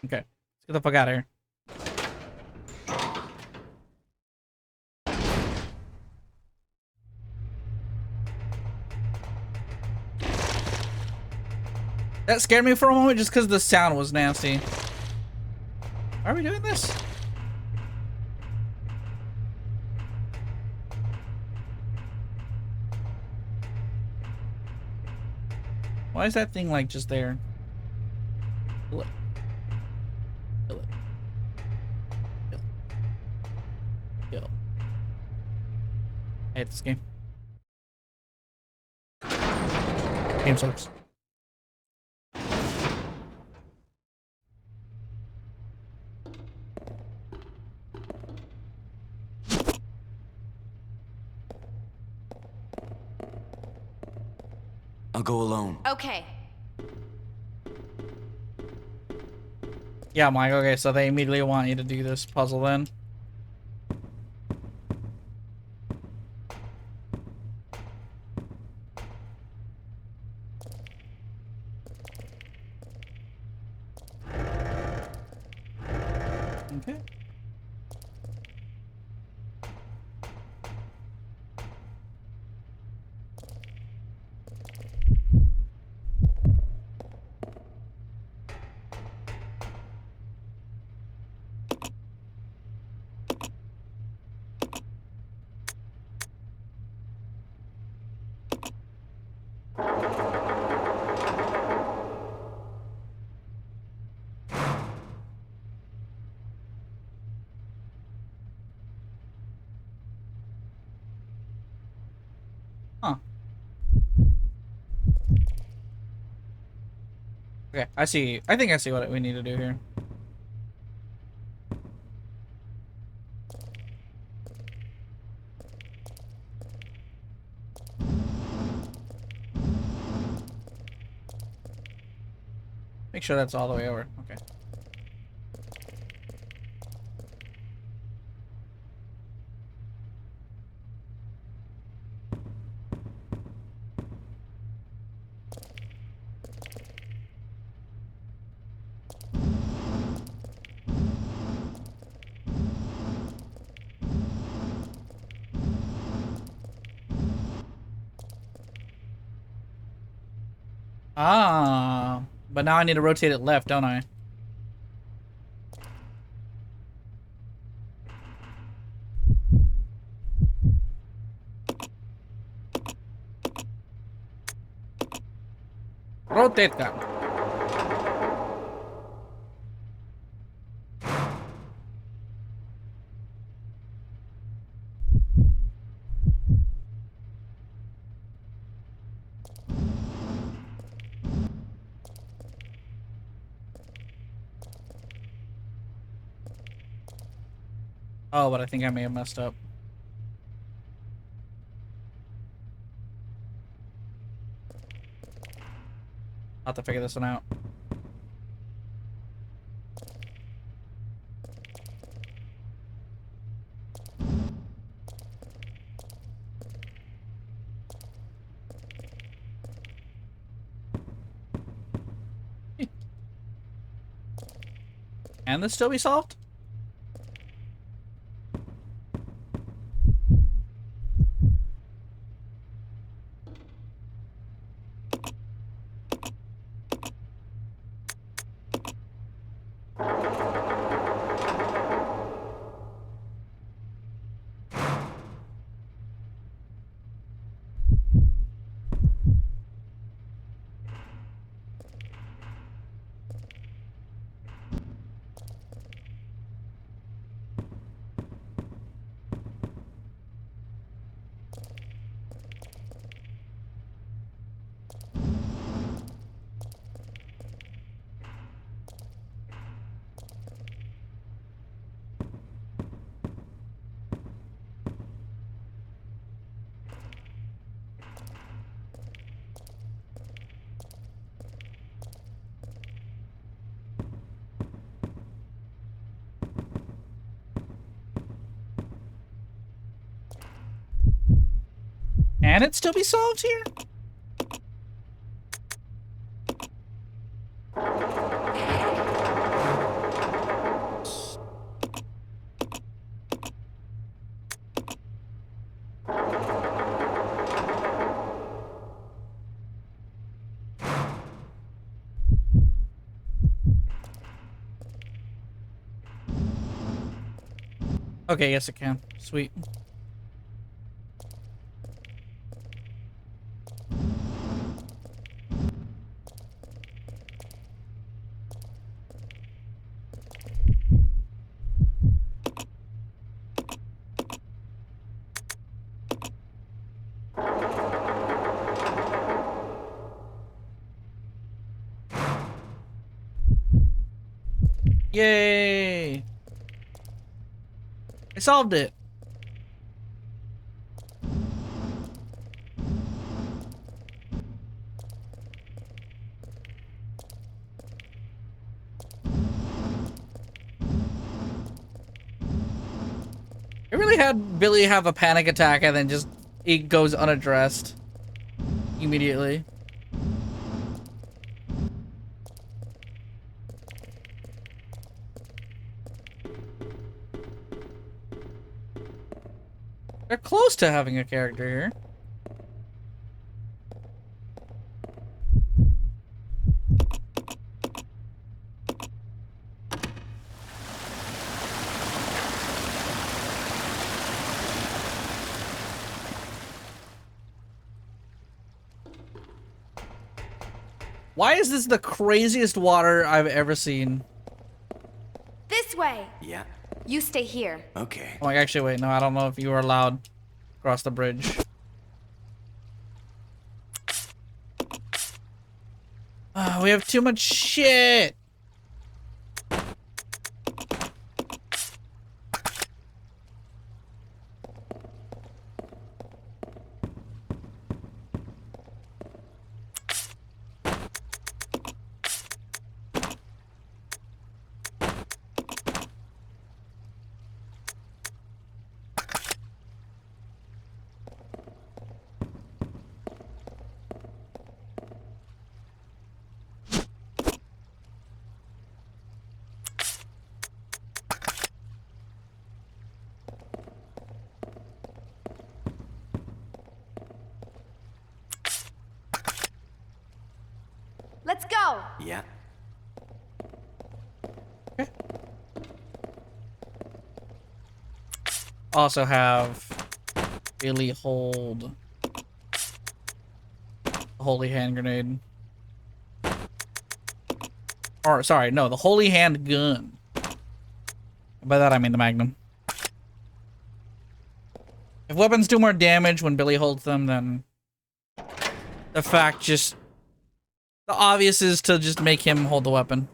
Okay, let's get the fuck out of here. That scared me for a moment just because the sound was nasty. Why are we doing this? Why is that thing like just there? Kill it. Kill it. Kill it. Yo. I hate this game. Game sucks. I'll go alone. Okay. Yeah, Mike. Okay, so they immediately want you to do this puzzle then. Okay. Huh. Okay, I see. I think I see what we need to do here. Make sure that's all the way over. Okay. Ah, but now I need to rotate it left, don't I? Rotate that. Oh, but I think I may have messed up. I'll have to figure this one out. Can this still be solved? Can it still be solved here? Okay, yes it can. Sweet. Yay! I solved it. I really had Billy have a panic attack and then just it goes unaddressed immediately. They're close to having a character here. Why is this the craziest water I've ever seen? This way. Yeah, You stay here. okay. Oh, actually, wait, no, I don't know if you were allowed across the bridge. We have too much shit. Let's go. Yeah. Also have Billy hold the holy hand grenade. Or sorry, no, the holy hand gun. By that I mean the magnum. If weapons do more damage when Billy holds them, then the obvious is to just make him hold the weapon.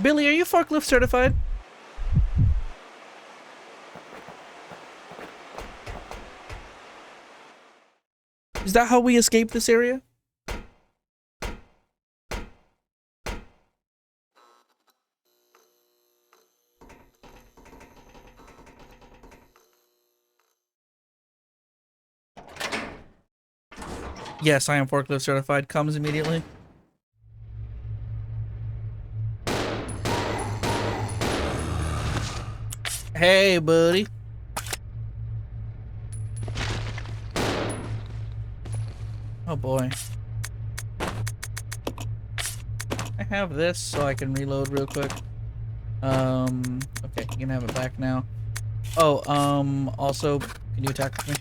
Billy, are you forklift certified? Is that how we escape this area? Yes, I am forklift certified. Comes immediately. Hey, buddy. Oh boy. I have this so I can reload real quick. Okay, you can have it back now. Oh, also, can you attack with me?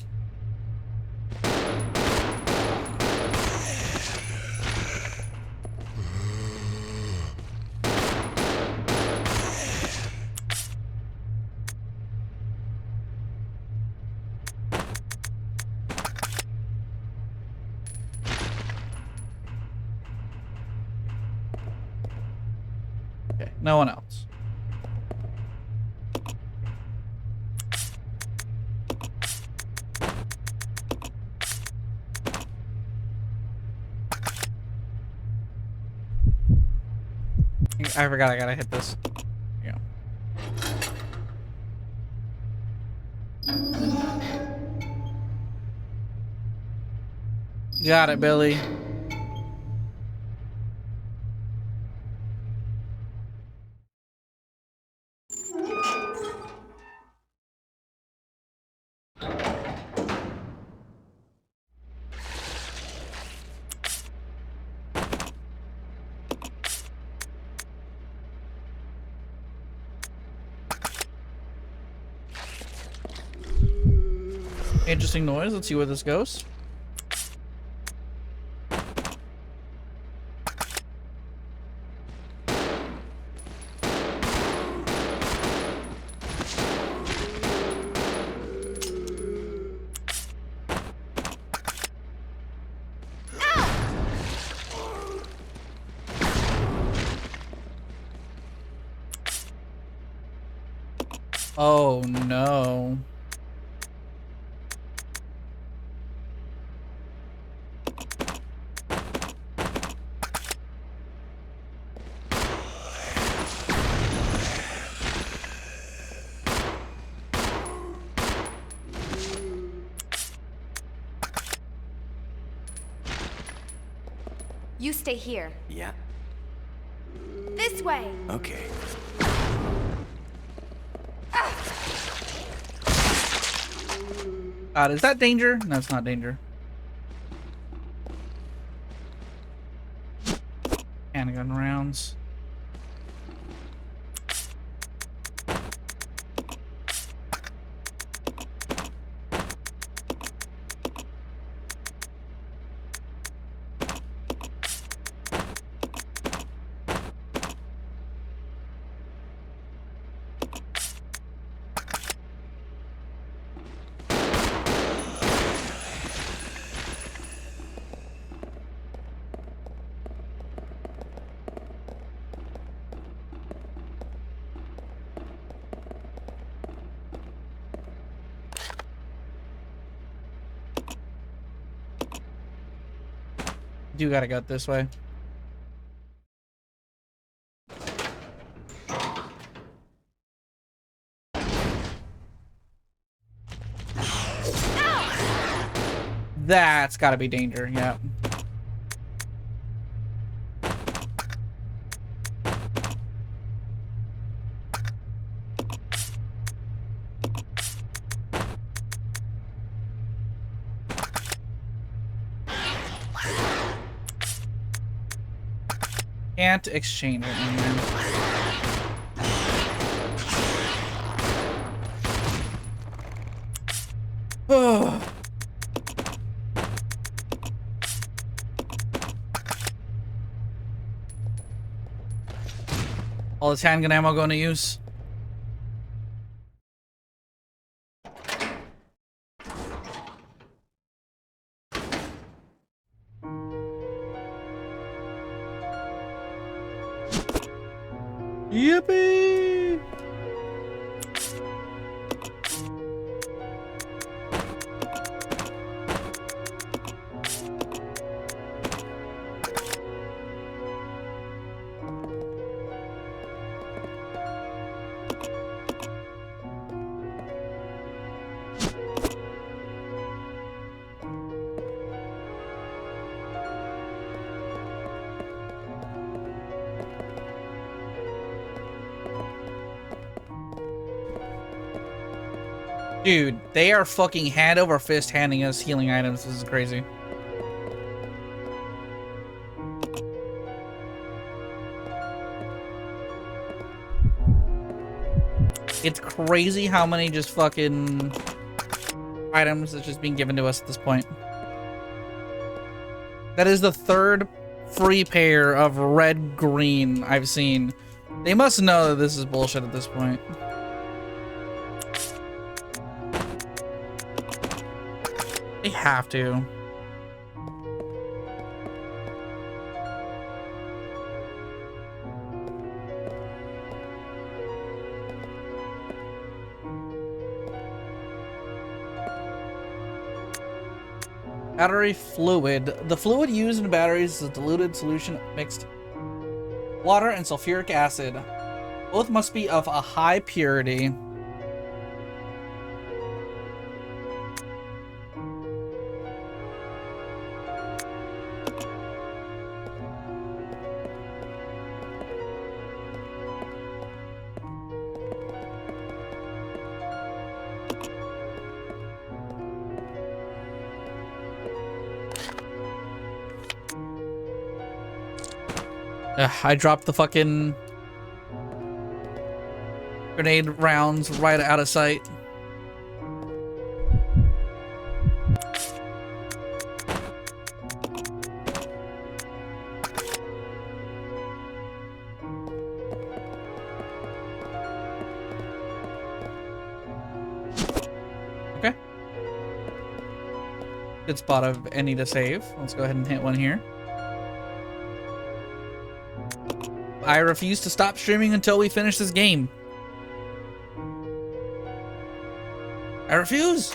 Okay, no one else. I forgot I gotta hit this. Yeah. Got it, Billy. Interesting noise. Let's see where this goes. Oh no. You stay here. Yeah, This way! okay. God, is that danger? No, it's not danger. Handgun rounds. Do gotta go this way. That's gotta be danger, yeah. Can't exchange it, man. Oh. All this handgun ammo going to use. Yippee! Dude, they are fucking hand over fist handing us healing items. This is crazy. It's crazy how many just fucking items that's just being given to us at this point. That is the third free pair of red green I've seen. They must know that this is bullshit at this point. They have to. Battery fluid. The fluid used in batteries is a diluted solution of mixed water and sulfuric acid. Both must be of a high purity. I dropped the fucking grenade rounds right out of sight. Okay. Good spot of any to save. Let's go ahead and hit one here. I refuse to stop streaming until we finish this game. I refuse.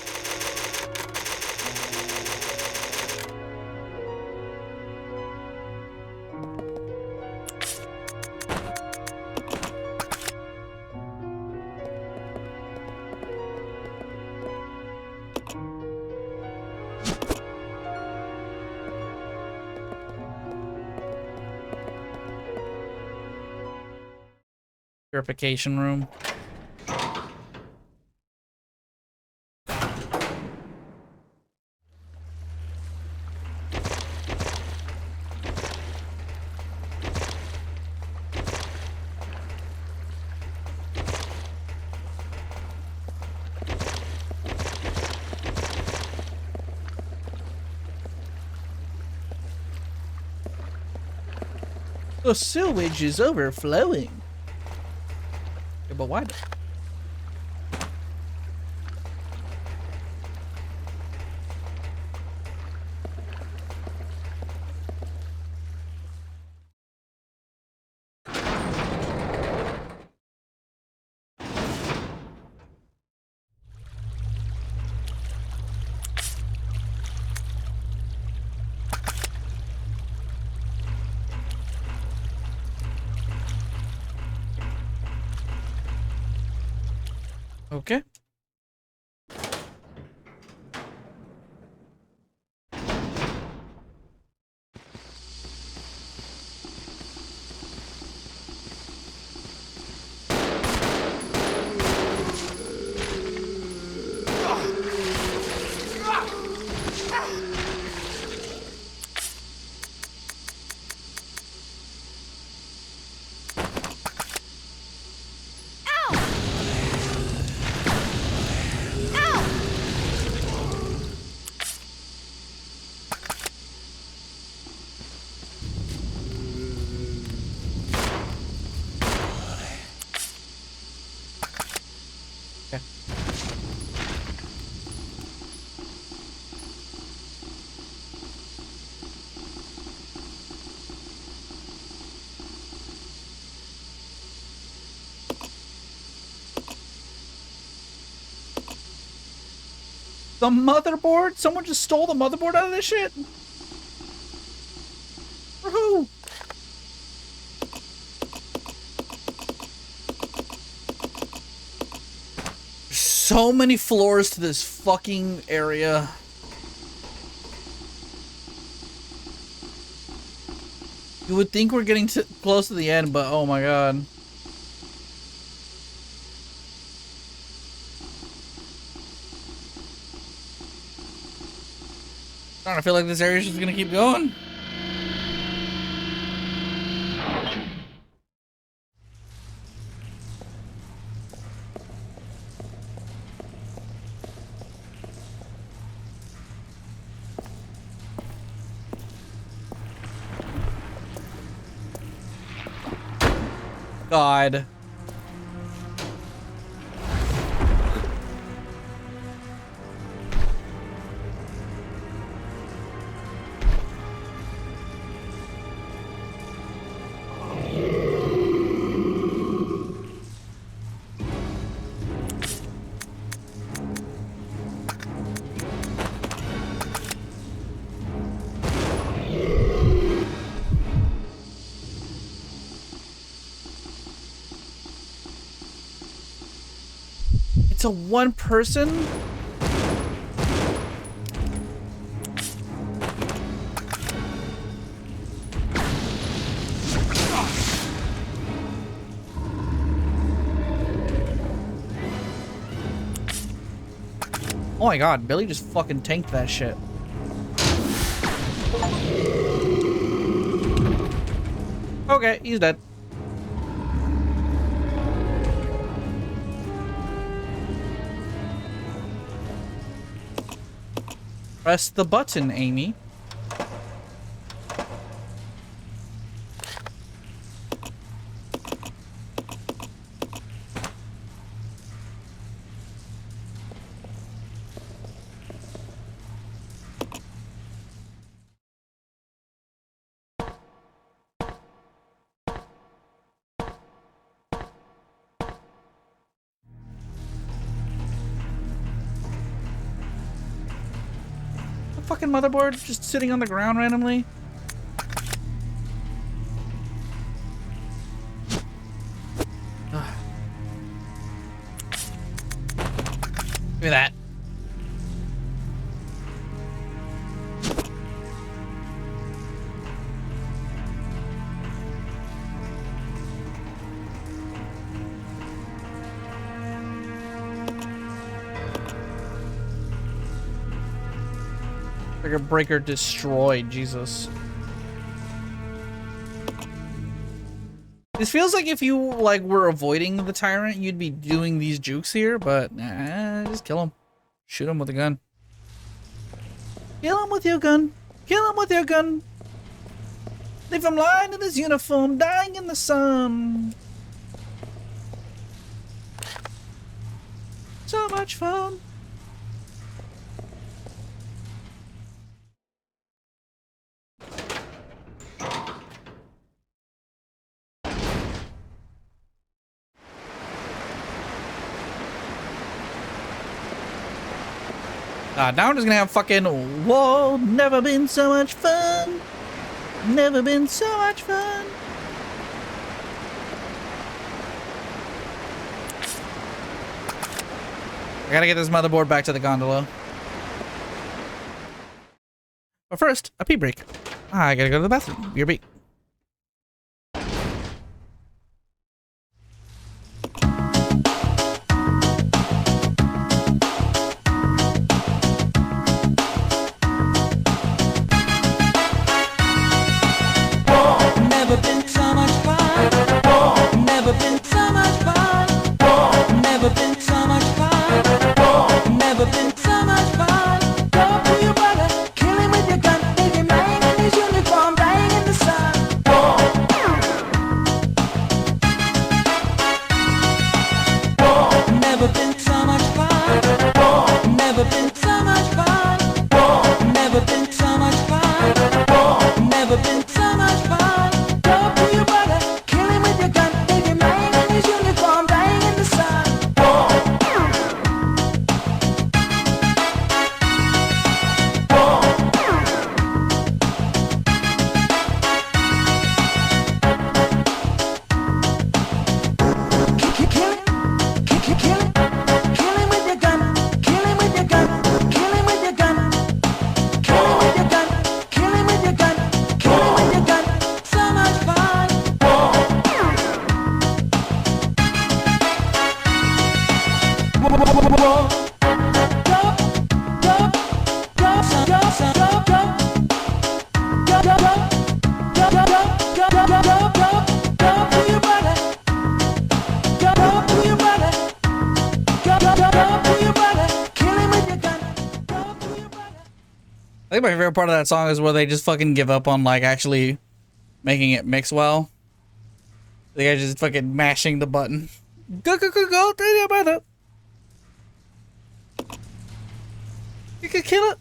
Purification room. The sewage is overflowing. Yeah, but why? Okay. The motherboard? Someone just stole the motherboard out of this shit? For who? So many floors to this fucking area. You would think we're getting close to the end, but oh my god. I feel like this area's just gonna keep going. God. It's a one person? Oh my god, Billy just fucking tanked that shit. Okay, he's dead. Press the button, Amy. fucking motherboard just sitting on the ground randomly? Give me that. Circuit breaker destroyed, Jesus. This feels like if you like were avoiding the tyrant, you'd be doing these jukes here, but nah, just kill him. Shoot him with a gun. Kill him with your gun. Kill him with your gun. Leave him lying in his uniform, dying in the sun. So much fun. Now I'm just gonna have fucking whoa, never been so much fun. Never been so much fun. I gotta get this motherboard back to the gondola. But first, a pee break. I gotta go to the bathroom. Your beat. Never been so much fun. Never been so much fun. Never been so much fun. Never been so much fun. Go to your brother, kill him with your gun. Leave him lying in his uniform, dying in the sun. Never been so much fun. Never been so much fun. Never been so much fun. Never been so much fun. I think my favorite part of that song is where they just fucking give up on like actually making it mix well. The guy just fucking mashing the button. Go, go, go, go, through your brother. You could kill it.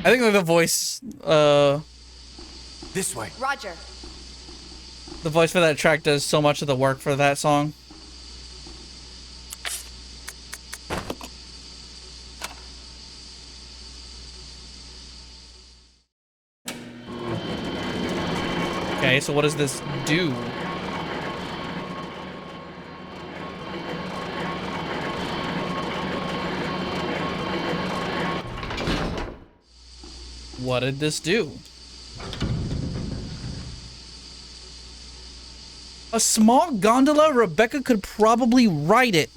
I think like the voice, This way. Roger. the voice for that track does so much of the work for that song. Okay, so what does this do? What did this do? A small gondola? Rebecca could probably ride it.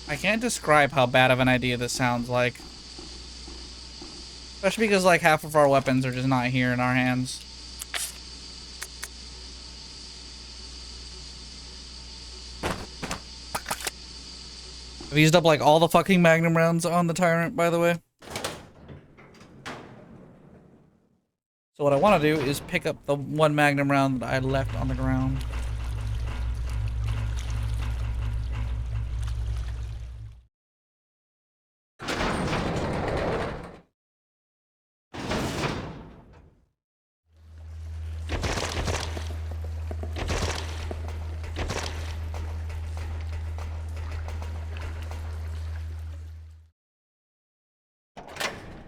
I can't describe how bad of an idea this sounds like. Especially because like half of our weapons are just not here in our hands. I've used up like all the fucking magnum rounds on the tyrant, by the way. So what I want to do is pick up the one magnum round that I left on the ground.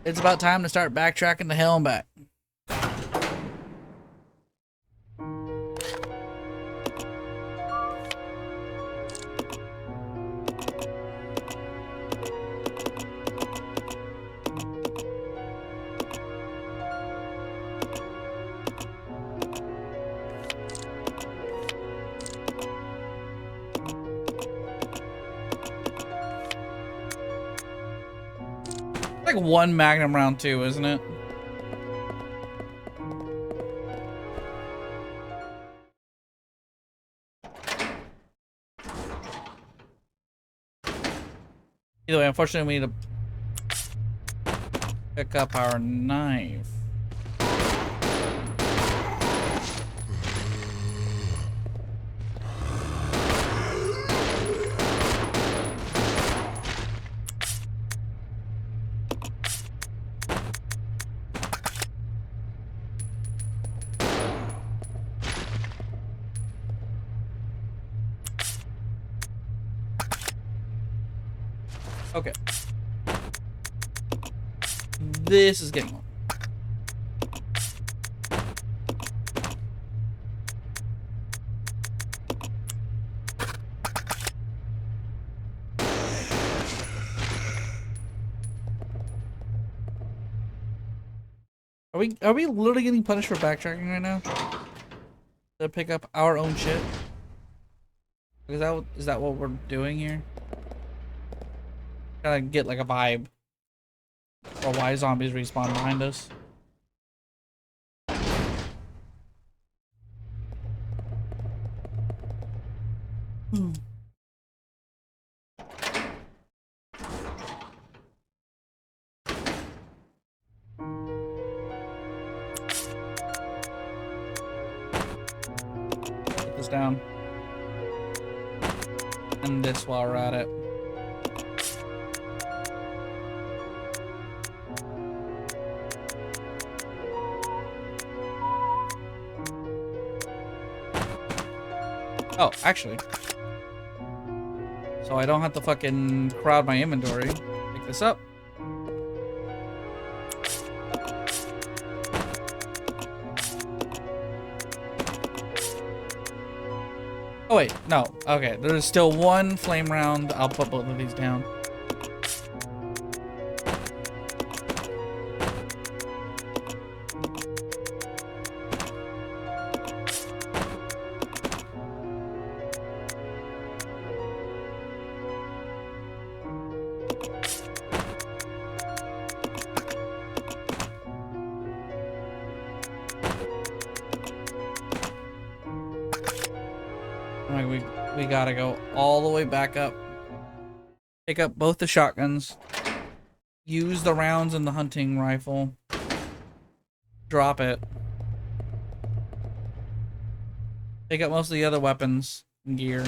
It's about time to start backtracking to hell and back. Like one Magnum round two, isn't it? Either way, unfortunately, we need to pick up our knife. Okay. This is getting long. Are we literally getting punished for backtracking right now? To pick up our own shit? Is that what we're doing here? Gotta get like a vibe. Or why zombies respawn behind us. Put this down. And this while we're at it. Oh, actually. So I don't have to fucking crowd my inventory. Pick this up. Oh wait, no. Okay, there's still one flame round. I'll put both of these down. We gotta go all the way back up. Pick up both the shotguns. Use the rounds in the hunting rifle. Drop it. Pick up most of the other weapons and gear.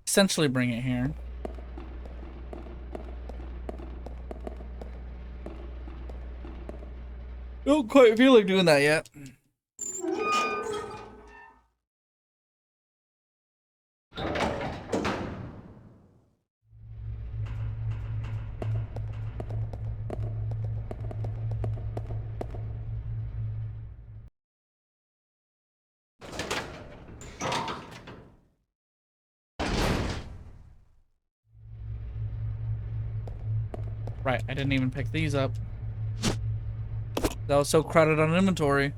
Essentially bring it here. Don't quite feel like doing that yet. Right, I didn't even pick these up. That was so crowded on inventory.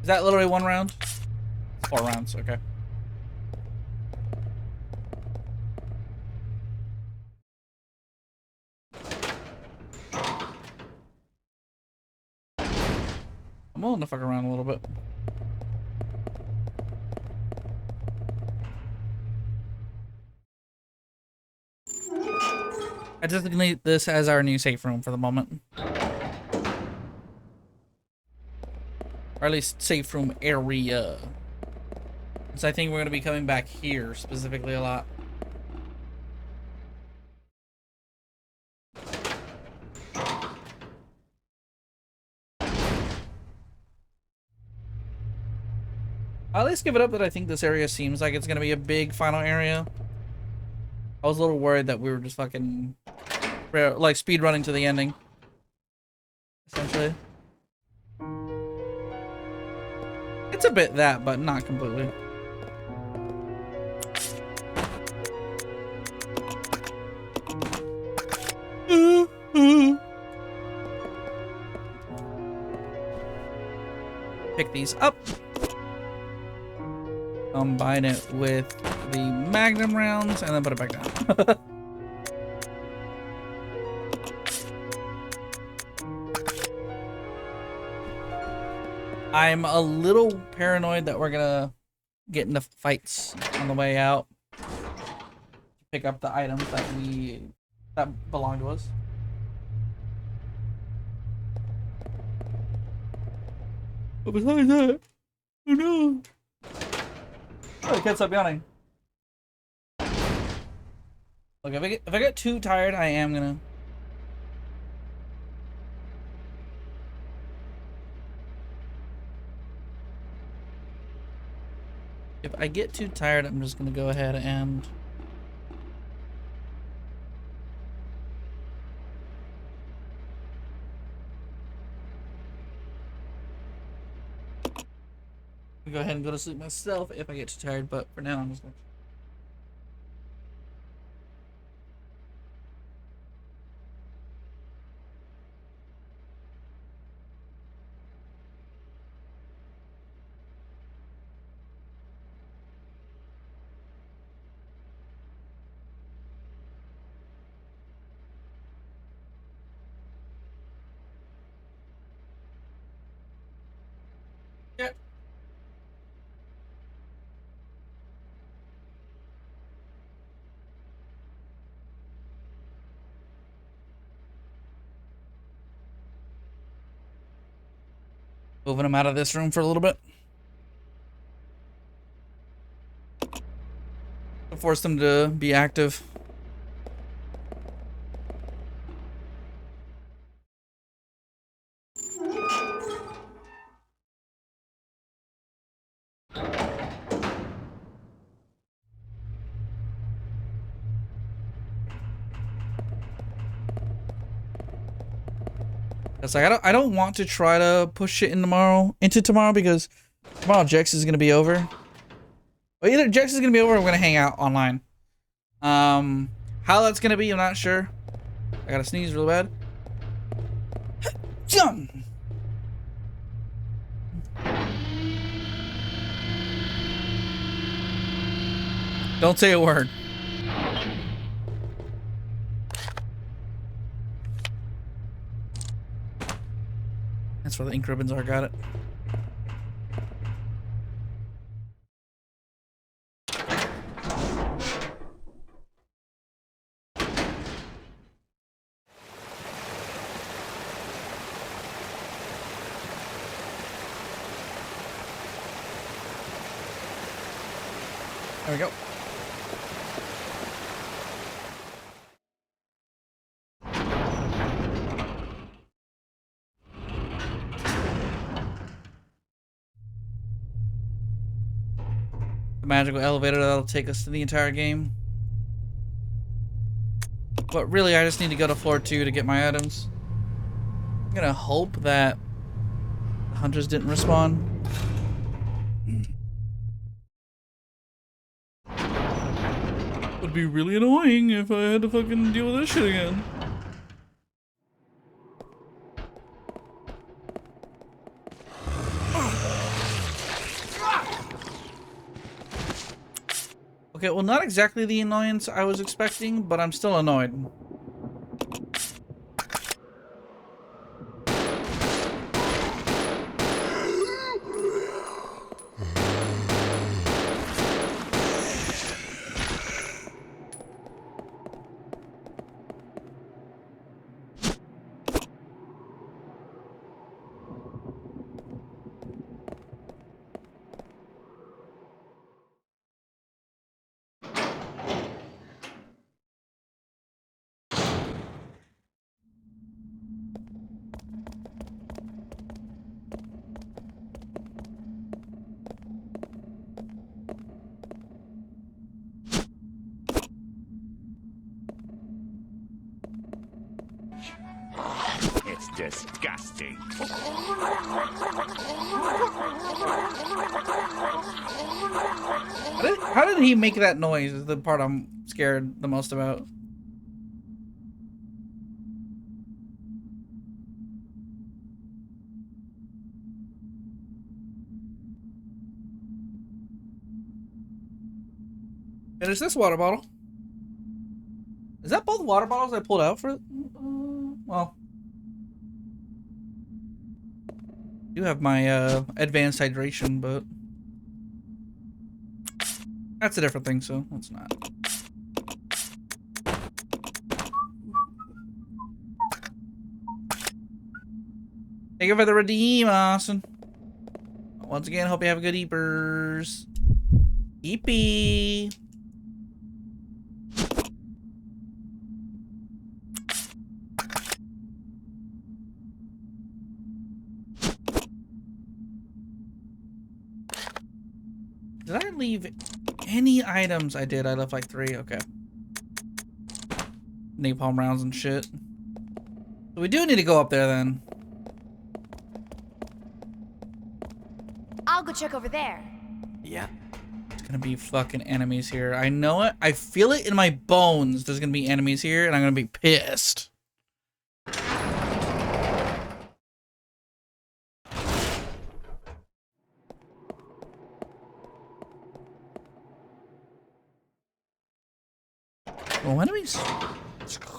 Is that literally one round? 4 rounds, okay. I'm willing to fuck around a little bit. I designate this as our new safe room for the moment. Or at least safe room area. So I think we're gonna be coming back here specifically a lot. I at least give it up that I think this area seems like it's gonna be a big final area. I was a little worried that we were just fucking like speed running to the ending, essentially. It's a bit that, but not completely. Pick these up. Combine it with the magnum rounds and then put it back down. I'm a little paranoid that we're gonna get into fights on the way out. Pick up the items that belong to us. But besides that, oh no. Oh, I can't stop yawning. Look, if I get too tired, I am gonna. If I get too tired, I'm just gonna go ahead and. Go ahead and go to sleep myself if I get too tired, but for now I'm just gonna. Yeah. Moving him out of this room for a little bit. To force them to be active. It's like I don't want to try to push it into tomorrow because tomorrow Jex is gonna be over. Well, either Jex is gonna be over or we're gonna hang out online. How that's gonna be, I'm not sure. I gotta sneeze real bad. Jump. Don't say a word. That's where the ink ribbons are. Got it. There we go. The magical elevator that'll take us to the entire game. But really, I just need to go to floor 2 to get my items. I'm gonna hope that the hunters didn't respawn. Would be really annoying if I had to fucking deal with this shit again. Okay, well, not exactly the annoyance I was expecting, but I'm still annoyed. disgusting. How did he make that noise is the part I'm scared the most about. Finish this water bottle. Is that both water bottles I pulled out for? Well, I do have my advanced hydration, but that's a different thing, so let's not. Thank you for the redeem, Austin. Once again, hope you have good eepers. Eepy. Did I leave any items? I did. I left like 3. Okay. Napalm rounds and shit. So we do need to go up there then. I'll go check over there. Yeah. There's gonna be fucking enemies here. I know it. I feel it in my bones. There's gonna be enemies here, and I'm gonna be pissed. Oh, enemies.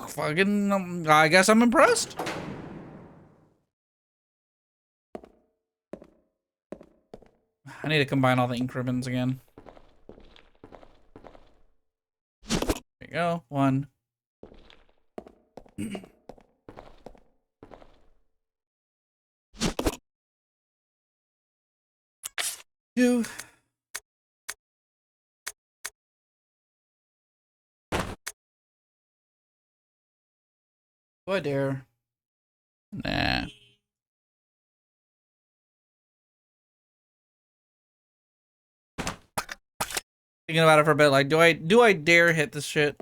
Fucking, I guess I'm impressed. I need to combine all the ink ribbons again. There you go. 1. 2. Do I dare? Nah. Thinking about it for a bit, like, do I dare hit this shit?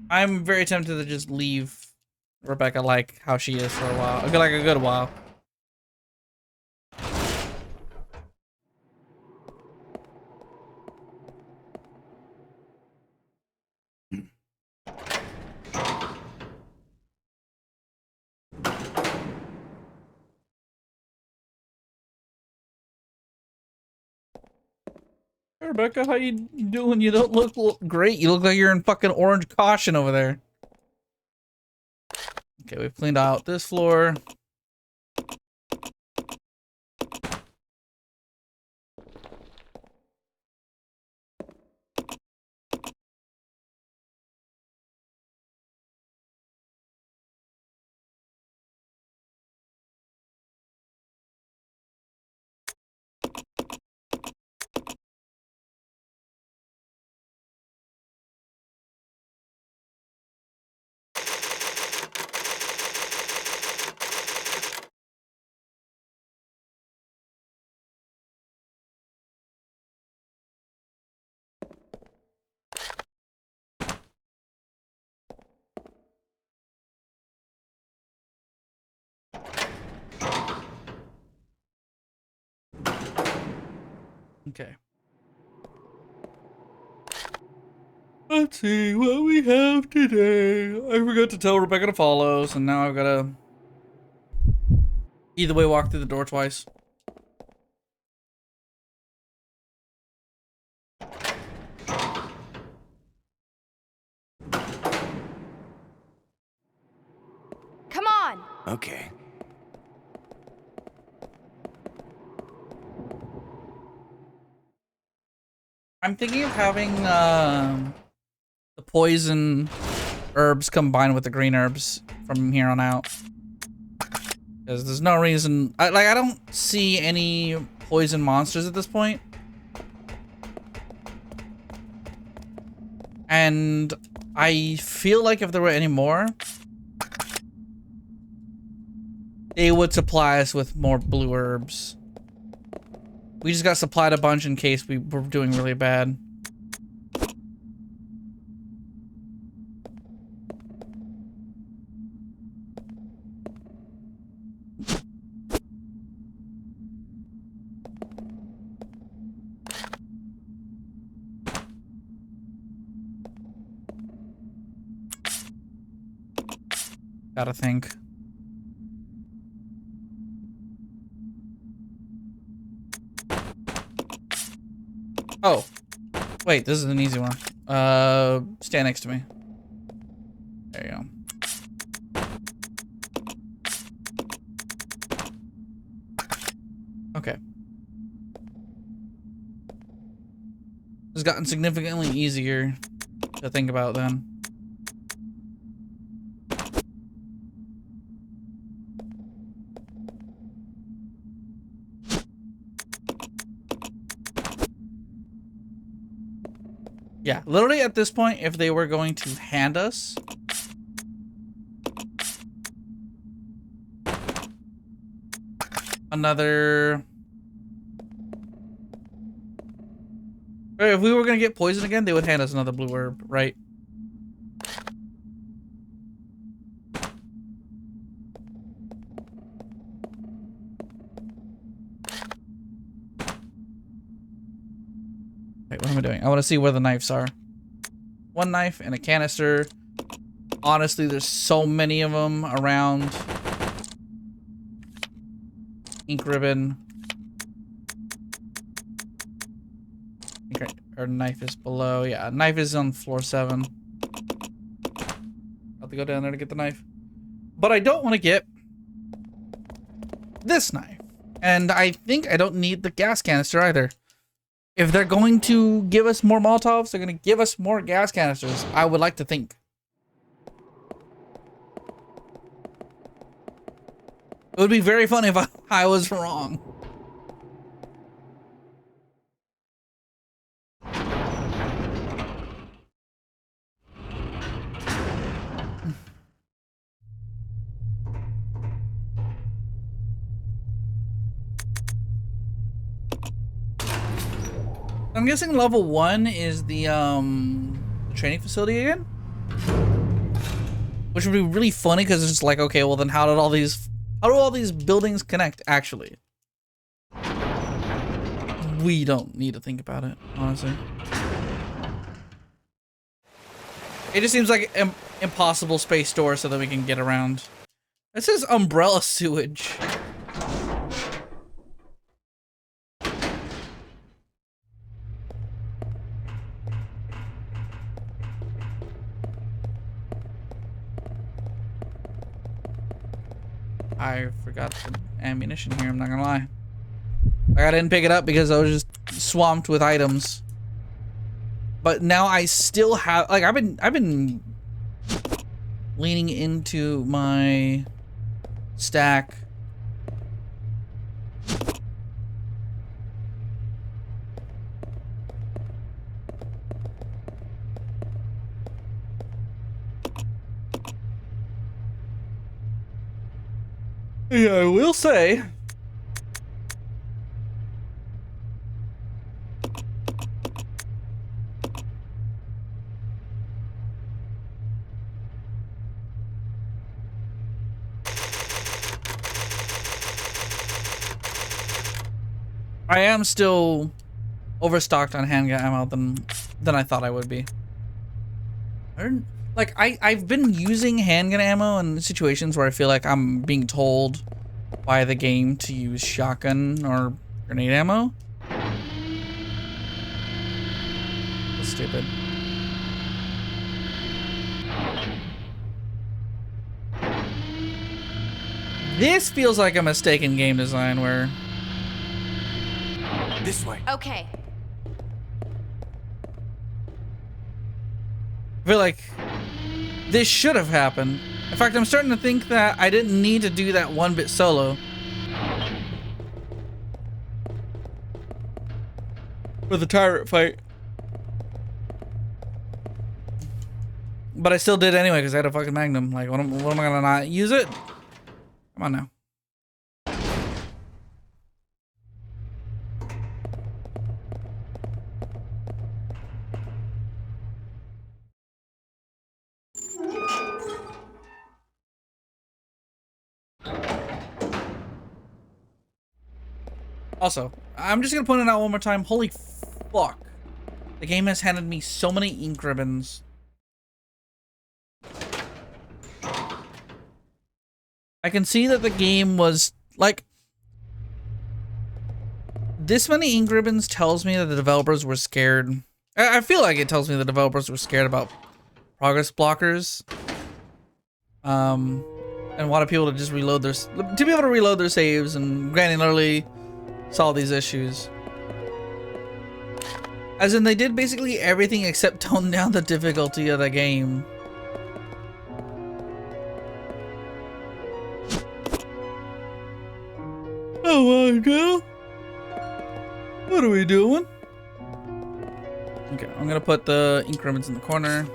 I'm very tempted to just leave Rebecca like how she is for a while. Like a good while. Hey, Rebecca, how you doing? You don't look great. You look like you're in fucking orange caution over there. Okay, we've cleaned out this floor. Okay. Let's see what we have today. I forgot to tell Rebecca to follow, so now I've gotta either way walk through the door twice. Come on! Okay. I'm thinking of having the poison herbs combined with the green herbs from here on out. Because there's no reason... I don't see any poison monsters at this point. And I feel like if there were any more, they would supply us with more blue herbs. We just got supplied a bunch in case we were doing really bad. Gotta think. Oh, wait, this is an easy one. Stand next to me. There you go. Okay. It's gotten significantly easier to think about then. Yeah, literally at this point, if they were going to hand us another... If we were going to get poison again, they would hand us another blue herb, right? Wait, what am I doing? I want to see where the knives are. One knife and a canister. Honestly, there's so many of them around. Ink ribbon. Okay, our knife is below. Yeah, knife is on floor 7. I'll have to go down there to get the knife. But I don't want to get this knife. And I think I don't need the gas canister either. If they're going to give us more Molotovs, they're going to give us more gas canisters. I would like to think. It would be very funny if I was wrong. I'm guessing level 1 is the training facility again? Which would be really funny because it's just like, okay, well then how do all these buildings connect actually? We don't need to think about it, honestly. It just seems like an impossible space door so that we can get around. It says umbrella sewage. I forgot the ammunition here, I'm not gonna lie. Like, I didn't pick it up because I was just swamped with items. But now I still have, like, I've been leaning into my stack. Yeah, I will say. I am still overstocked on handgun ammo than I thought I would be. Like, I've been using handgun ammo in situations where I feel like I'm being told by the game to use shotgun or grenade ammo. That's stupid. This feels like a mistake in game design where... This way. Okay. I feel like this should have happened. In fact, I'm starting to think that I didn't need to do that one bit solo. For the tyrant fight. But I still did anyway because I had a fucking Magnum. Like, what am I gonna not use it? Come on now. Also, I'm just gonna point it out one more time. Holy fuck. The game has handed me so many ink ribbons. I can see that the game was, like... This many ink ribbons tells me that the developers were scared. I feel like it tells me the developers were scared about progress blockers. And wanted people to just reload their... To be able to reload their saves and granularly solve these issues. As in, they did basically everything except tone down the difficulty of the game. Oh my god. What are we doing? Okay, I'm gonna put the ink ribbons in the corner.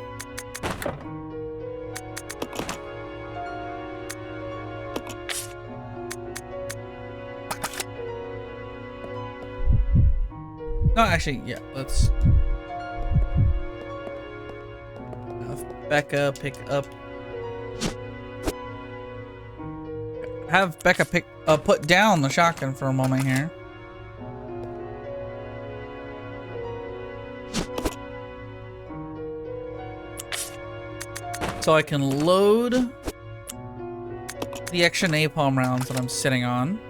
No, actually, yeah, let's have Becca pick up. Have Becca put down the shotgun for a moment here. So I can load the extra napalm rounds that I'm sitting on.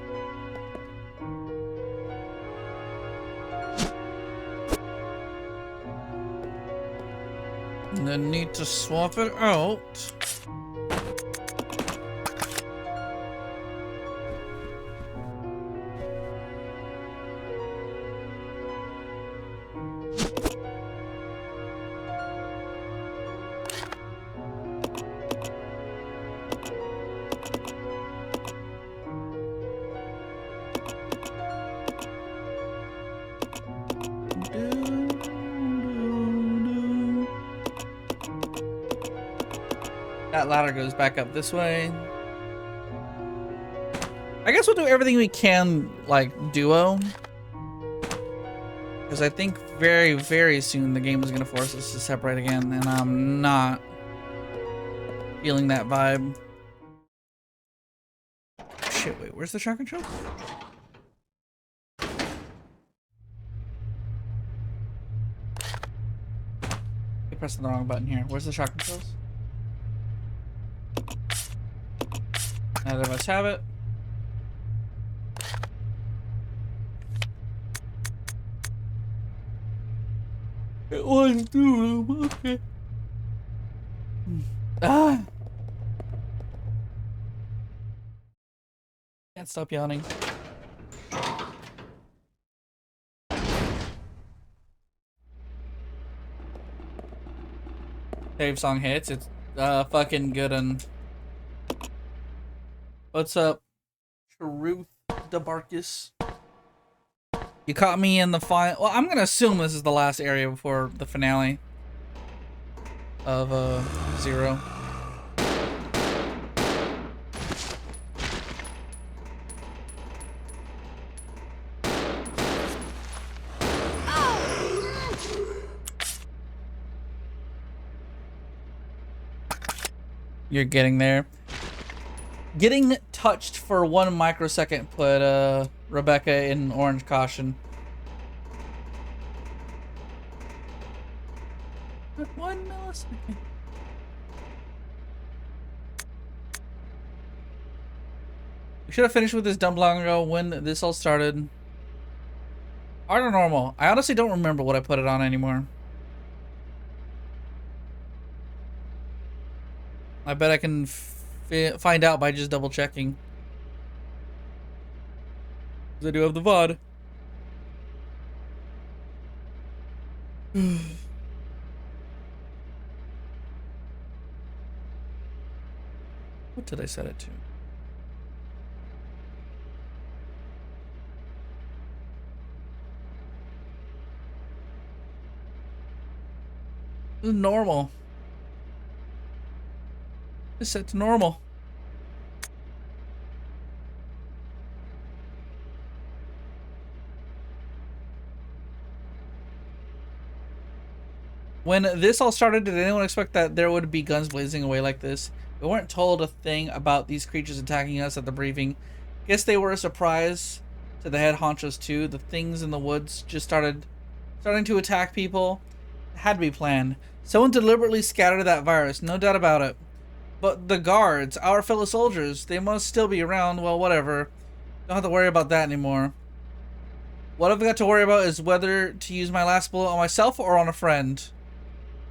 And then need to swap it out. That ladder goes back up this way. I guess we'll do everything we can, like, duo. Because I think very, very soon the game is going to force us to separate again, and I'm not feeling that vibe. Shit, wait, where's the shotgun shell? You're pressing the wrong button here. Where's the shotgun shells? Neither of us have it. It was doing okay. Ah! Can't stop yawning. Save song hits. It's fucking good and. What's up, Truth DeBarkus? You caught me in the final. Well, I'm gonna assume this is the last area before the finale of Zero. You're getting there. Getting touched for 1 microsecond put Rebecca in orange caution. But 1 millisecond. We should have finished with this dumb long ago when this all started. Art or normal? I honestly don't remember what I put it on anymore. I bet I can find out by just double checking. I do have the VOD. What did I set it to? This is normal. It's set to normal. When this all started, did anyone expect that there would be guns blazing away like this? We weren't told a thing about these creatures attacking us at the briefing. Guess they were a surprise to the head honchos too. The things in the woods just starting to attack people. It had to be planned. Someone deliberately scattered that virus, no doubt about it. But the guards, our fellow soldiers, they must still be around. Well, whatever. Don't have to worry about that anymore. What I've got to worry about is whether to use my last bullet on myself or on a friend.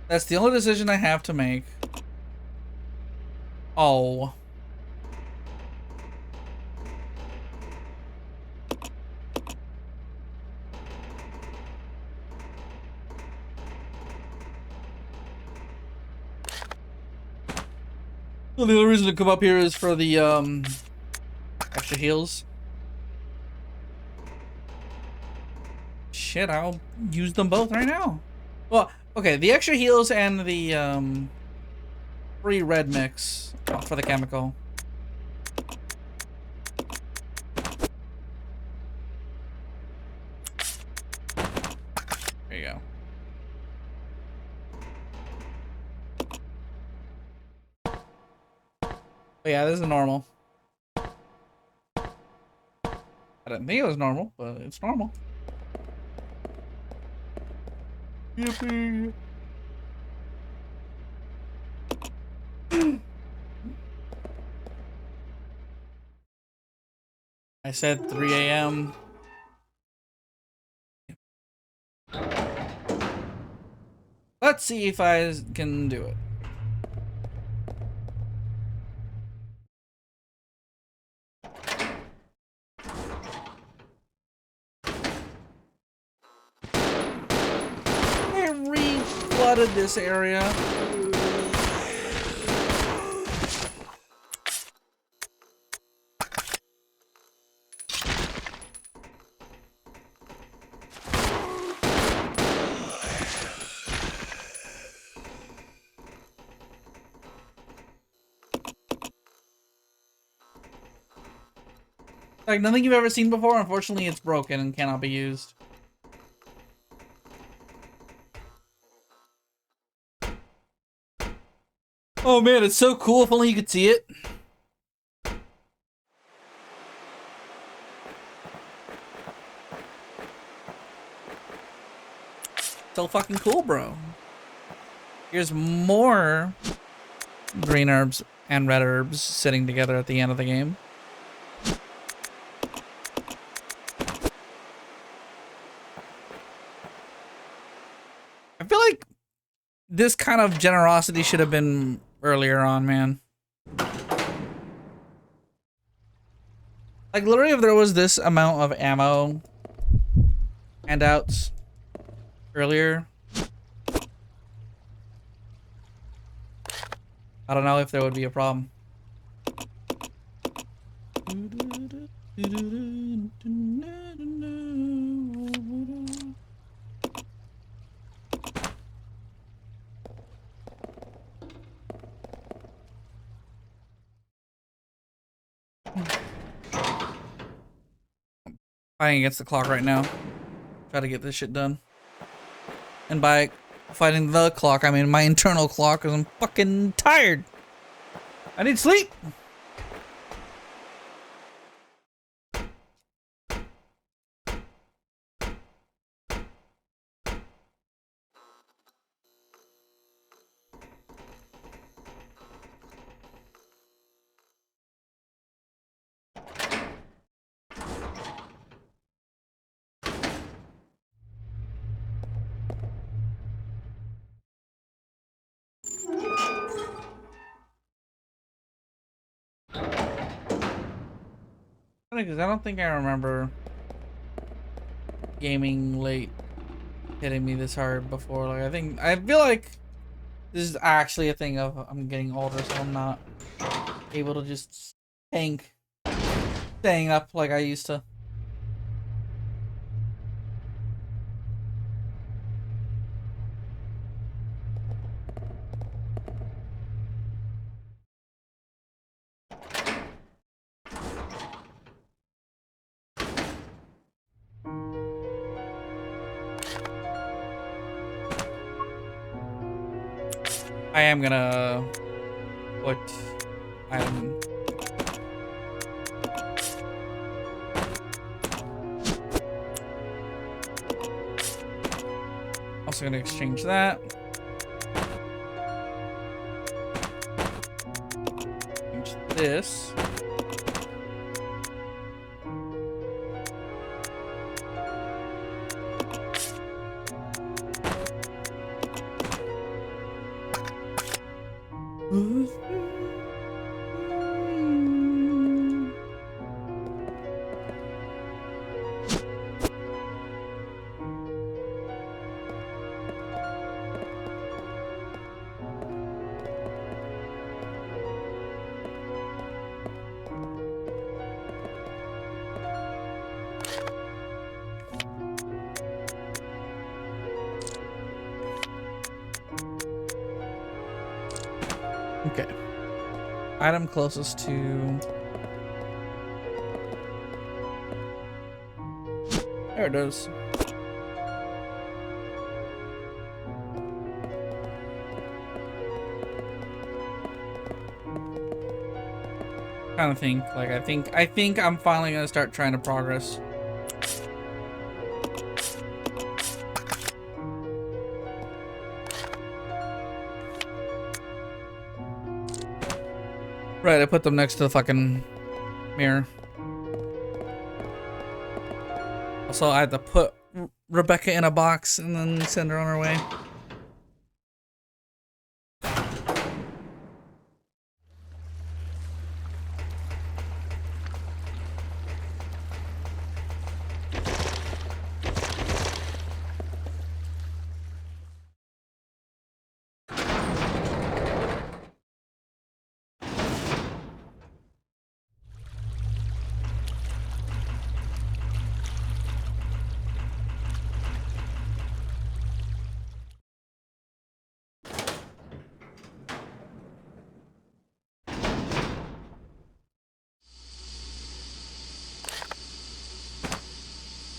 That's the only decision I have to make. Oh. Well, the only reason to come up here is for the extra heals. Shit, I'll use them both right now. Well, okay, the extra heals and the free red mix for the chemical. There you go. But yeah, this is normal. I didn't think it was normal, but it's normal. Yippee! I said 3 a.m. Let's see if I can do it. I re-flooded this area. Like nothing you've ever seen before. Unfortunately, it's broken and cannot be used. Oh man, it's so cool. If only you could see it. So fucking cool, bro. Here's more green herbs and red herbs sitting together at the end of the game. I feel like this kind of generosity should have been earlier on, man. Like, literally, if there was this amount of ammo handouts earlier, I don't know if there would be a problem. Fighting against the clock right now. Try to get this shit done. And by fighting the clock, I mean my internal clock, because I'm fucking tired. I need sleep. Because I don't think I remember gaming late hitting me this hard before. Like I feel like this is actually a thing of I'm getting older, so I'm not able to just staying up like I used to. I am gonna put item. Also gonna exchange that. Exchange this. Okay. Item closest to... There it is. Kind of think, like, I think I'm finally gonna start trying to progress. Right, I put them next to the fucking mirror. Also, I had to put Rebecca in a box and then send her on her way.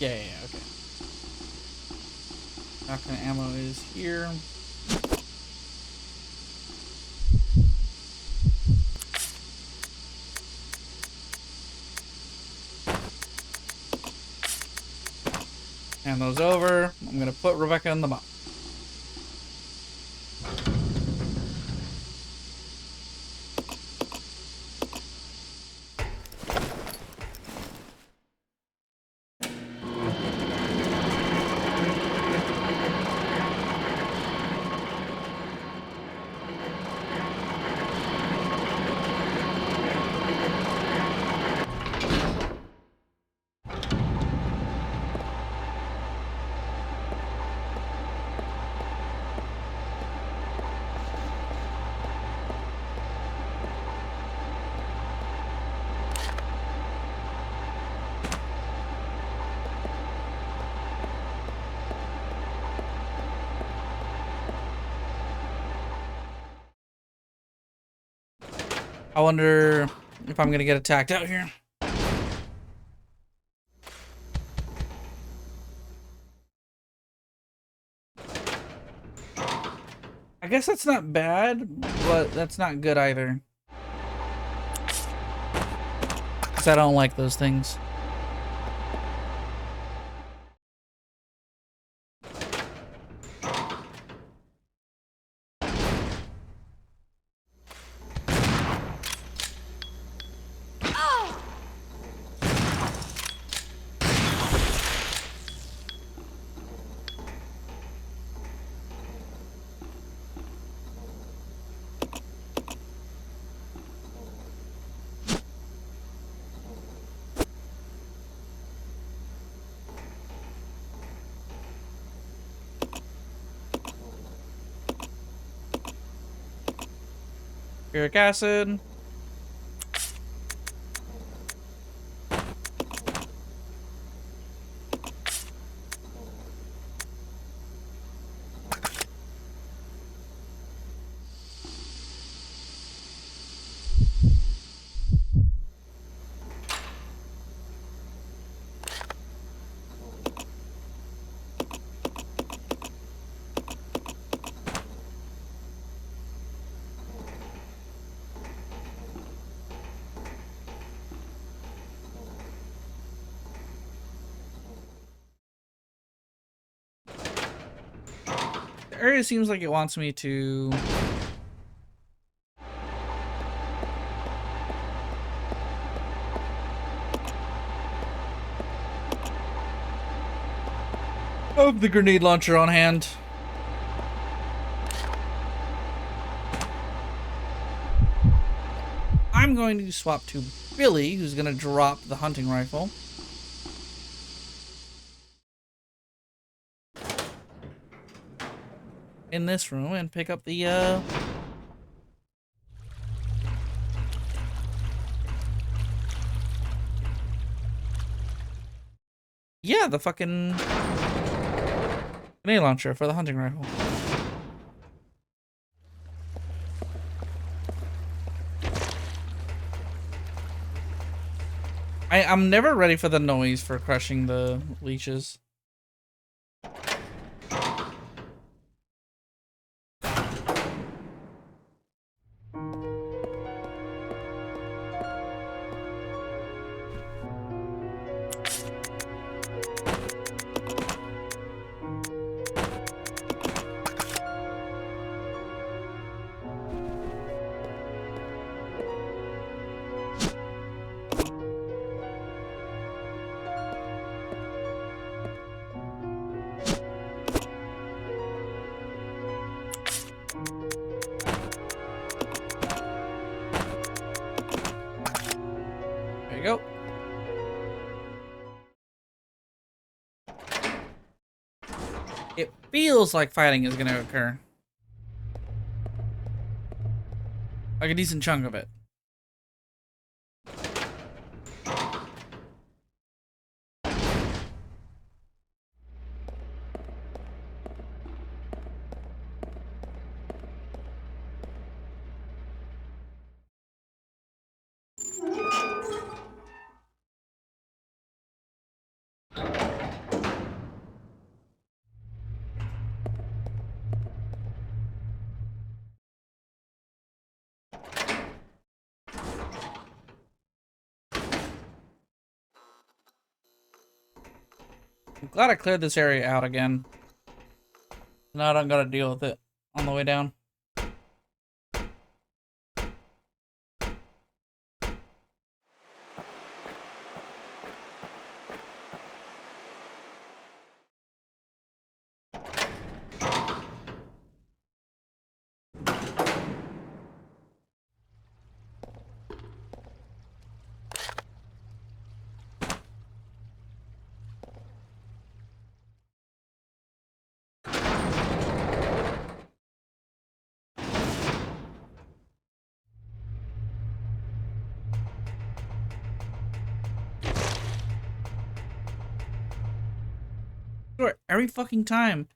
Yeah, okay. Shotgun ammo is here. Hand those over. I'm gonna put Rebecca in the box. I wonder if I'm gonna get attacked out here. I guess that's not bad, but that's not good either. Because I don't like those things. Uric acid. area seems like it wants me to... have the grenade launcher on hand. I'm going to swap to Billy, who's going to drop the hunting rifle. In this room and pick up the yeah, the fucking grenade launcher for the hunting rifle. I'm never ready for the noise for crushing the leeches. There you go. It feels like fighting is going to occur. Like a decent chunk of it. I'm glad I cleared this area out again. Now I don't gotta deal with it on the way down. Every fucking time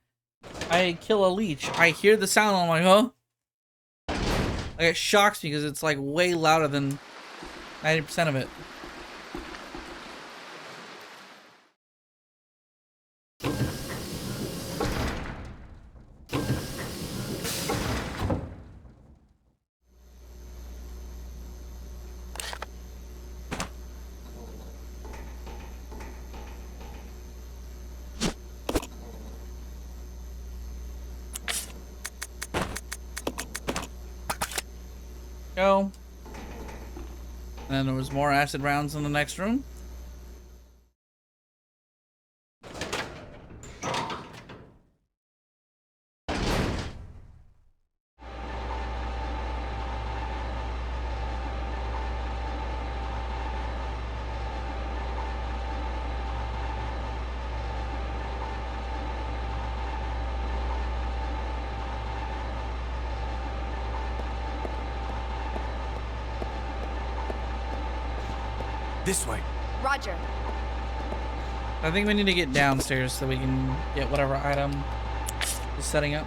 I kill a leech, I hear the sound and I'm like, huh? Like, it shocks me because it's like way louder than 90% of it. Go. And then there was more acid rounds in the next room. This way. Roger. I think we need to get downstairs so we can get whatever item is setting up.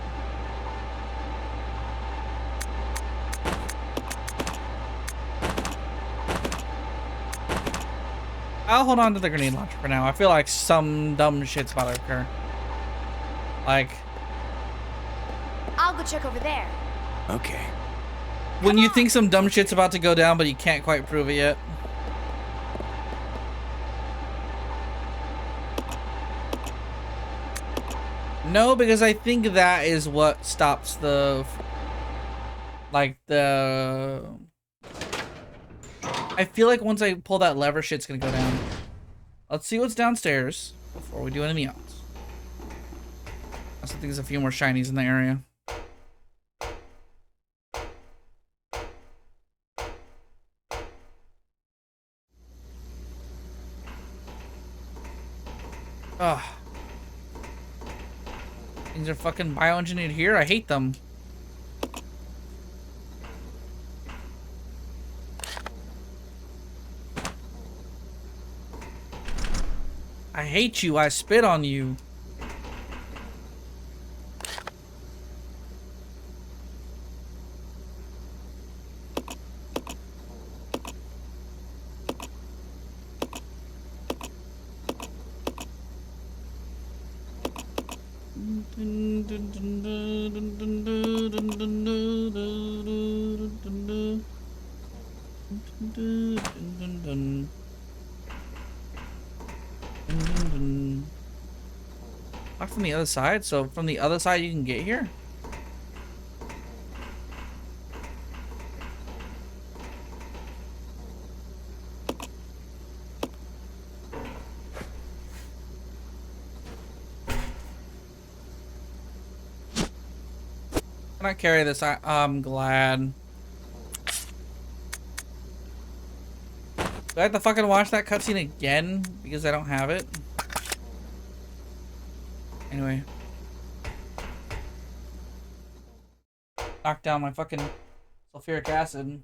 I'll hold on to the grenade launcher for now. I feel like some dumb shit's about to occur. Like, I'll go check over there. Okay. when you think some dumb shit's about to go down, but you can't quite prove it yet. No, because I think that is what stops the... Like, the... I feel like once I pull that lever, shit's gonna go down. Let's see what's downstairs before we do anything else. I think there's a few more shinies in the area. Ugh. Things are fucking bioengineered here. I hate them. I hate you. I spit on you. Not from the other side, so from the other side you can get here? Can I carry this? I'm glad. Do I have to fucking watch that cutscene again because I don't have it? Anyway. Knock down my fucking sulfuric acid.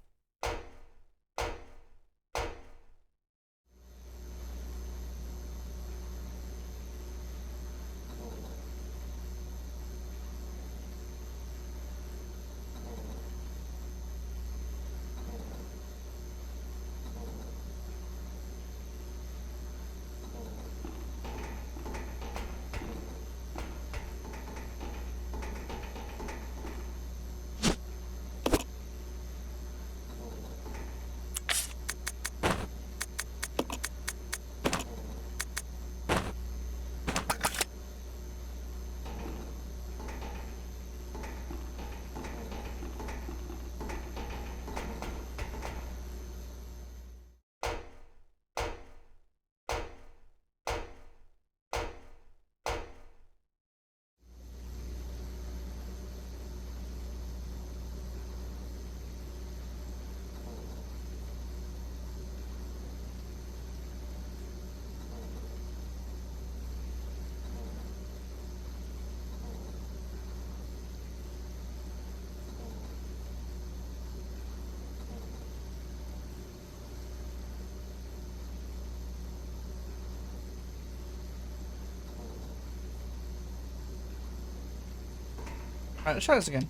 Alright, let's try this again.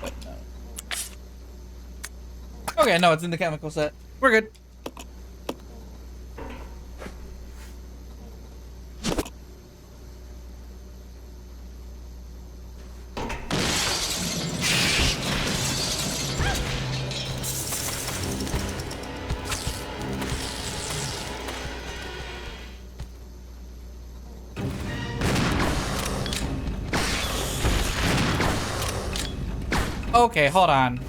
Wait, no. Okay, no, it's in the chemical set. We're good. Okay, hold on.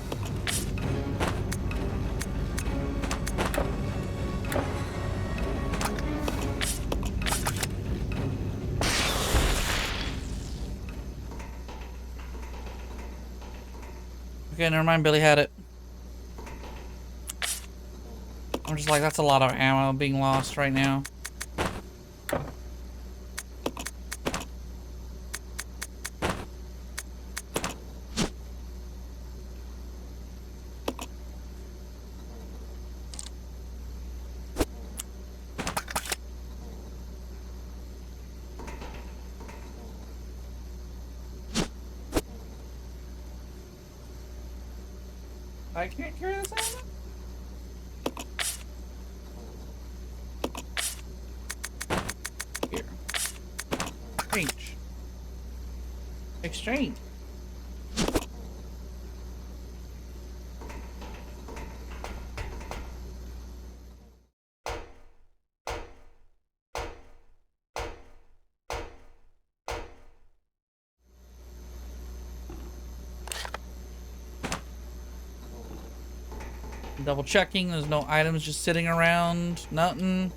Okay, never mind, Billy had it. I'm just like, that's a lot of ammo being lost right now. I can't carry this out. Here. Exchange. Exchange. Double checking. There's no items just sitting around. Nothing.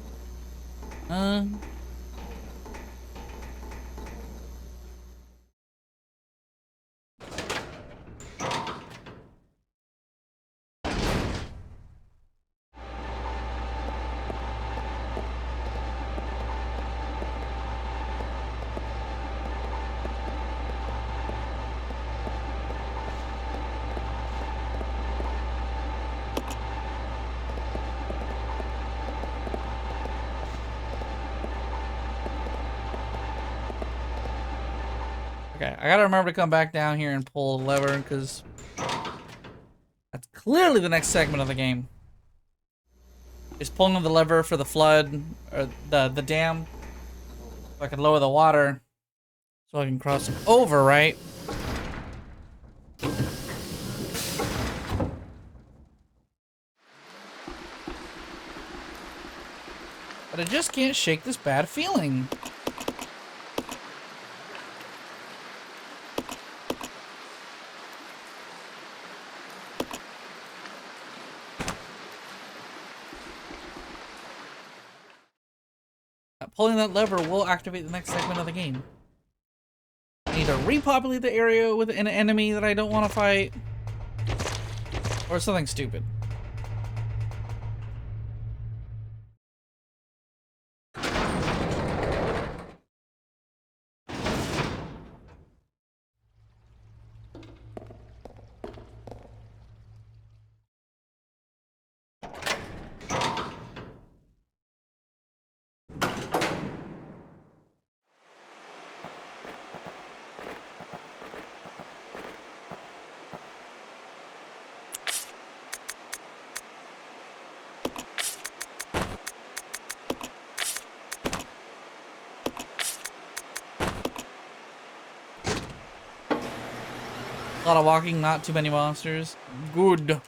Okay, I gotta remember to come back down here and pull the lever, because that's clearly the next segment of the game. Is pulling the lever for the flood, or the dam, so I can lower the water, so I can cross them over, right? But I just can't shake this bad feeling. Pulling that lever will activate the next segment of the game. I need to repopulate the area with an enemy that I don't want to fight. Or something stupid. A lot of walking, not too many monsters. Good.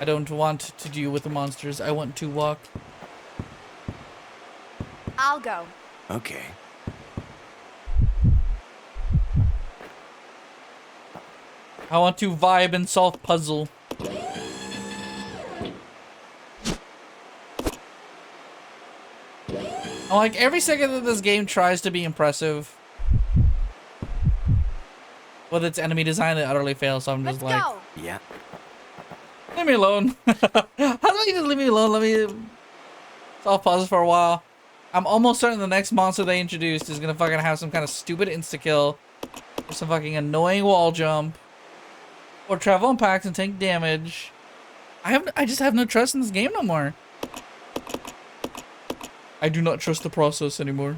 I don't want to deal with the monsters. I want to walk. I'll go. Okay. I want to vibe and solve puzzle. I like every second that this game tries to be impressive with its enemy design, it utterly fails. So I'm just like, Go. Yeah. leave me alone. How about you just leave me alone? Let me solve puzzles for a while. I'm almost certain the next monster they introduced is gonna fucking have some kind of stupid insta kill, or some fucking annoying wall jump, or travel on packs and take damage. I just have no trust in this game no more. I do not trust the process anymore.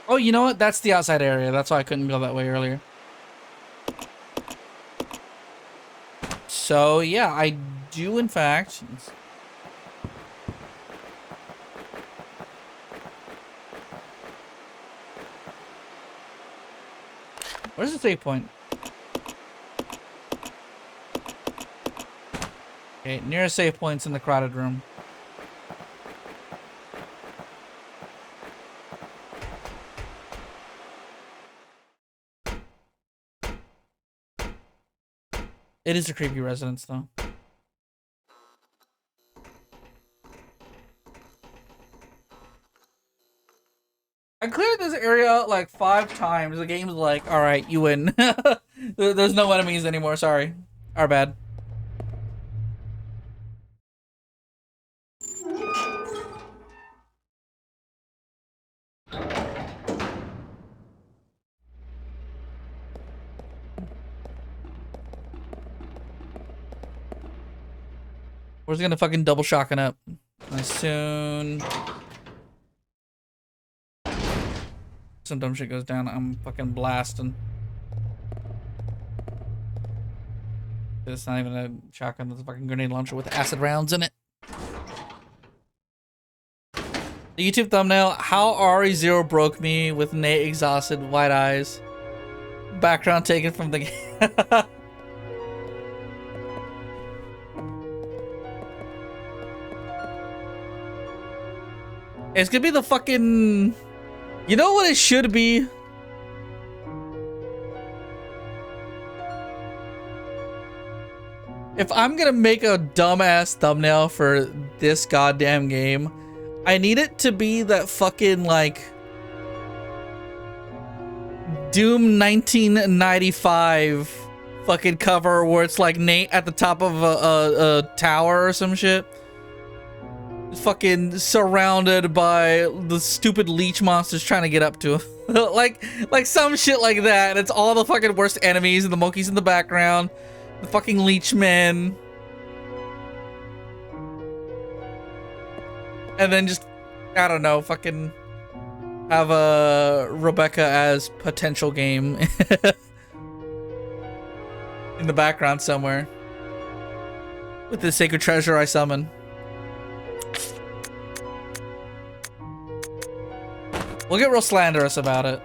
Oh, you know what? That's the outside area. That's why I couldn't go that way earlier. So, yeah, I do, in fact. Where's the save point? Okay, nearest save point's in the crowded room. It is a creepy residence, though. I cleared this area out like 5 times. The game's like, alright, you win. There's no enemies anymore, sorry. Our bad. We're just gonna fucking double shotgun up. As soon some dumb shit goes down, I'm fucking blasting. It's not even a shotgun, it's a fucking grenade launcher with acid rounds in it. The YouTube thumbnail, how RE0 broke me with Nate exhausted, wide eyes. Background taken from the game. It's gonna be the fucking... You know what it should be? If I'm gonna make a dumbass thumbnail for this goddamn game, I need it to be that fucking, like, Doom 1995 fucking cover where it's like Nate at the top of a tower or some shit. Fucking surrounded by the stupid leech monsters trying to get up to him. like some shit like that. And it's all the fucking worst enemies and the monkeys in the background. The fucking leech men. And then just, I don't know, fucking have Rebecca as potential game in the background somewhere. With the sacred treasure I summon. We'll get real slanderous about it.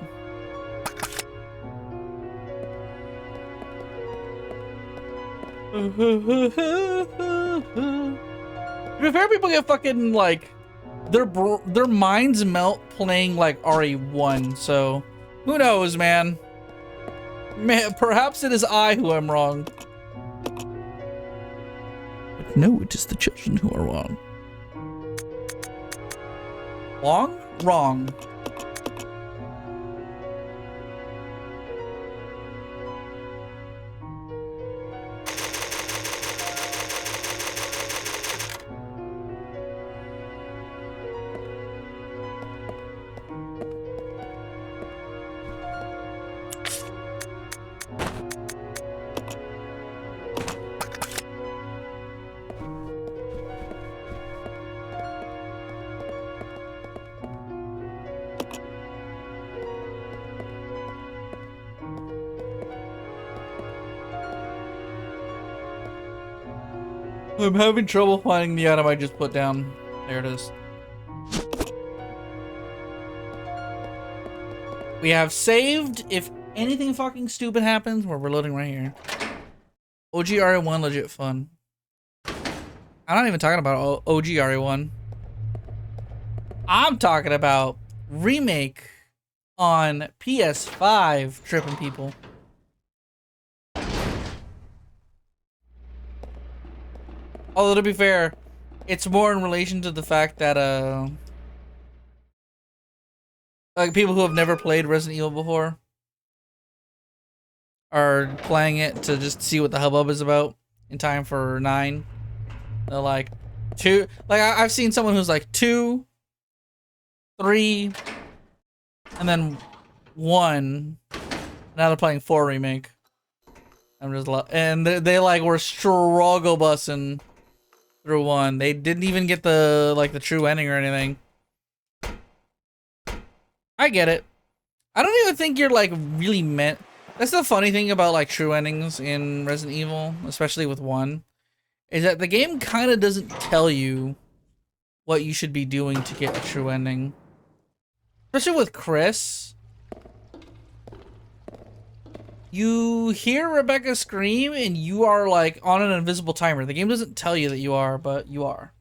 To be fair, people get fucking, like, their minds melt playing like RE1, so who knows, man? Perhaps it is I who am wrong. But no, it is the children who are wrong. Wrong? Wrong. I'm having trouble finding the item I just put down. There it is. We have saved. If anything fucking stupid happens, we're reloading right here. OG RE1 legit fun. I'm not even talking about OG RE1. I'm talking about remake on PS5 tripping people. Although, to be fair, it's more in relation to the fact that, like, people who have never played Resident Evil before are playing it to just see what the hubbub is about in time for 9. They're like, I've seen someone who's like 2, 3, and then 1. Now they're playing 4 remake. I'm just and they like were struggle bussing through 1. They didn't even get the true ending or anything. I get it. I don't even think you're like really meant. That's the funny thing about like true endings in Resident Evil, especially with 1, is that the game kind of doesn't tell you what you should be doing to get a true ending. Especially with Chris. You hear Rebecca scream and you are like on an invisible timer. The game doesn't tell you that you are, but you are.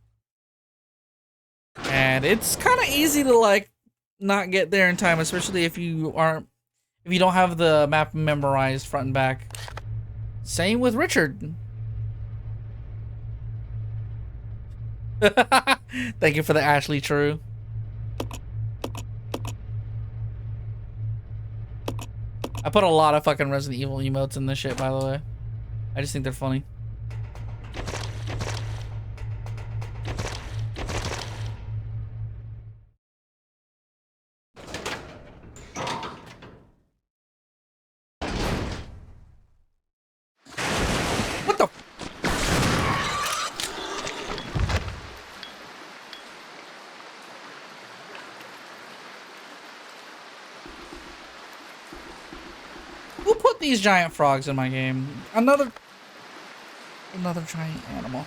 And it's kind of easy to like not get there in time, especially if you don't have the map memorized front and back. Same with Richard. Thank you for the Ashley True. I put a lot of fucking Resident Evil emotes in this shit, by the way. I just think they're funny. What the? Who put these giant frogs in my game? Another giant animal.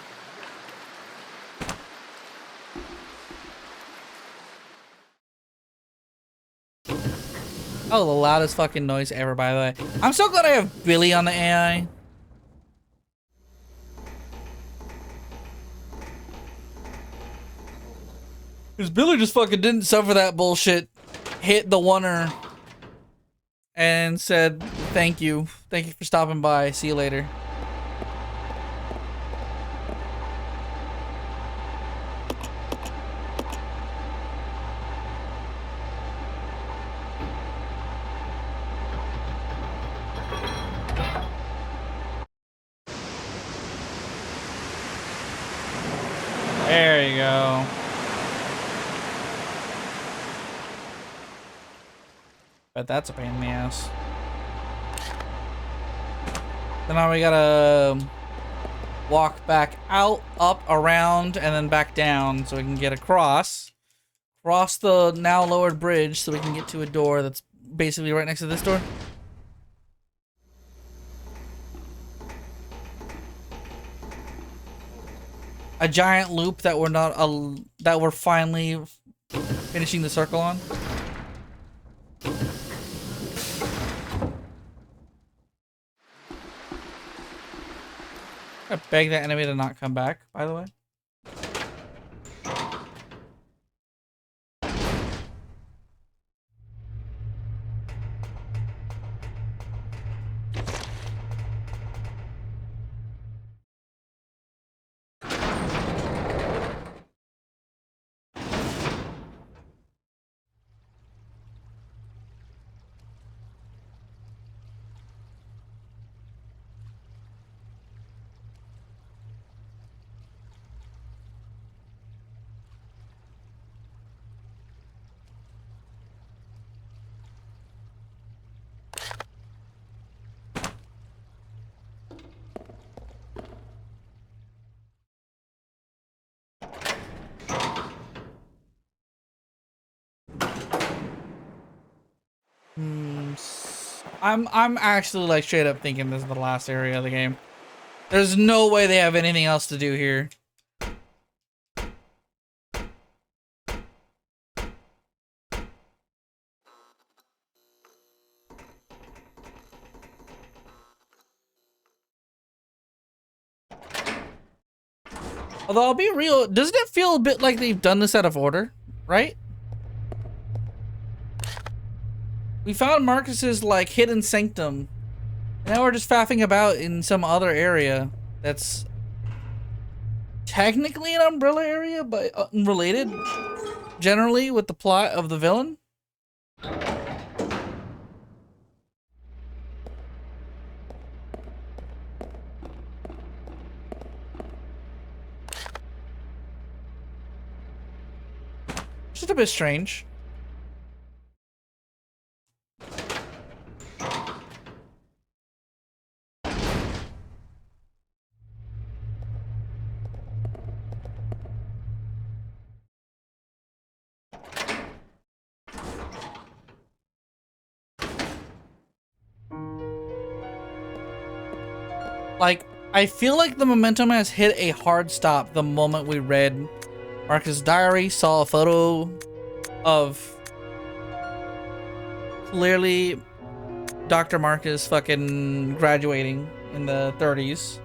Oh, the loudest fucking noise ever, by the way. I'm so glad I have Billy on the AI. Because Billy just fucking didn't suffer that bullshit. Hit the oneer. And said, thank you. Thank you for stopping by. See you later. There you go. Bet that's a pain in the ass. So now we gotta walk back out, up, around, and then back down so we can get across. Cross the now lowered bridge so we can get to a door that's basically right next to this door. A giant loop that we're finally finishing the circle on. I beg that enemy to not come back, by the way. I'm actually like straight up thinking this is the last area of the game. There's no way they have anything else to do here. Although I'll be real, doesn't it feel a bit like they've done this out of order, right? We found Marcus's like hidden sanctum. Now we're just faffing about in some other area that's technically an Umbrella area, but unrelated generally with the plot of the villain. Just a bit strange. Like, I feel like the momentum has hit a hard stop the moment we read Marcus' diary, saw a photo of clearly Dr. Marcus fucking graduating in the 30s.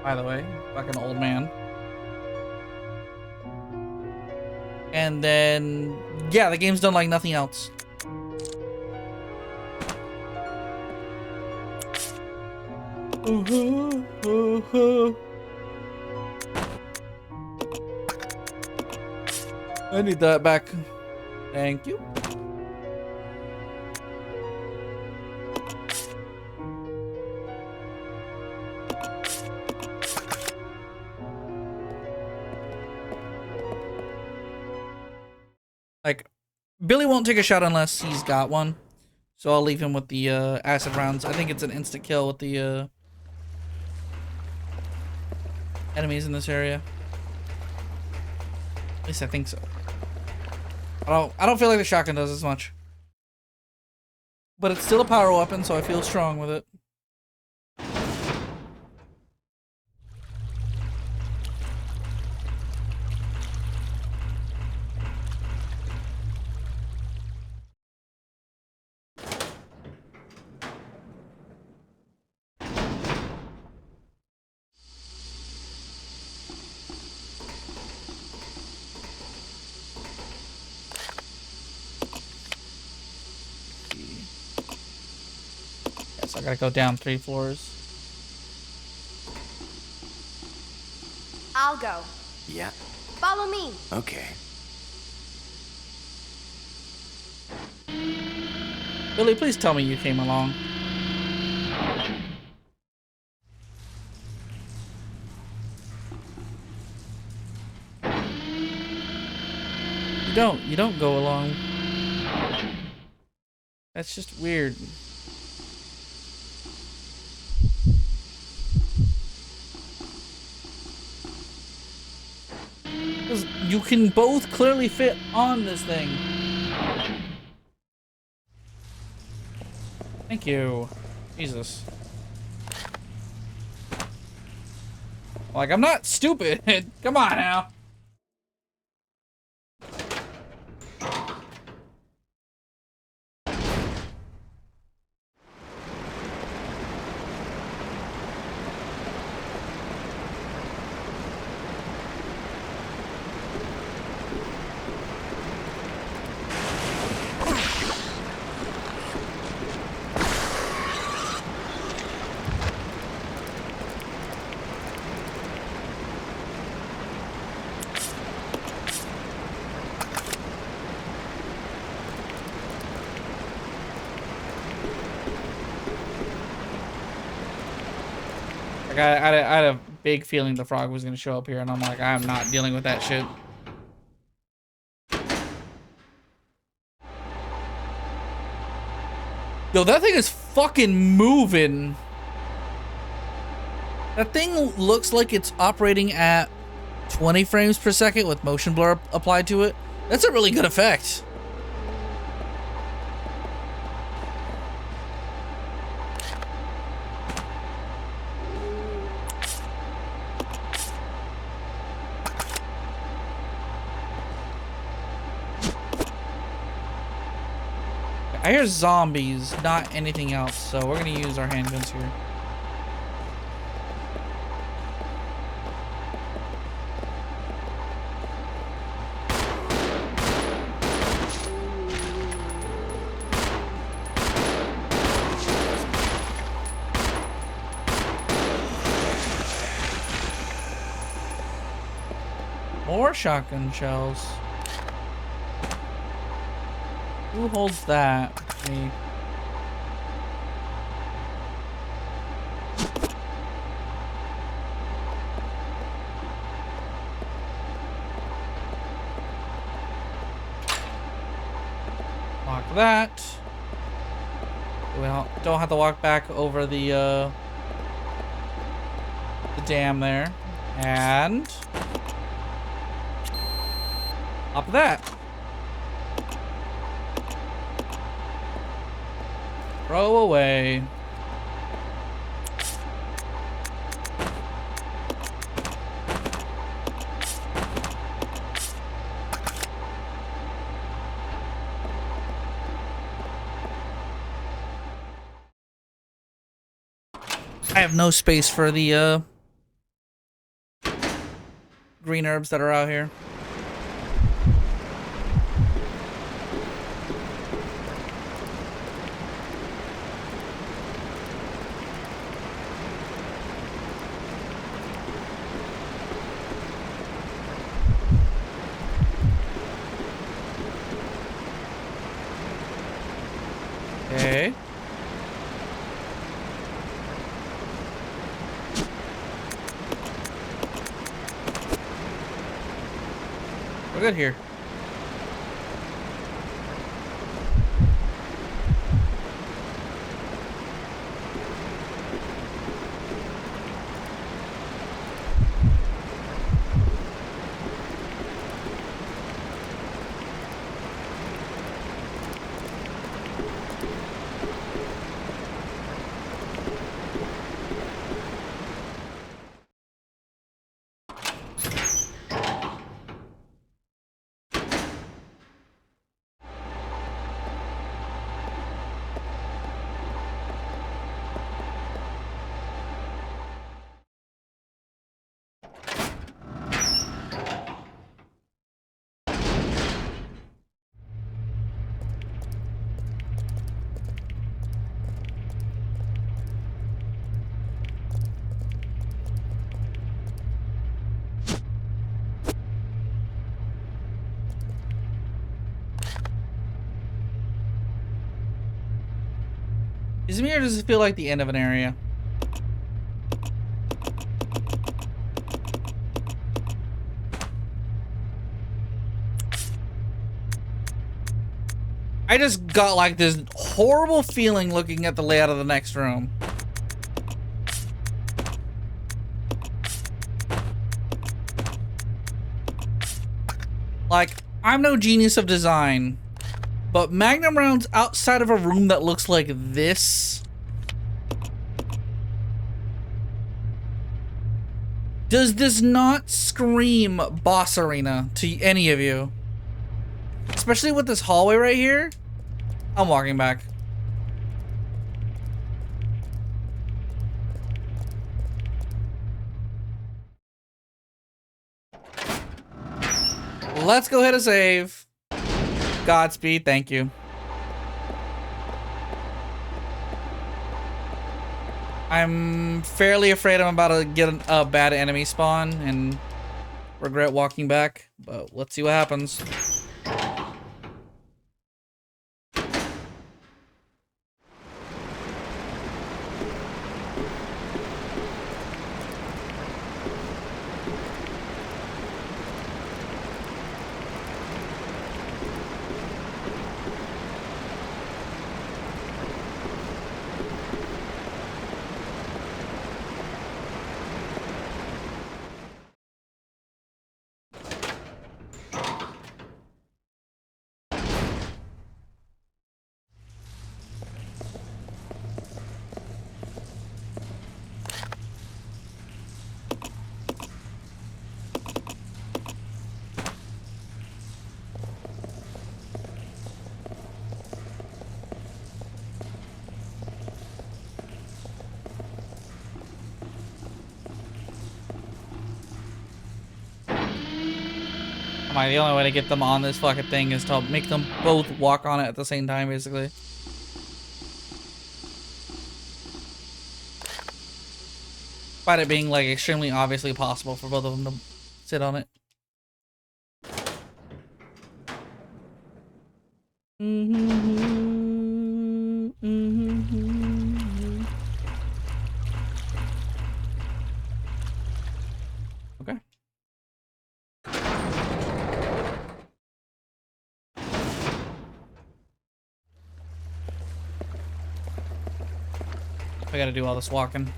By the way, fucking old man. And then, yeah, the game's done like nothing else. I need that back. Thank you. Like, Billy won't take a shot unless he's got one. So I'll leave him with the acid rounds. I think it's an instant kill with the enemies in this area. At least I think so. I don't feel like the shotgun does as much. But it's still a power weapon, so I feel strong with it. So I gotta go down 3 floors. I'll go. Yeah, Follow me. okay. Billy, please tell me you came along. You don't go along. That's just weird. 'Cause you can both clearly fit on this thing. Thank you. Jesus. Like, I'm not stupid. Come on now. Like, I had a big feeling the frog was gonna show up here, and I'm like, I'm not dealing with that shit. Yo, that thing is fucking moving. That thing looks like it's operating at 20 frames per second with motion blur applied to it. That's a really good effect. I hear zombies, not anything else, so we're gonna use our handguns here. More shotgun shells. Who holds that? Me. Lock that. We don't have to walk back over the dam there. And up that. Throw away. I have no space for the green herbs that are out here. Okay. We're good here. Is it me or does it feel like the end of an area? I just got like this horrible feeling looking at the layout of the next room. Like, I'm no genius of design, but Magnum rounds outside of a room that looks like this. Does this not scream boss arena to any of you? Especially with this hallway right here. I'm walking back. Let's go hit a save. Godspeed, thank you. I'm fairly afraid I'm about to get a bad enemy spawn and regret walking back, but let's see what happens. The only way to get them on this fucking thing is to make them both walk on it at the same time, basically. Despite it being like extremely obviously possible for both of them to sit on it. Okay. I gotta do all this walking.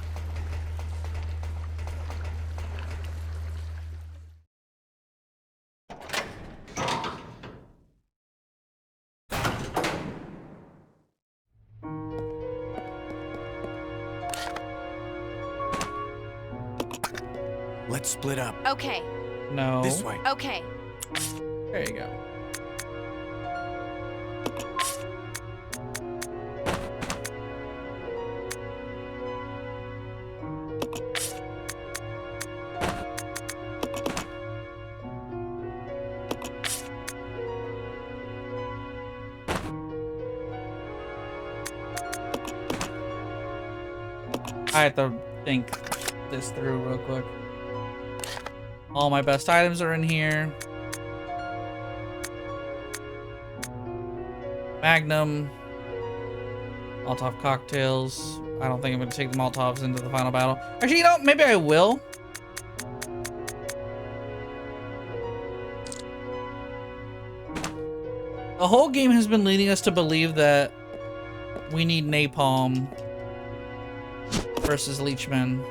Let's split up. Okay. No. This way. Okay. There you go. I have to think this through real quick. All my best items are in here. Magnum. Molotov cocktails. I don't think I'm going to take the Molotovs into the final battle. Actually, you know, maybe I will. The whole game has been leading us to believe that we need napalm versus Leechmen.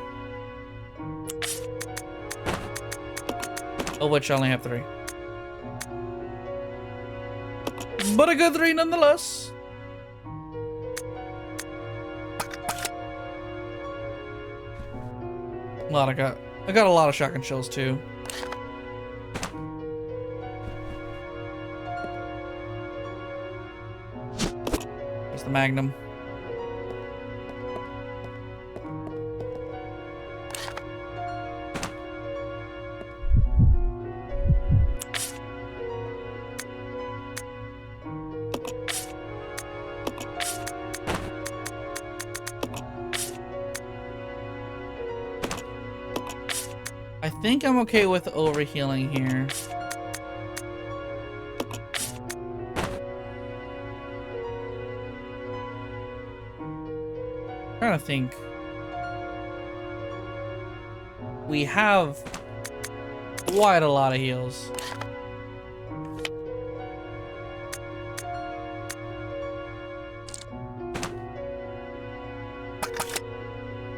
Of which I only have 3. But a good 3 nonetheless. I got a lot of shotgun shells too. There's the Magnum. I think I'm okay with overhealing here. trying to think. We have quite a lot of heals.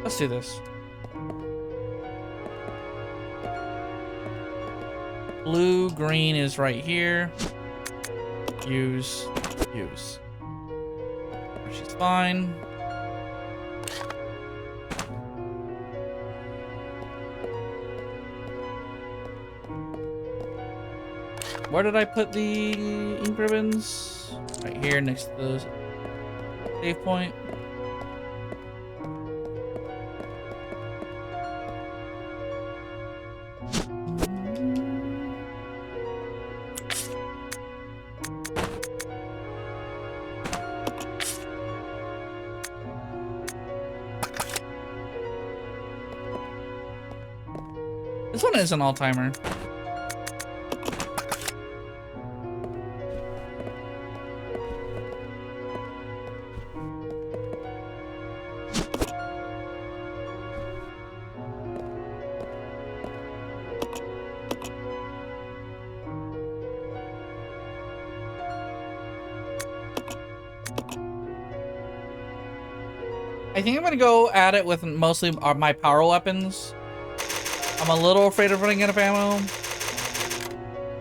Let's do this. Blue, green is right here. Use. She's fine. Where did I put the ink ribbons? Right here next to the save point. This one is an all-timer. I think I'm gonna go at it with mostly my power weapons. I'm a little afraid of running out of ammo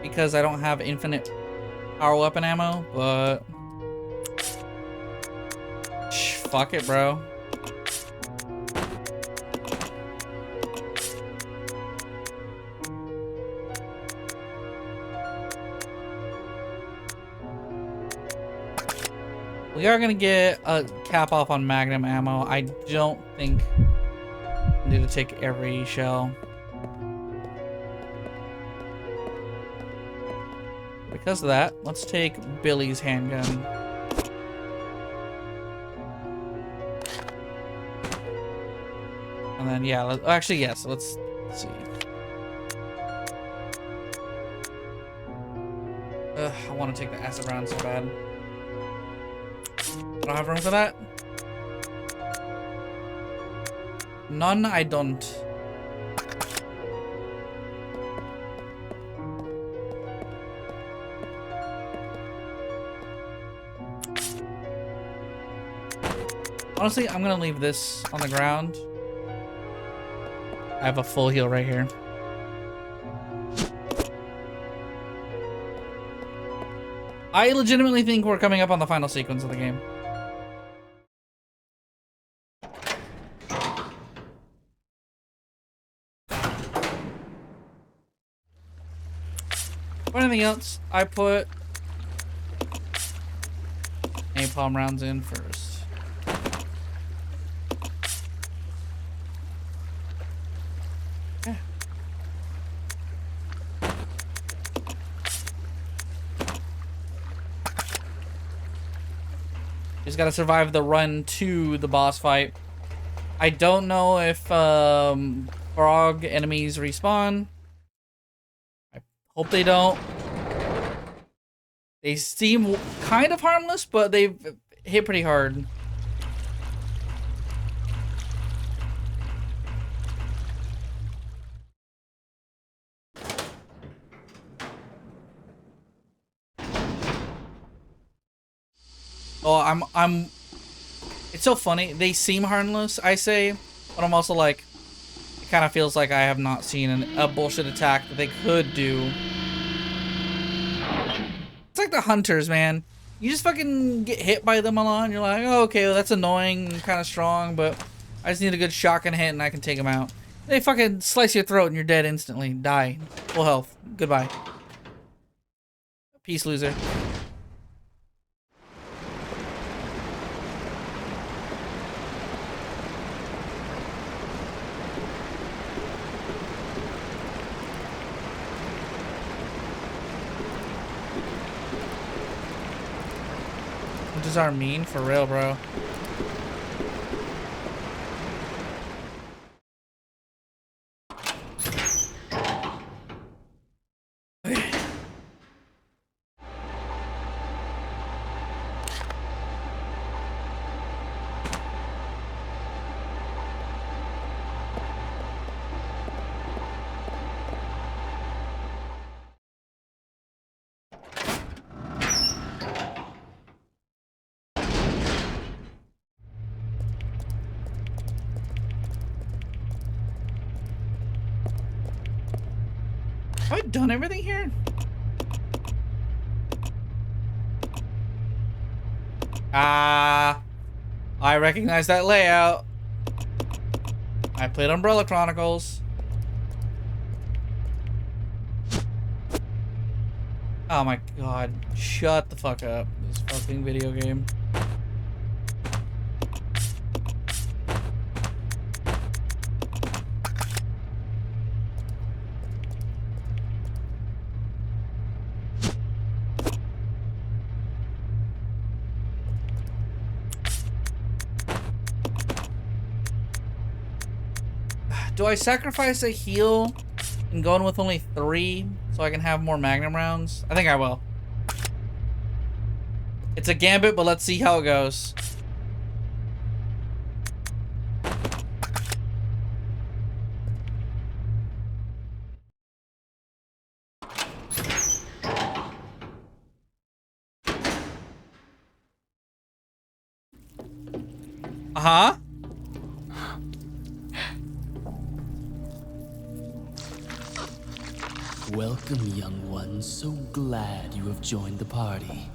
because I don't have infinite power weapon ammo, but fuck it, bro. We are gonna get a cap off on magnum ammo. I don't think I need to take every shell. Because of that, let's take Billy's handgun. And then, yeah, actually, yes, let's see. I want to take the acid round so bad. I don't have room for that. None, I don't. Honestly, I'm gonna leave this on the ground. I have a full heal right here. I legitimately think we're coming up on the final sequence of the game. For anything else, I put napalm rounds in first. Just gotta survive the run to the boss fight. I don't know if frog enemies respawn. I hope they don't. They seem kind of harmless, but they've hit pretty hard. Oh, it's so funny. They seem harmless, I say, but I'm also like, it kind of feels like I have not seen a bullshit attack that they could do. It's like the hunters, man. You just fucking get hit by them a lot, and you're like, oh, okay, well, that's annoying and kind of strong, but I just need a good shotgun hit and I can take them out. They fucking slice your throat and you're dead instantly. Die. Full health. Goodbye. Peace, loser. Winters are mean for real, bro. Have I done everything here? Ah, I recognize that layout. I played Umbrella Chronicles. Oh my god. Shut the fuck up. This fucking video game. Do I sacrifice a heal and go in with only 3 so I can have more Magnum rounds? I think I will. It's a gambit, but let's see how it goes. Uh-huh. Welcome, young ones. So glad you have joined the party.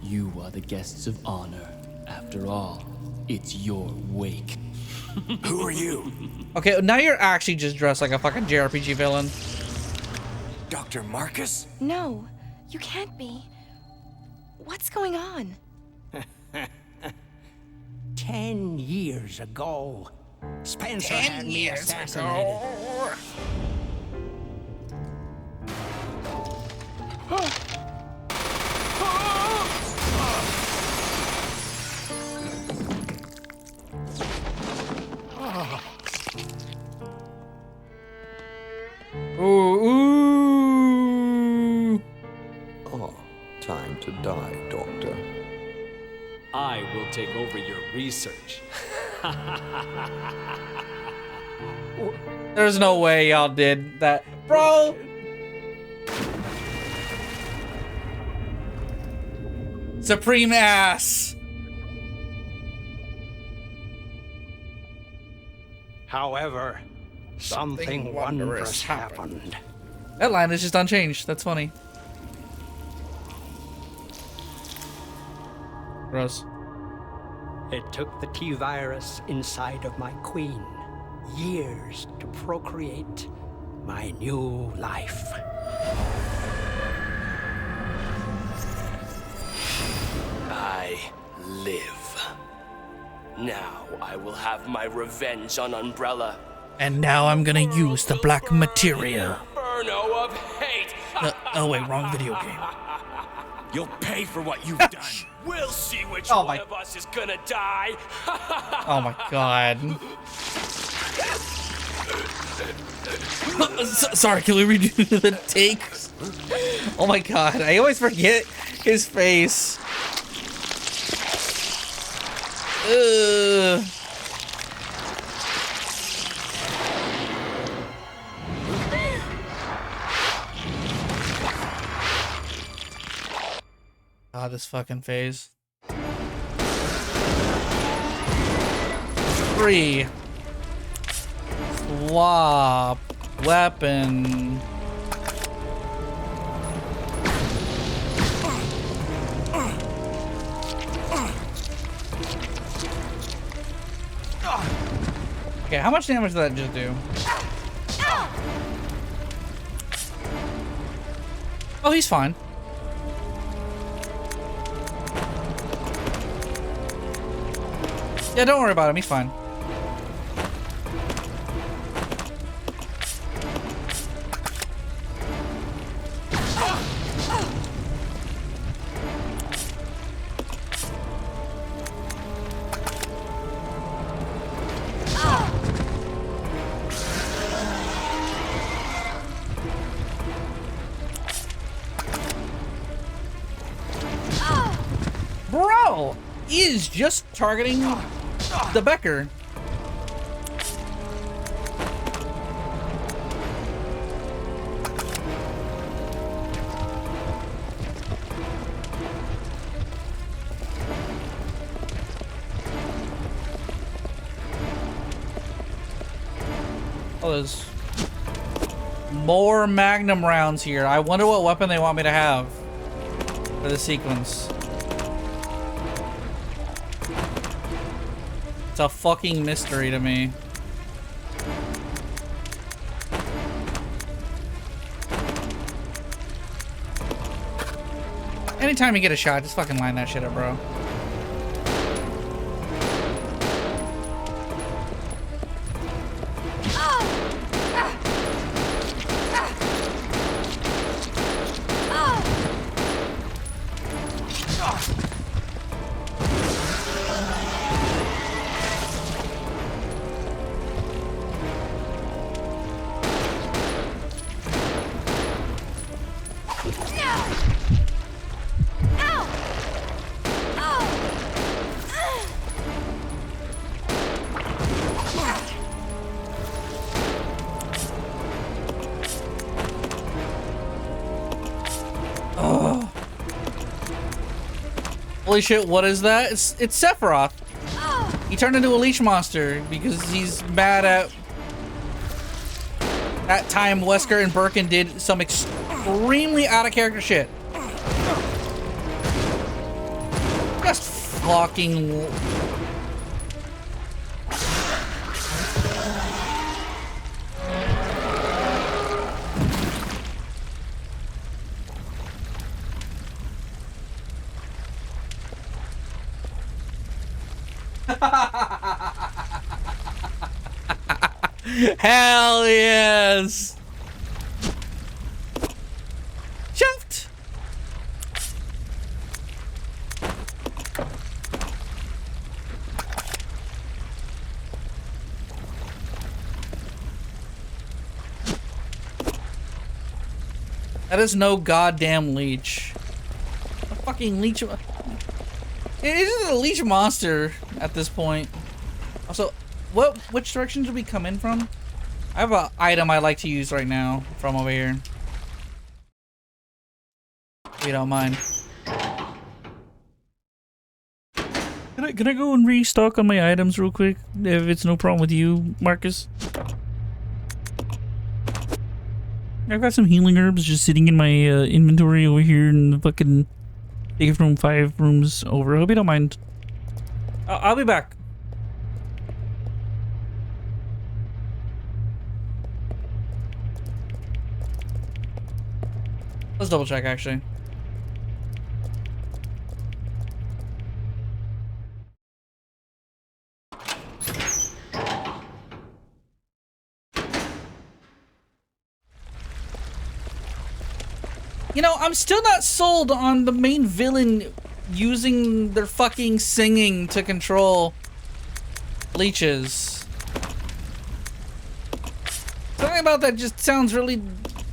You are the guests of honor. After all, it's your wake. Who are you? Okay, now you're actually just dressed like a fucking JRPG villain. Dr. Marcus? No, you can't be. What's going on? 10 years ago, Spencer had me assassinated. Ooh. Oh, time to die, Doctor. I will take over your research. There's no way y'all did that. Bro! Supreme ass! However, something wondrous happened. That line is just unchanged. That's funny. Gross. It took the T-virus inside of my queen years to procreate my new life. I live. Now I will have my revenge on Umbrella. And now I'm gonna use the black materia. Inferno of hate! Oh wait, wrong video game. You'll pay for what you've done. We'll see which Oh one my- of us is gonna die. Oh my god. Sorry, can we redo the takes? Oh my god, I always forget his face. Ugh. God, this fucking phase. 3. Swap. Weapon. Okay, how much damage did that just do? Oh, he's fine. Yeah, don't worry about him. He's fine. Bro, he is just targeting the Becker. Oh, there's More Magnum rounds here. I wonder what weapon they want me to have for the sequence. It's a fucking mystery to me. Anytime you get a shot, just fucking line that shit up, bro. Holy shit, what is that? It's Sephiroth. He turned into a leech monster because he's mad at that time Wesker and Birkin did some extremely out of character shit. Just fucking... Hell yes! Jumped! That is no goddamn leech. A fucking leech. It isn't a leech monster at this point. Also, which direction did we come in from? I have an item I like to use right now from over here. If you don't mind. Can I go and restock on my items real quick? If it's no problem with you, Marcus. I've got some healing herbs just sitting in my inventory over here in the fucking take it from 5 rooms over. I hope you don't mind. I'll be back. Let's double check, actually. You know, I'm still not sold on the main villain using their fucking singing to control leeches. Something about that just sounds really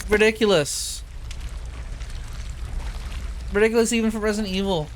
ridiculous. Ridiculous even for Resident Evil.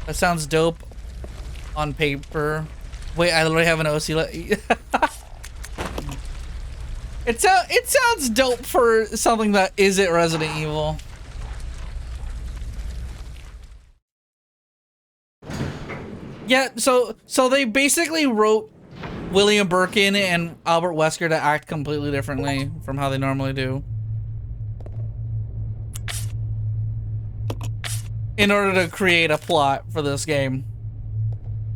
That sounds dope on paper. Wait, I literally have an OC. It sounds dope for something that isn't Resident Evil. Yeah, so they basically wrote William Birkin and Albert Wesker to act completely differently from how they normally do, in order to create a plot for this game,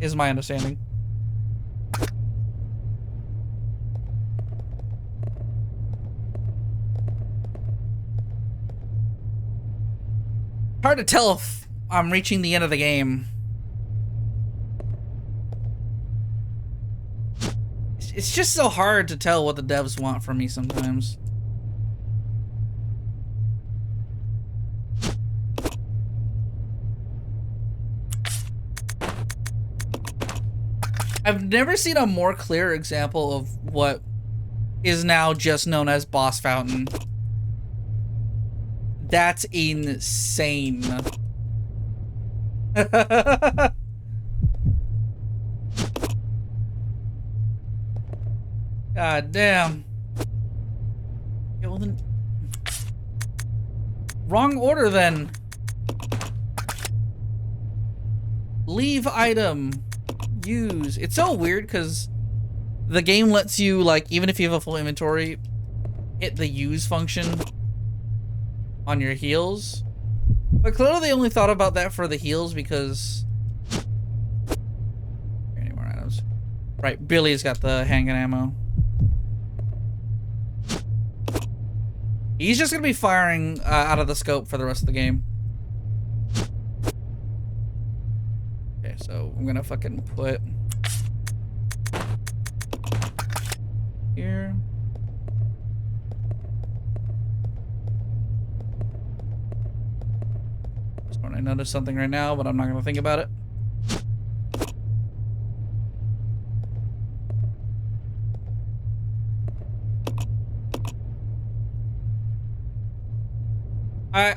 is my understanding. Hard to tell if I'm reaching the end of the game. It's just so hard to tell what the devs want from me sometimes. I've never seen a more clear example of what is now just known as Boss Fountain. That's insane. God damn. Yeah, well then, wrong order then. Leave item. Use. It's so weird because the game lets you, like, even if you have a full inventory, hit the use function on your heals. But clearly they only thought about that for the heals because... Any more items? Right, Billy's got the handgun ammo. He's just gonna be firing out of the scope for the rest of the game. Okay, so I'm gonna fucking put here. Just when I notice something right now, but I'm not gonna think about it.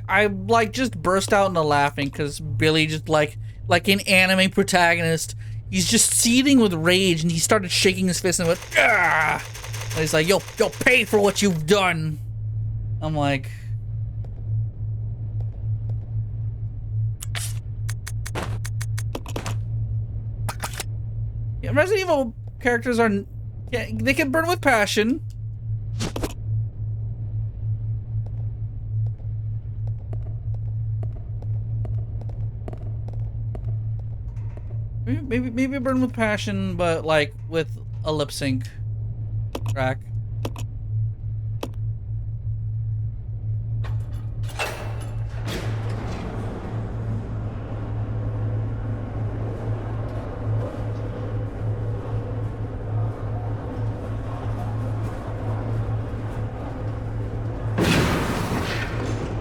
I like just burst out into laughing because Billy just like an anime protagonist, he's just seething with rage and he started shaking his fist and went, "Gah!" And he's like, you'll pay for what you've done. I'm like, yeah, Resident Evil characters are, yeah, they can burn with passion. Maybe burn with passion, but like with a lip sync track.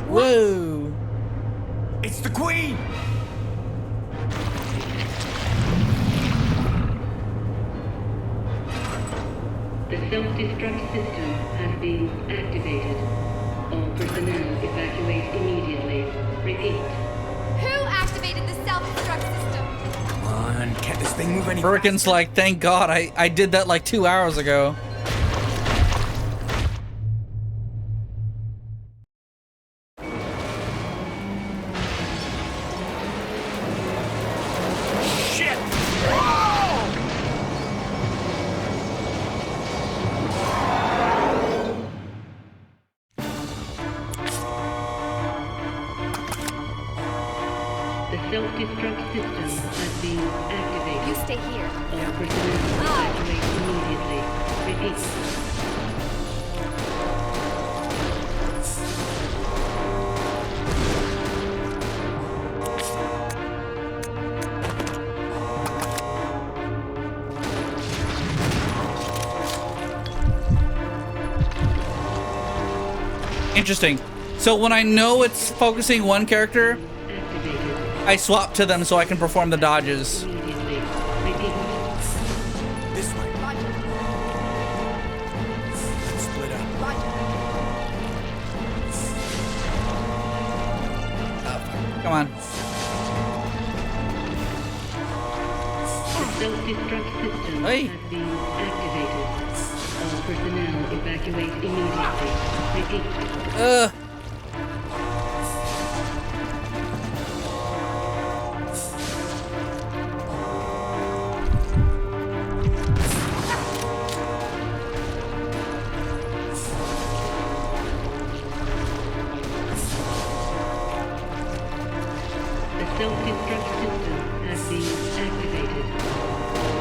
Whoa! It's the Queen! The self-destruct system has been activated. All personnel evacuate immediately. Repeat. Who activated the self-destruct system? Come on, can't this thing move any Birkin's faster? like, thank God I did that like 2 hours ago. Shit! The self-destruct system has been activated. You stay here. All personnel evacuate immediately. Repeat. Interesting. So when I know it's focusing one character, I swap to them so I can perform the dodges. Immediately. Repeat. This way. Split up. Come on. The self-destruct system Hey. has been activated. All personnel evacuate immediately. Repeat. The self-destruct system has been activated.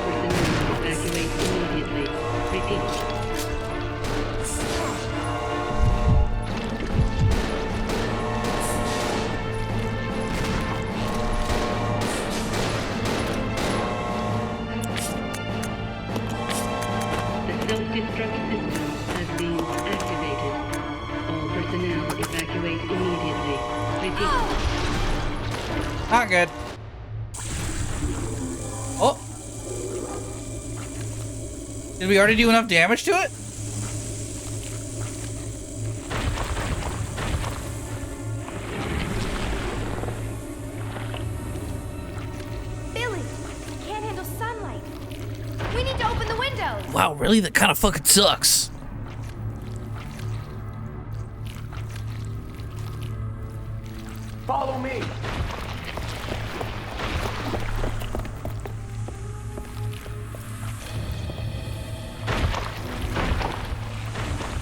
Personnel evacuate immediately. Repeat. The self-destruct system has been activated. All personnel evacuate immediately. Repeat. Not good. Oh. Did we already do enough damage to it? open the windows. Wow, really? That kind of fucking sucks. Follow me.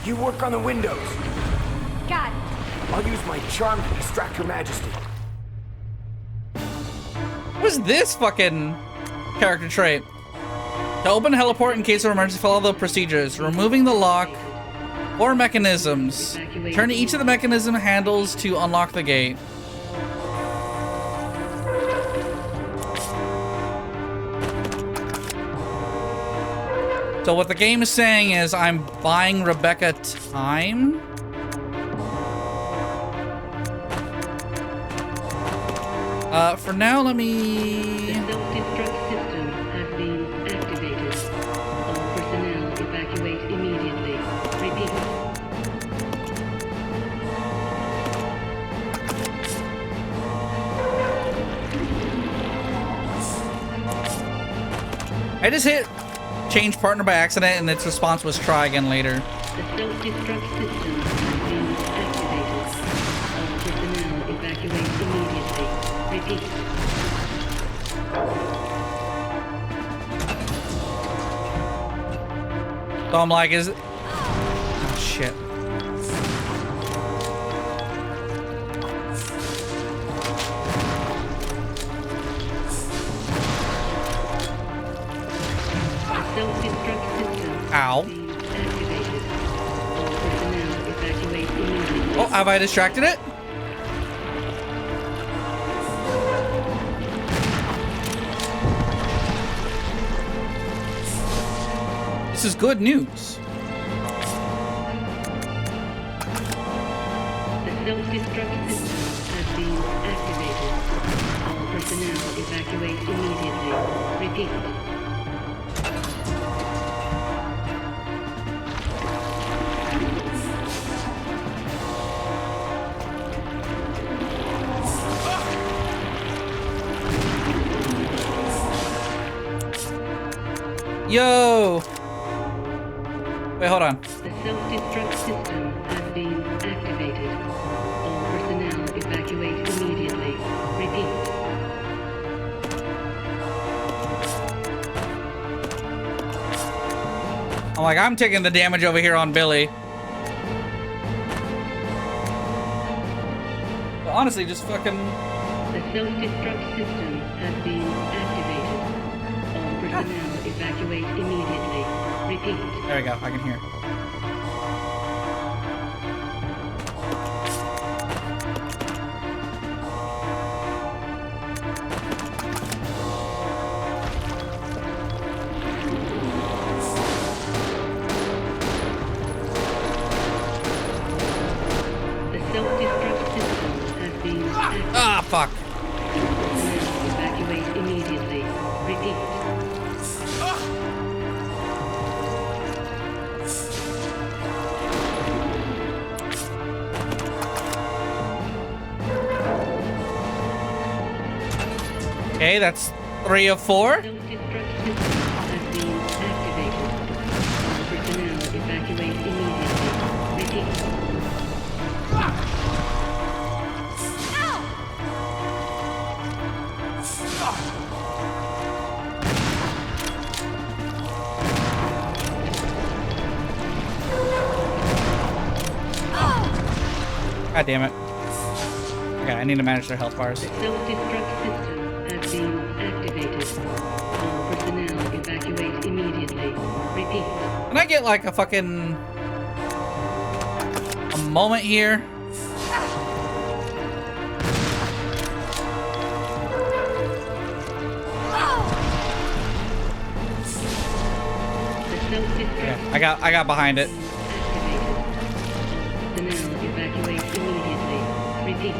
You work on the windows. Got it. I'll use my charm to distract Her Majesty. What's this fucking character trait? To open teleport in case of emergency, follow the procedures. Removing the lock or mechanisms. Turn each of the mechanism handles to unlock the gate. So what the game is saying is I'm buying Rebecca time. For now, let me... The self-destruct system has been activated. All personnel evacuate immediately. Repeat. I just hit change partner by accident and its response was try again later. The self-destruct system has been activated. All personnel evacuate immediately. Repeat. So I'm like, is it... Oh, shit. Self-destruct system Ow. activated. All personnel evacuate immediately. Oh, have I distracted it? This is good news. The self-destruct system has been activated. All personnel evacuate immediately. Repeat. Yo! Wait, hold on. The self-destruct system has been activated. All personnel evacuate immediately. Repeat. I'm like, I'm taking the damage over here on Billy. But honestly, just fucking... The self-destruct system has been activated. All personnel evacuate immediately. Repeat. There we go, I can hear. The self-destruct system has been activated. Ah, fuck. Personnel evacuate immediately. Repeat. Okay, that's 3 of 4. Self-destruct system has been activated. All personnel evacuate immediately. Repeat. God damn it. Okay, I need to manage their health bars. The self-destruct system has been activated. All personnel evacuate immediately. Repeat. Can I get like a fucking... a moment here? The self-destruct Yeah, I got behind it. personnel evacuate immediately. Repeat.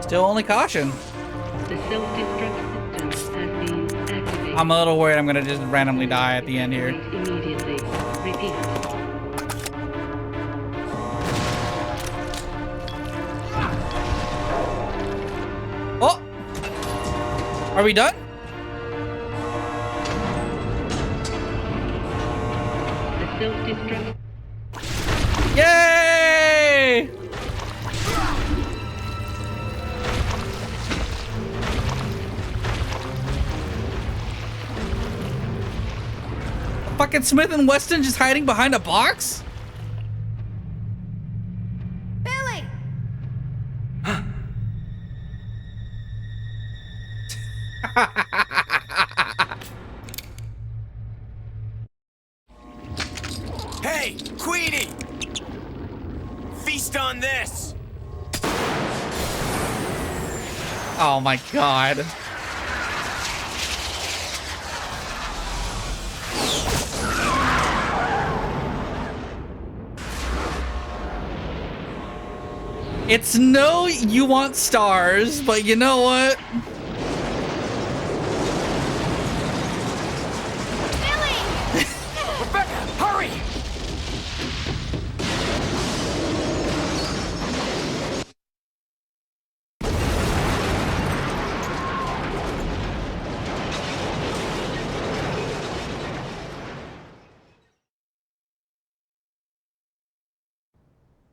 Still only caution. The self-destruct system has been activated. I'm a little worried I'm gonna just randomly die at the end here. Immediately. Repeat. Oh! Are we done? The self-destruct. Yay! Fucking Smith and Weston just hiding behind a box? Billy! Hey, Queenie! Feast on this! Oh my god. It's no you want stars, but you know what? Rebecca, hurry!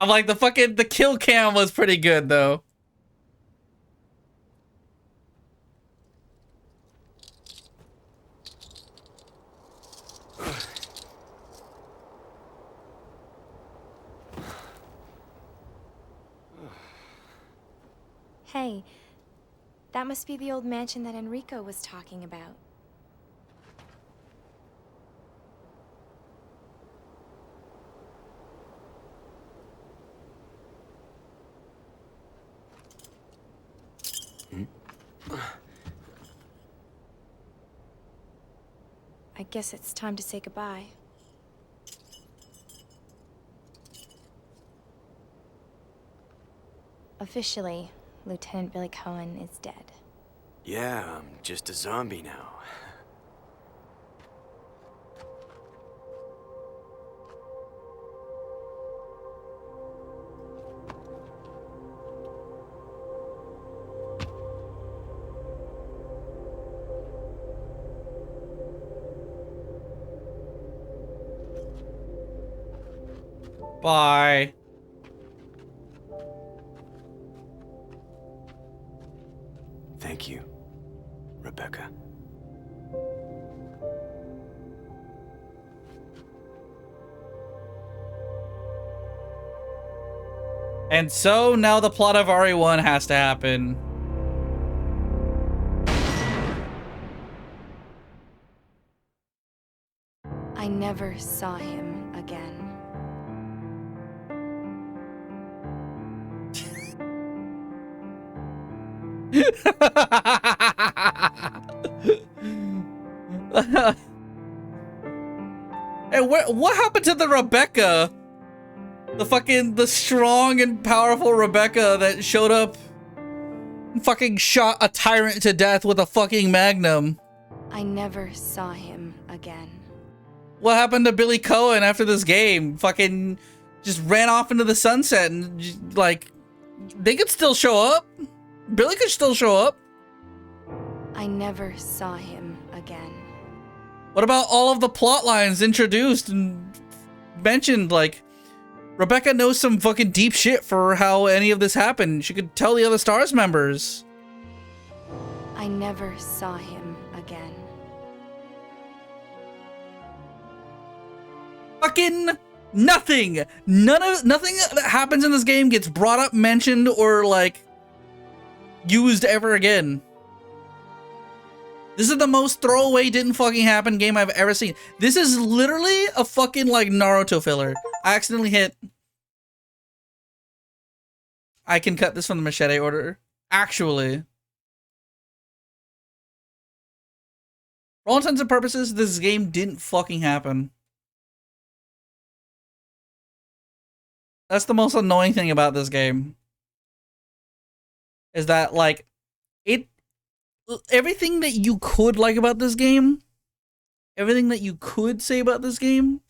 I'm like the kill cam was pretty good though. Hey, that must be the old mansion that Enrico was talking about. I guess it's time to say goodbye. Officially, Lieutenant Billy Cohen is dead. Yeah, I'm just a zombie now. Bye. Thank you, Rebecca. And so now the plot of RE1 has to happen. I never saw him again. Hey, what happened to the Rebecca? The strong and powerful Rebecca that showed up and fucking shot a tyrant to death with a fucking magnum. I never saw him again. What happened to Billy Cohen after this game? Fucking just ran off into the sunset and like, they could still show up. Billy could still show up. I never saw him again. What about all of the plot lines introduced and mentioned? Like, Rebecca knows some fucking deep shit for how any of this happened. She could tell the other STARS members. I never saw him again. Fucking nothing. Nothing that happens in this game gets brought up, mentioned, or like used ever again. This is the most throwaway didn't fucking happen game I've ever seen. This is literally a fucking like Naruto filler. I accidentally hit. I can cut this from the machete order. Actually. For all intents and purposes, this game didn't fucking happen. That's the most annoying thing about this game. Is that like everything that you could like about this game, everything that you could say about this game,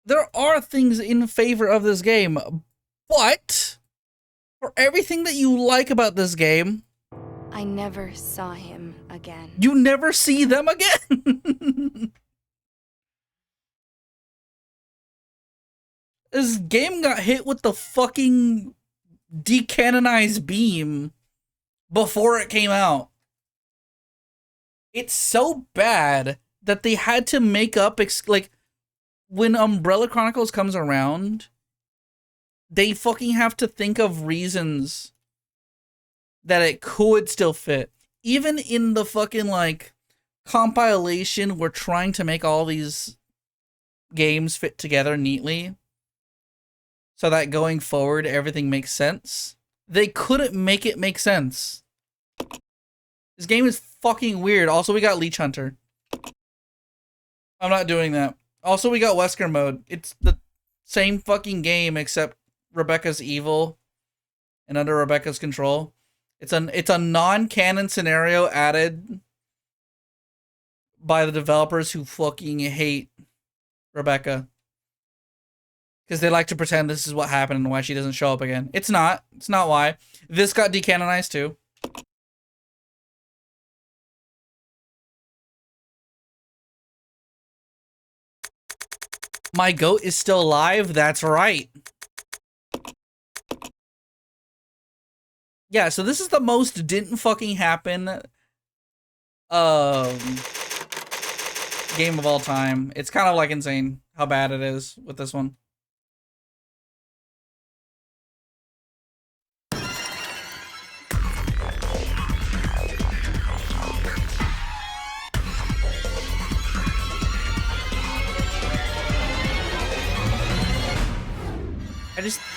there are things in favor of this game, but for everything that you like about this game, I never saw him again. you never see them again. This game got hit with the fucking decanonized beam before it came out. It's so bad that they had to make up, like, when Umbrella Chronicles comes around, they fucking have to think of reasons that it could still fit. Even in the fucking, like, compilation, we're trying to make all these games fit together neatly so that going forward, everything makes sense. They couldn't make it make sense. This game is fucking weird. Also, we got Leech Hunter. I'm not doing that. Also, we got Wesker mode. It's the same fucking game, except Rebecca's evil and under Rebecca's control. It's a non-canon scenario added by the developers who fucking hate Rebecca. Because they like to pretend this is what happened and why she doesn't show up again. It's not. It's not why. This got decanonized too. My goat is still alive? That's right. Yeah, so this is the most didn't fucking happen game of all time. It's kind of like insane how bad it is with this one.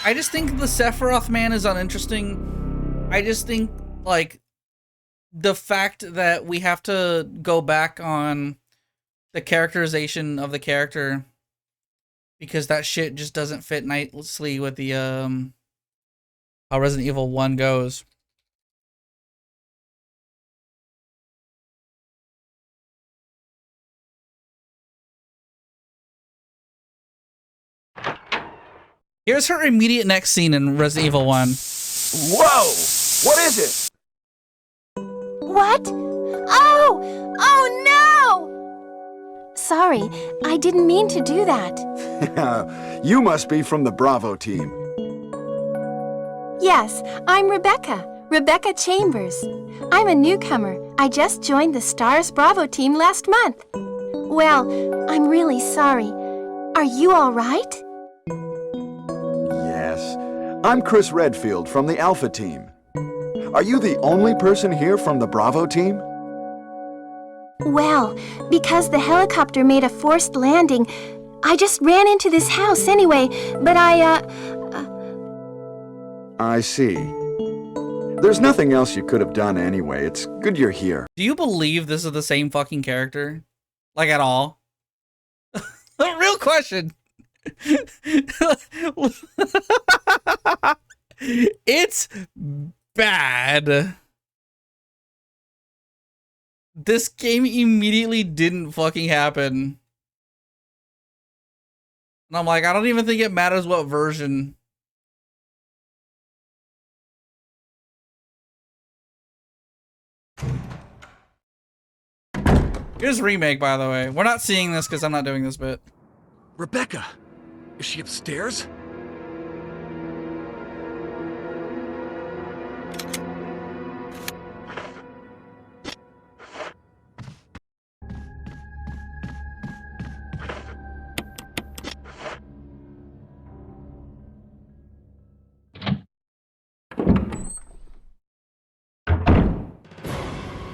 I just think the Sephiroth man is uninteresting. I just think, like, the fact that we have to go back on the characterization of the character because that shit just doesn't fit nicely with the how Resident Evil 1 goes. Here's her immediate next scene in Resident Evil 1. Whoa! What is it? What? Oh! Oh no! Sorry, I didn't mean to do that. You must be from the Bravo team. Yes, I'm Rebecca. Rebecca Chambers. I'm a newcomer. I just joined the Stars Bravo team last month. Well, I'm really sorry. Are you all right? Yes. I'm Chris Redfield from the Alpha team. Are you the only person here from the Bravo team? Well, because the helicopter made a forced landing, I just ran into this house anyway, but I see. There's nothing else you could have done anyway. It's good you're here. Do you believe this is the same fucking character? Like, at all? Real question. It's bad. This game immediately didn't fucking happen. And I'm like, I don't even think it matters what version. Here's remake, by the way. We're not seeing this because I'm not doing this bit. Rebecca, is she upstairs?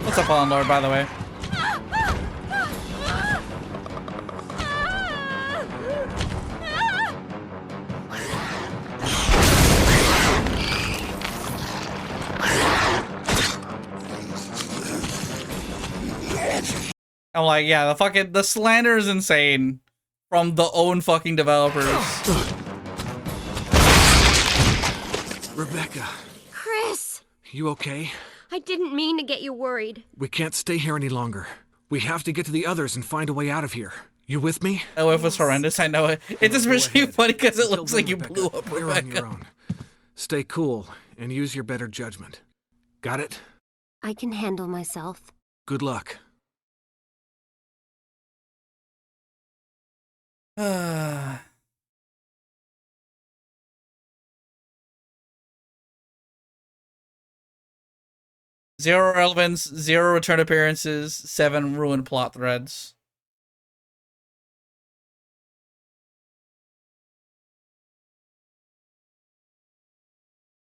What's up, Fallen Lord, by the way? I'm like, yeah, the slander is insane from the own fucking developers. Rebecca. Chris! You okay? I didn't mean to get you worried. We can't stay here any longer. We have to get to the others and find a way out of here. You with me? That wave was horrendous, I know it. It's especially funny because it looks like you Rebecca, blew up you're on your Rebecca. own. Stay cool and use your better judgment. Got it? I can handle myself. Good luck. Zero relevance, 0 return appearances, 7 ruined plot threads.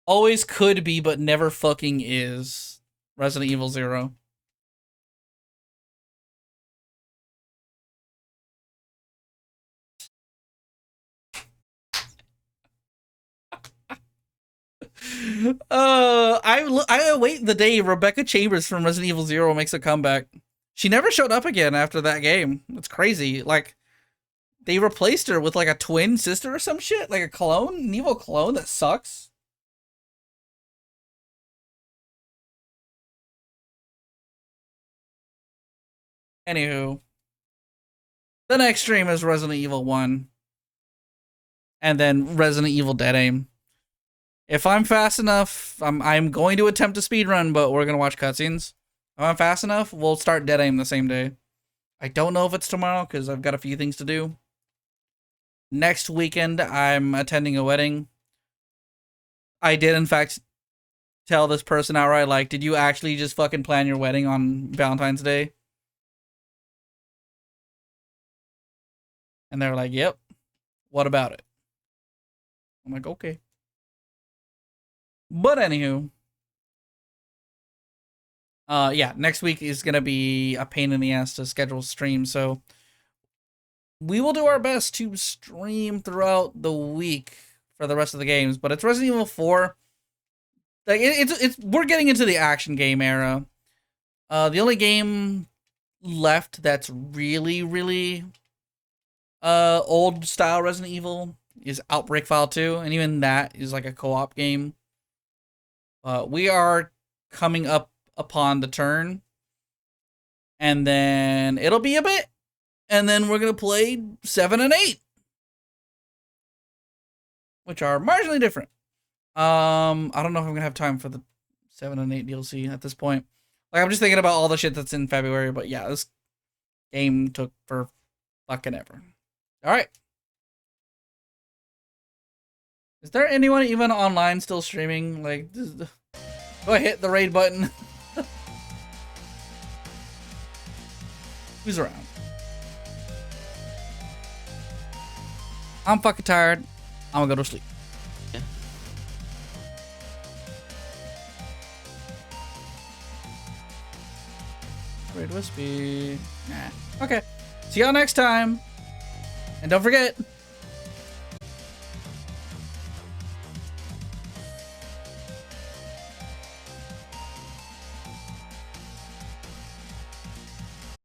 Always could be, but never fucking is. Resident Evil 0. I await the day Rebecca Chambers from Resident Evil 0 makes a comeback. She never showed up again after that game. It's crazy. Like, they replaced her with like a twin sister or some shit, like a clone, an evil clone that sucks. Anywho, the next stream is Resident Evil 1, and then Resident Evil Dead Aim. If I'm fast enough, I'm going to attempt a speedrun, but we're gonna watch cutscenes. If I'm fast enough, we'll start Dead Aim the same day. I don't know if it's tomorrow because I've got a few things to do. Next weekend, I'm attending a wedding. I did, in fact, tell this person outright, like, did you actually just fucking plan your wedding on Valentine's Day? And they're like, yep. What about it? I'm like, okay. But anywho. Yeah, next week is going to be a pain in the ass to schedule streams, so we will do our best to stream throughout the week for the rest of the games, but it's Resident Evil 4. Like, it's we're getting into the action game era. The only game left that's really old style Resident Evil is Outbreak File 2, and even that is like a co-op game. We are coming up upon the turn, and then it'll be a bit, and then we're gonna play 7 and 8, which are marginally different. I don't know if I'm gonna have time for the 7 and 8 DLC at this point. Like, I'm just thinking about all the shit that's in February, but yeah, this game took for fucking ever. Alright. Is there anyone even online still streaming? Like, do I hit the raid button? Who's around? I'm fucking tired. I'm gonna go to sleep. Yeah. Raid Wispy. Nah. Okay. See y'all next time. And don't forget,